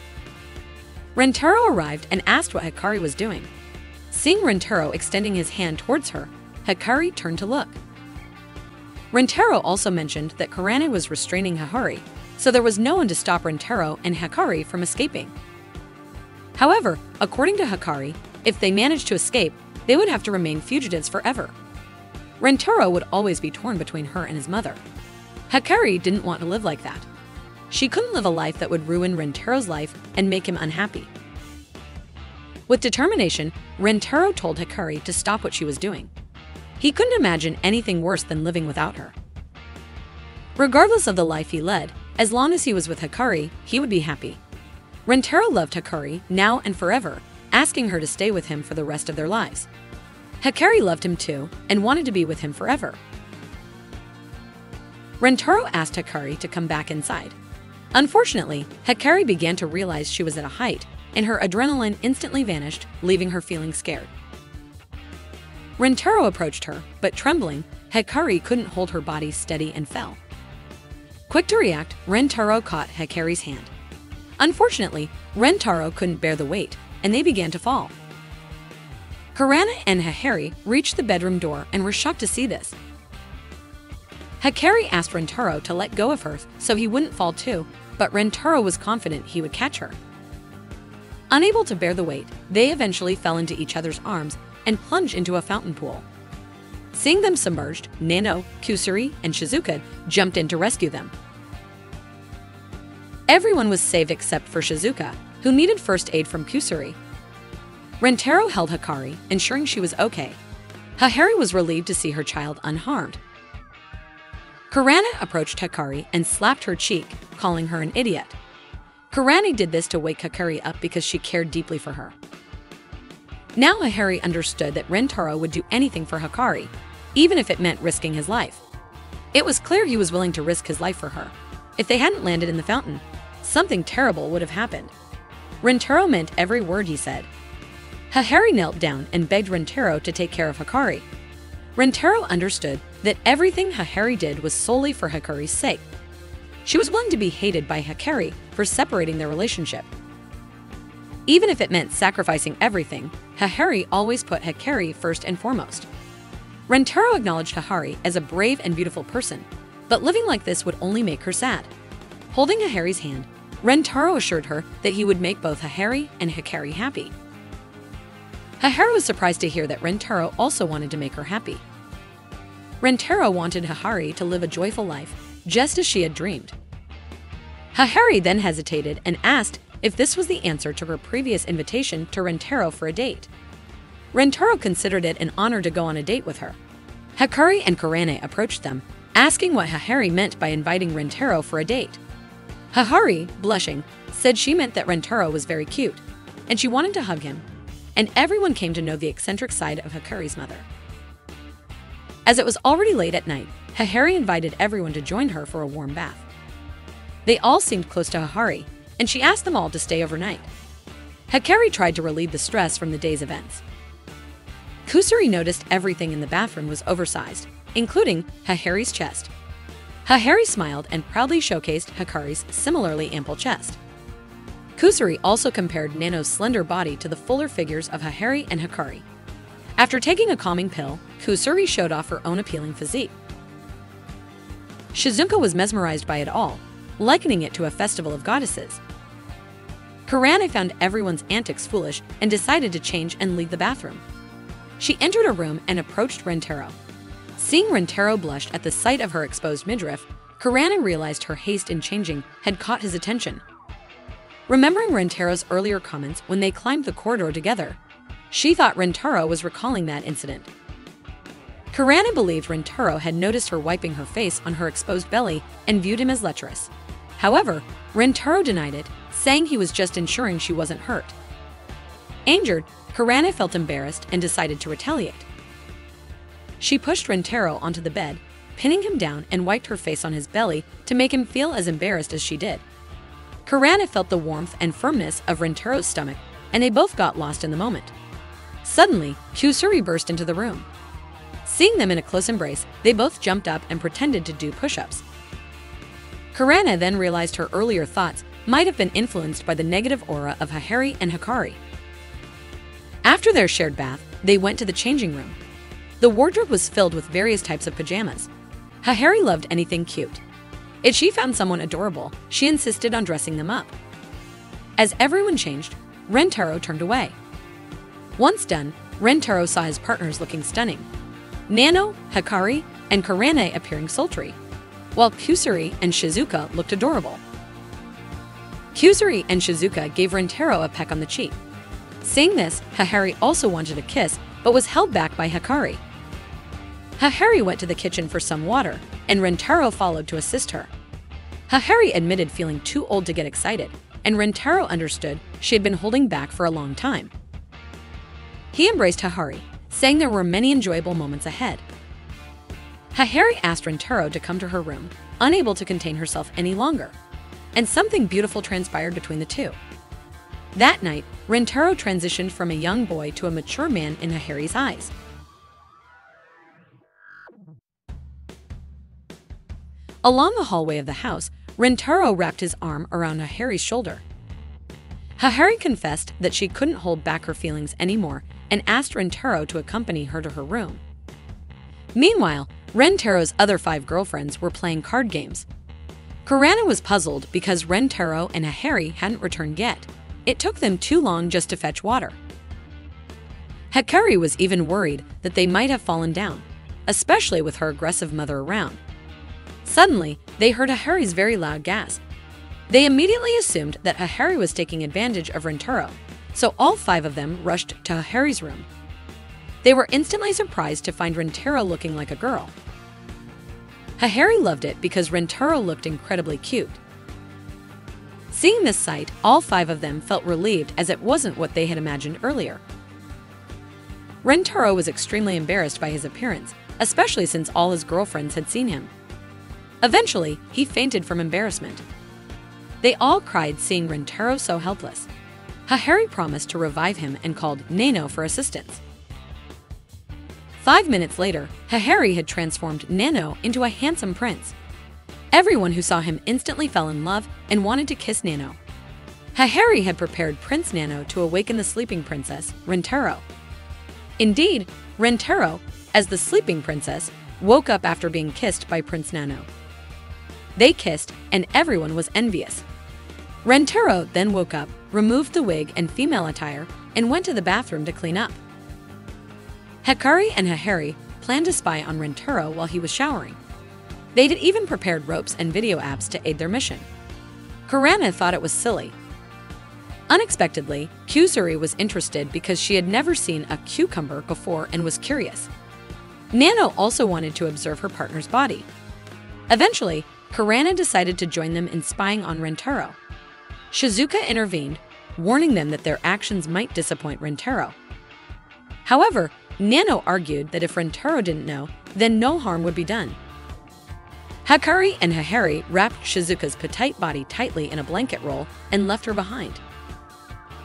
Rentaro arrived and asked what Hikari was doing. Seeing Rentaro extending his hand towards her, Hikari turned to look. Rentaro also mentioned that Karana was restraining Hikari, so there was no one to stop Rentaro and Hikari from escaping. However, according to Hikari, if they managed to escape, they would have to remain fugitives forever. Rentaro would always be torn between her and his mother. Hikari didn't want to live like that. She couldn't live a life that would ruin Rentaro's life and make him unhappy. With determination, Rentaro told Hikari to stop what she was doing. He couldn't imagine anything worse than living without her. Regardless of the life he led, as long as he was with Hikari, he would be happy. Rentaro loved Hikari now and forever, asking her to stay with him for the rest of their lives. Hikari loved him too and wanted to be with him forever. Rentaro asked Hikari to come back inside. Unfortunately, Hikari began to realize she was at a height, and her adrenaline instantly vanished, leaving her feeling scared. Rentaro approached her, but trembling, Hikari couldn't hold her body steady and fell. Quick to react, Rentaro caught Hikari's hand. Unfortunately, Rentaro couldn't bear the weight, and they began to fall. Karana and Hikari reached the bedroom door and were shocked to see this. Hikari asked Rentaro to let go of her so he wouldn't fall too, but Rentaro was confident he would catch her. Unable to bear the weight, they eventually fell into each other's arms and plunged into a fountain pool. Seeing them submerged, Nano, Kusuri, and Shizuka jumped in to rescue them. Everyone was saved except for Shizuka, who needed first aid from Kusuri. Rentaro held Hikari, ensuring she was okay. Hikari was relieved to see her child unharmed. Karana approached Hikari and slapped her cheek, calling her an idiot. Karana did this to wake Hikari up because she cared deeply for her. Now Hikari understood that Rentaro would do anything for Hikari, even if it meant risking his life. It was clear he was willing to risk his life for her. If they hadn't landed in the fountain, something terrible would have happened. Rentaro meant every word he said. Hahari knelt down and begged Rentaro to take care of Hikari. Rentaro understood that everything Hikari did was solely for Hikari's sake. She was willing to be hated by Hikari for separating their relationship. Even if it meant sacrificing everything, Hikari always put Hikari first and foremost. Rentaro acknowledged Hikari as a brave and beautiful person, but living like this would only make her sad. Holding Hikari's hand, Rentaro assured her that he would make both Hikari and Hikari happy. Hikari was surprised to hear that Rentaro also wanted to make her happy. Rentaro wanted Hikari to live a joyful life, just as she had dreamed. Hikari then hesitated and asked if this was the answer to her previous invitation to Rentaro for a date. Rentaro considered it an honor to go on a date with her. Hikari and Kurane approached them, asking what Hikari meant by inviting Rentaro for a date. Hikari, blushing, said she meant that Rentaro was very cute, and she wanted to hug him, and everyone came to know the eccentric side of Hikari's mother. As it was already late at night, Hikari invited everyone to join her for a warm bath. They all seemed close to Hikari, and she asked them all to stay overnight. Hikari tried to relieve the stress from the day's events. Kusuri noticed everything in the bathroom was oversized, including Hikari's chest. Hikari smiled and proudly showcased Hikari's similarly ample chest. Kusuri also compared Nano's slender body to the fuller figures of Hikari and Hikari. After taking a calming pill, Kusuri showed off her own appealing physique. Shizuka was mesmerized by it all, likening it to a festival of goddesses. Kurane found everyone's antics foolish and decided to change and leave the bathroom. She entered a room and approached Rentaro. Seeing Rentaro blushed at the sight of her exposed midriff, Kurane realized her haste in changing had caught his attention. Remembering Rentaro's earlier comments when they climbed the corridor together, she thought Rentaro was recalling that incident. Kurane believed Rentaro had noticed her wiping her face on her exposed belly and viewed him as lecherous. However, Rentaro denied it, saying he was just ensuring she wasn't hurt. Angered, Kurane felt embarrassed and decided to retaliate. She pushed Rentaro onto the bed, pinning him down and wiped her face on his belly to make him feel as embarrassed as she did. Kurane felt the warmth and firmness of Rentaro's stomach, and they both got lost in the moment. Suddenly, Kusuri burst into the room. Seeing them in a close embrace, they both jumped up and pretended to do push-ups. Kurane then realized her earlier thoughts might have been influenced by the negative aura of Hikari and Hikari. After their shared bath, they went to the changing room. The wardrobe was filled with various types of pajamas. Hikari loved anything cute. If she found someone adorable, she insisted on dressing them up. As everyone changed, Rentaro turned away. Once done, Rentaro saw his partners looking stunning. Nano, Hikari, and Kurane appearing sultry, while Kusuri and Shizuka looked adorable. Kusuri and Shizuka gave Rentaro a peck on the cheek. Seeing this, Hikari also wanted a kiss, but was held back by Hikari. Hikari went to the kitchen for some water, and Rentaro followed to assist her. Hikari admitted feeling too old to get excited, and Rentaro understood she had been holding back for a long time. He embraced Hikari, saying there were many enjoyable moments ahead. Hikari asked Rentaro to come to her room, unable to contain herself any longer, and something beautiful transpired between the two. That night, Rentaro transitioned from a young boy to a mature man in Hikari's eyes. Along the hallway of the house, Rentaro wrapped his arm around Hikari's shoulder. Hikari confessed that she couldn't hold back her feelings anymore and asked Rentaro to accompany her to her room. Meanwhile, Rentaro's other 5 girlfriends were playing card games. Kurane was puzzled because Rentaro and Hikari hadn't returned yet. It took them too long just to fetch water. Hikari was even worried that they might have fallen down, especially with her aggressive mother around. Suddenly, they heard Hikari's very loud gasp. They immediately assumed that Hikari was taking advantage of Rentaro, so all 5 of them rushed to Hikari's room. They were instantly surprised to find Rentaro looking like a girl. Hikari loved it because Rentaro looked incredibly cute. Seeing this sight, all 5 of them felt relieved as it wasn't what they had imagined earlier. Rentaro was extremely embarrassed by his appearance, especially since all his girlfriends had seen him. Eventually, he fainted from embarrassment. They all cried seeing Rentaro so helpless. Hahari promised to revive him and called Nano for assistance. 5 minutes later, Hahari had transformed Nano into a handsome prince. Everyone who saw him instantly fell in love and wanted to kiss Nano. Hahari had prepared Prince Nano to awaken the sleeping princess, Rentaro. Indeed, Rentaro, as the sleeping princess, woke up after being kissed by Prince Nano. They kissed, and everyone was envious. Rentaro then woke up, removed the wig and female attire, and went to the bathroom to clean up. Hikari and Hahari planned to spy on Rentaro while he was showering. They had even prepared ropes and video apps to aid their mission. Kurana thought it was silly. Unexpectedly, Kusuri was interested because she had never seen a cucumber before and was curious. Nano also wanted to observe her partner's body. Eventually, Kurana decided to join them in spying on Rentaro. Shizuka intervened, warning them that their actions might disappoint Rentaro. However, Nano argued that if Rentaro didn't know, then no harm would be done. Hikari and Hahari wrapped Shizuka's petite body tightly in a blanket roll and left her behind.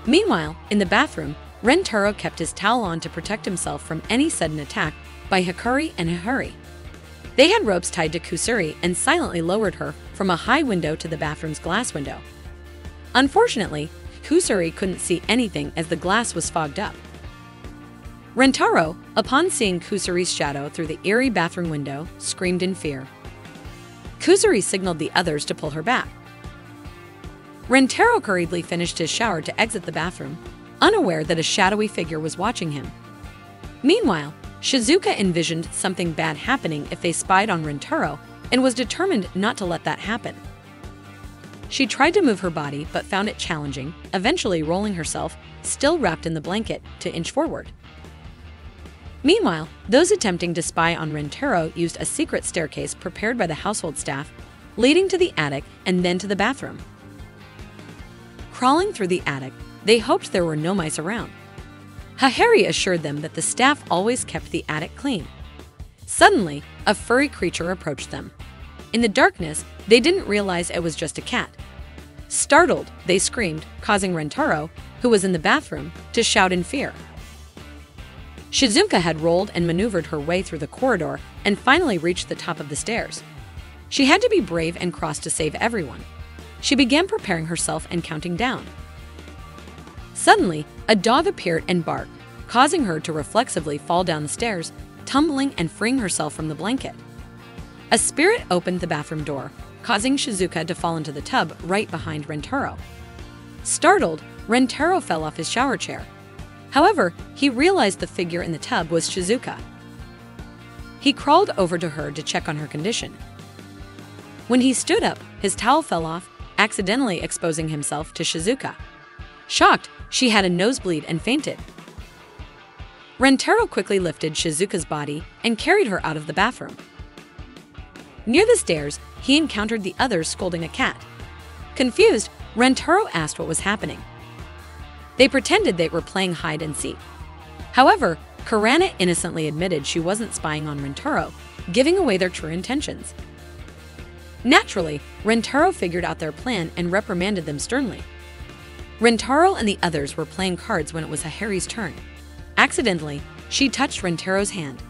Meanwhile, in the bathroom, Rentaro kept his towel on to protect himself from any sudden attack by Hikari and Hahari. They had ropes tied to Kusuri and silently lowered her from a high window to the bathroom's glass window. Unfortunately, Kusuri couldn't see anything as the glass was fogged up. Rentaro, upon seeing Kusuri's shadow through the eerie bathroom window, screamed in fear. Kusuri signaled the others to pull her back. Rentaro hurriedly finished his shower to exit the bathroom, unaware that a shadowy figure was watching him. Meanwhile, Shizuka envisioned something bad happening if they spied on Rentaro and was determined not to let that happen. She tried to move her body but found it challenging, eventually rolling herself, still wrapped in the blanket, to inch forward. Meanwhile, those attempting to spy on Rentaro used a secret staircase prepared by the household staff, leading to the attic and then to the bathroom. Crawling through the attic, they hoped there were no mice around. Hahari assured them that the staff always kept the attic clean. Suddenly, a furry creature approached them. In the darkness, they didn't realize it was just a cat. Startled, they screamed, causing Rentaro, who was in the bathroom, to shout in fear. Shizuka had rolled and maneuvered her way through the corridor and finally reached the top of the stairs. She had to be brave and cross to save everyone. She began preparing herself and counting down. Suddenly, a dog appeared and barked, causing her to reflexively fall down the stairs, tumbling and freeing herself from the blanket. A spirit opened the bathroom door, causing Shizuka to fall into the tub right behind Rentaro. Startled, Rentaro fell off his shower chair. However, he realized the figure in the tub was Shizuka. He crawled over to her to check on her condition. When he stood up, his towel fell off, accidentally exposing himself to Shizuka. Shocked, she had a nosebleed and fainted. Rentaro quickly lifted Shizuka's body and carried her out of the bathroom. Near the stairs, he encountered the others scolding a cat. Confused, Rentaro asked what was happening. They pretended they were playing hide and seek. However, Kurana innocently admitted she wasn't spying on Rentaro, giving away their true intentions. Naturally, Rentaro figured out their plan and reprimanded them sternly. Rentaro and the others were playing cards when it was Hahari's turn. Accidentally, she touched Rentaro's hand.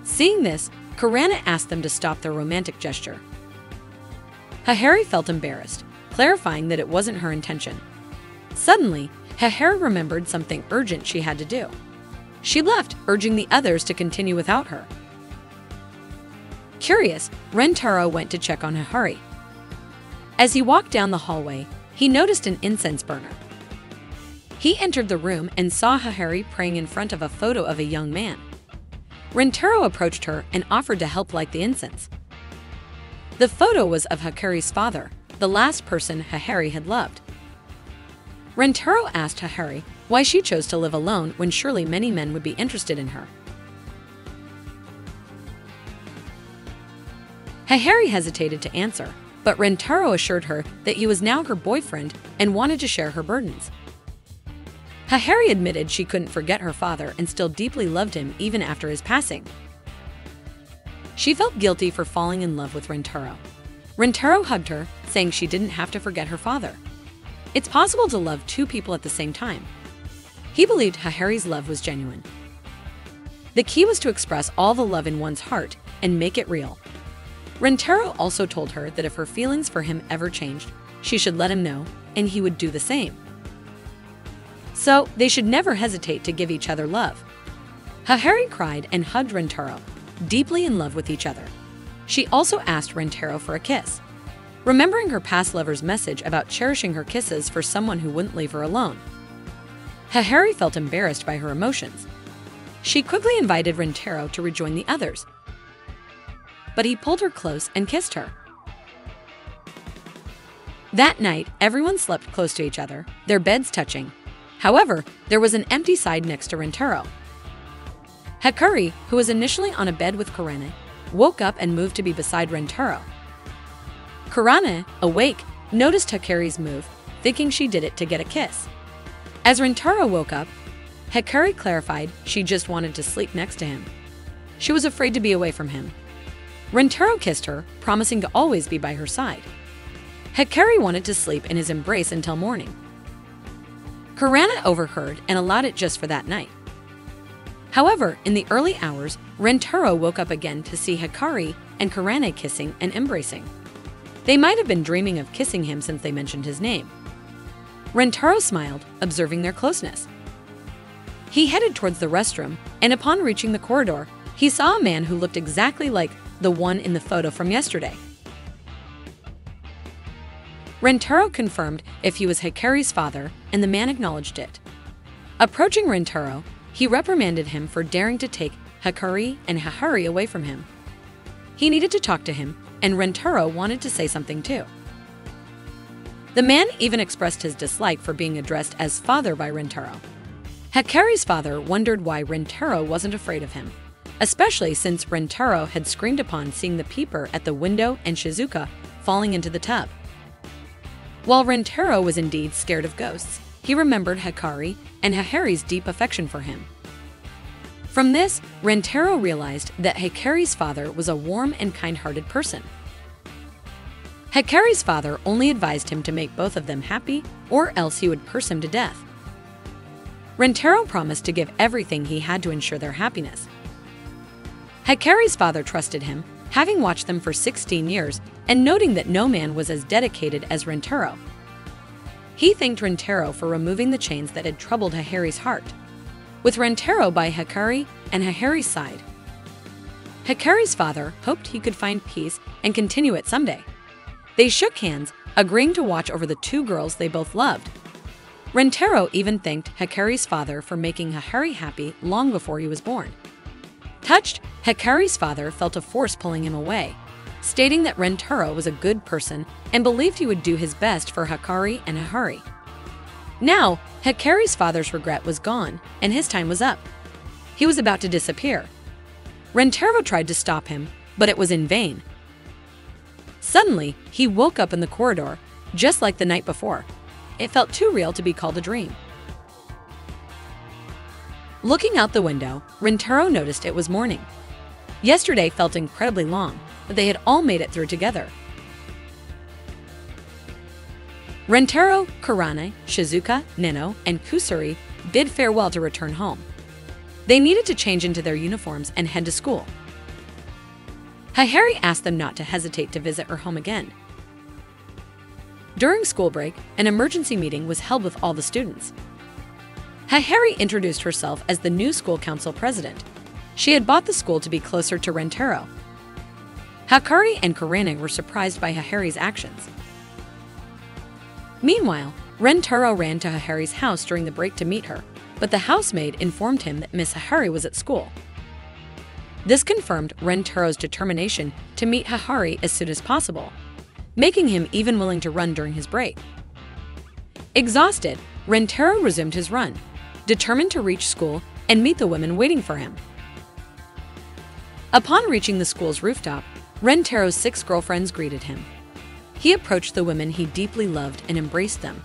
Seeing this, Kurana asked them to stop their romantic gesture. Hahari felt embarrassed, clarifying that it wasn't her intention. Suddenly, Hahari remembered something urgent she had to do. She left, urging the others to continue without her. Curious, Rentaro went to check on Hahari. As he walked down the hallway, he noticed an incense burner. He entered the room and saw Hahari praying in front of a photo of a young man. Rentaro approached her and offered to help light the incense. The photo was of Hikari's father, the last person Hahari had loved. Rentaro asked Hahari why she chose to live alone when surely many men would be interested in her. Hahari hesitated to answer, but Rentaro assured her that he was now her boyfriend and wanted to share her burdens. Hahari admitted she couldn't forget her father and still deeply loved him even after his passing. She felt guilty for falling in love with Rentaro. Rentaro hugged her, saying she didn't have to forget her father. It's possible to love two people at the same time. He believed Hahari's love was genuine. The key was to express all the love in one's heart and make it real. Rentaro also told her that if her feelings for him ever changed, she should let him know, and he would do the same. So, they should never hesitate to give each other love. Hahari cried and hugged Rentaro, deeply in love with each other. She also asked Rentaro for a kiss, remembering her past lover's message about cherishing her kisses for someone who wouldn't leave her alone. Hahari felt embarrassed by her emotions. She quickly invited Rentaro to rejoin the others, but he pulled her close and kissed her. That night, everyone slept close to each other, their beds touching. However, there was an empty side next to Rentaro. Hikari, who was initially on a bed with Kurane, woke up and moved to be beside Rentaro. Kurane, awake, noticed Hikari's move, thinking she did it to get a kiss. As Rentaro woke up, Hikari clarified she just wanted to sleep next to him. She was afraid to be away from him. Rentaro kissed her, promising to always be by her side. Hikari wanted to sleep in his embrace until morning. Kurane overheard and allowed it just for that night. However, in the early hours, Rentaro woke up again to see Hikari and Kurane kissing and embracing. They might have been dreaming of kissing him since they mentioned his name. Rentaro smiled, observing their closeness. He headed towards the restroom, and upon reaching the corridor, he saw a man who looked exactly like the one in the photo from yesterday. Rentaro confirmed if he was Hikari's father, and the man acknowledged it. Approaching Rentaro, he reprimanded him for daring to take Hikari and Hahari away from him. He needed to talk to him, and Rentaro wanted to say something too. The man even expressed his dislike for being addressed as father by Rentaro. Hikari's father wondered why Rentaro wasn't afraid of him, especially since Rentaro had screamed upon seeing the peeper at the window and Shizuka falling into the tub. While Rentaro was indeed scared of ghosts, he remembered Hikari and Hahari's deep affection for him. From this, Rentaro realized that Hikari's father was a warm and kind-hearted person. Hikari's father only advised him to make both of them happy, or else he would curse him to death. Rentaro promised to give everything he had to ensure their happiness. Hikari's father trusted him, having watched them for 16 years and noting that no man was as dedicated as Rentaro. He thanked Rentaro for removing the chains that had troubled Hahari's heart, with Rentaro by Hikari and Hahari's side. Hikari's father hoped he could find peace and continue it someday. They shook hands, agreeing to watch over the two girls they both loved. Rentaro even thanked Hikari's father for making Hahari happy long before he was born. Touched, Hikari's father felt a force pulling him away, stating that Rentaro was a good person and believed he would do his best for Hikari and Hahari. Now, Hikari's father's regret was gone, and his time was up. He was about to disappear. Rentaro tried to stop him, but it was in vain. Suddenly, he woke up in the corridor, just like the night before. It felt too real to be called a dream. Looking out the window, Rentaro noticed it was morning. Yesterday felt incredibly long, but they had all made it through together. Rentaro, Kurane, Shizuka, Neno, and Kusuri bid farewell to return home. They needed to change into their uniforms and head to school. Hahari asked them not to hesitate to visit her home again. During school break, an emergency meeting was held with all the students. Hahari introduced herself as the new school council president. She had bought the school to be closer to Rentaro. Hikari and Kurane were surprised by Hahari's actions. Meanwhile, Rentaro ran to Hahari's house during the break to meet her, but the housemaid informed him that Miss Hahari was at school. This confirmed Rentaro's determination to meet Hahari as soon as possible, making him even willing to run during his break. Exhausted, Rentaro resumed his run, determined to reach school and meet the women waiting for him. Upon reaching the school's rooftop, Rentaro's 6 girlfriends greeted him. He approached the women he deeply loved and embraced them.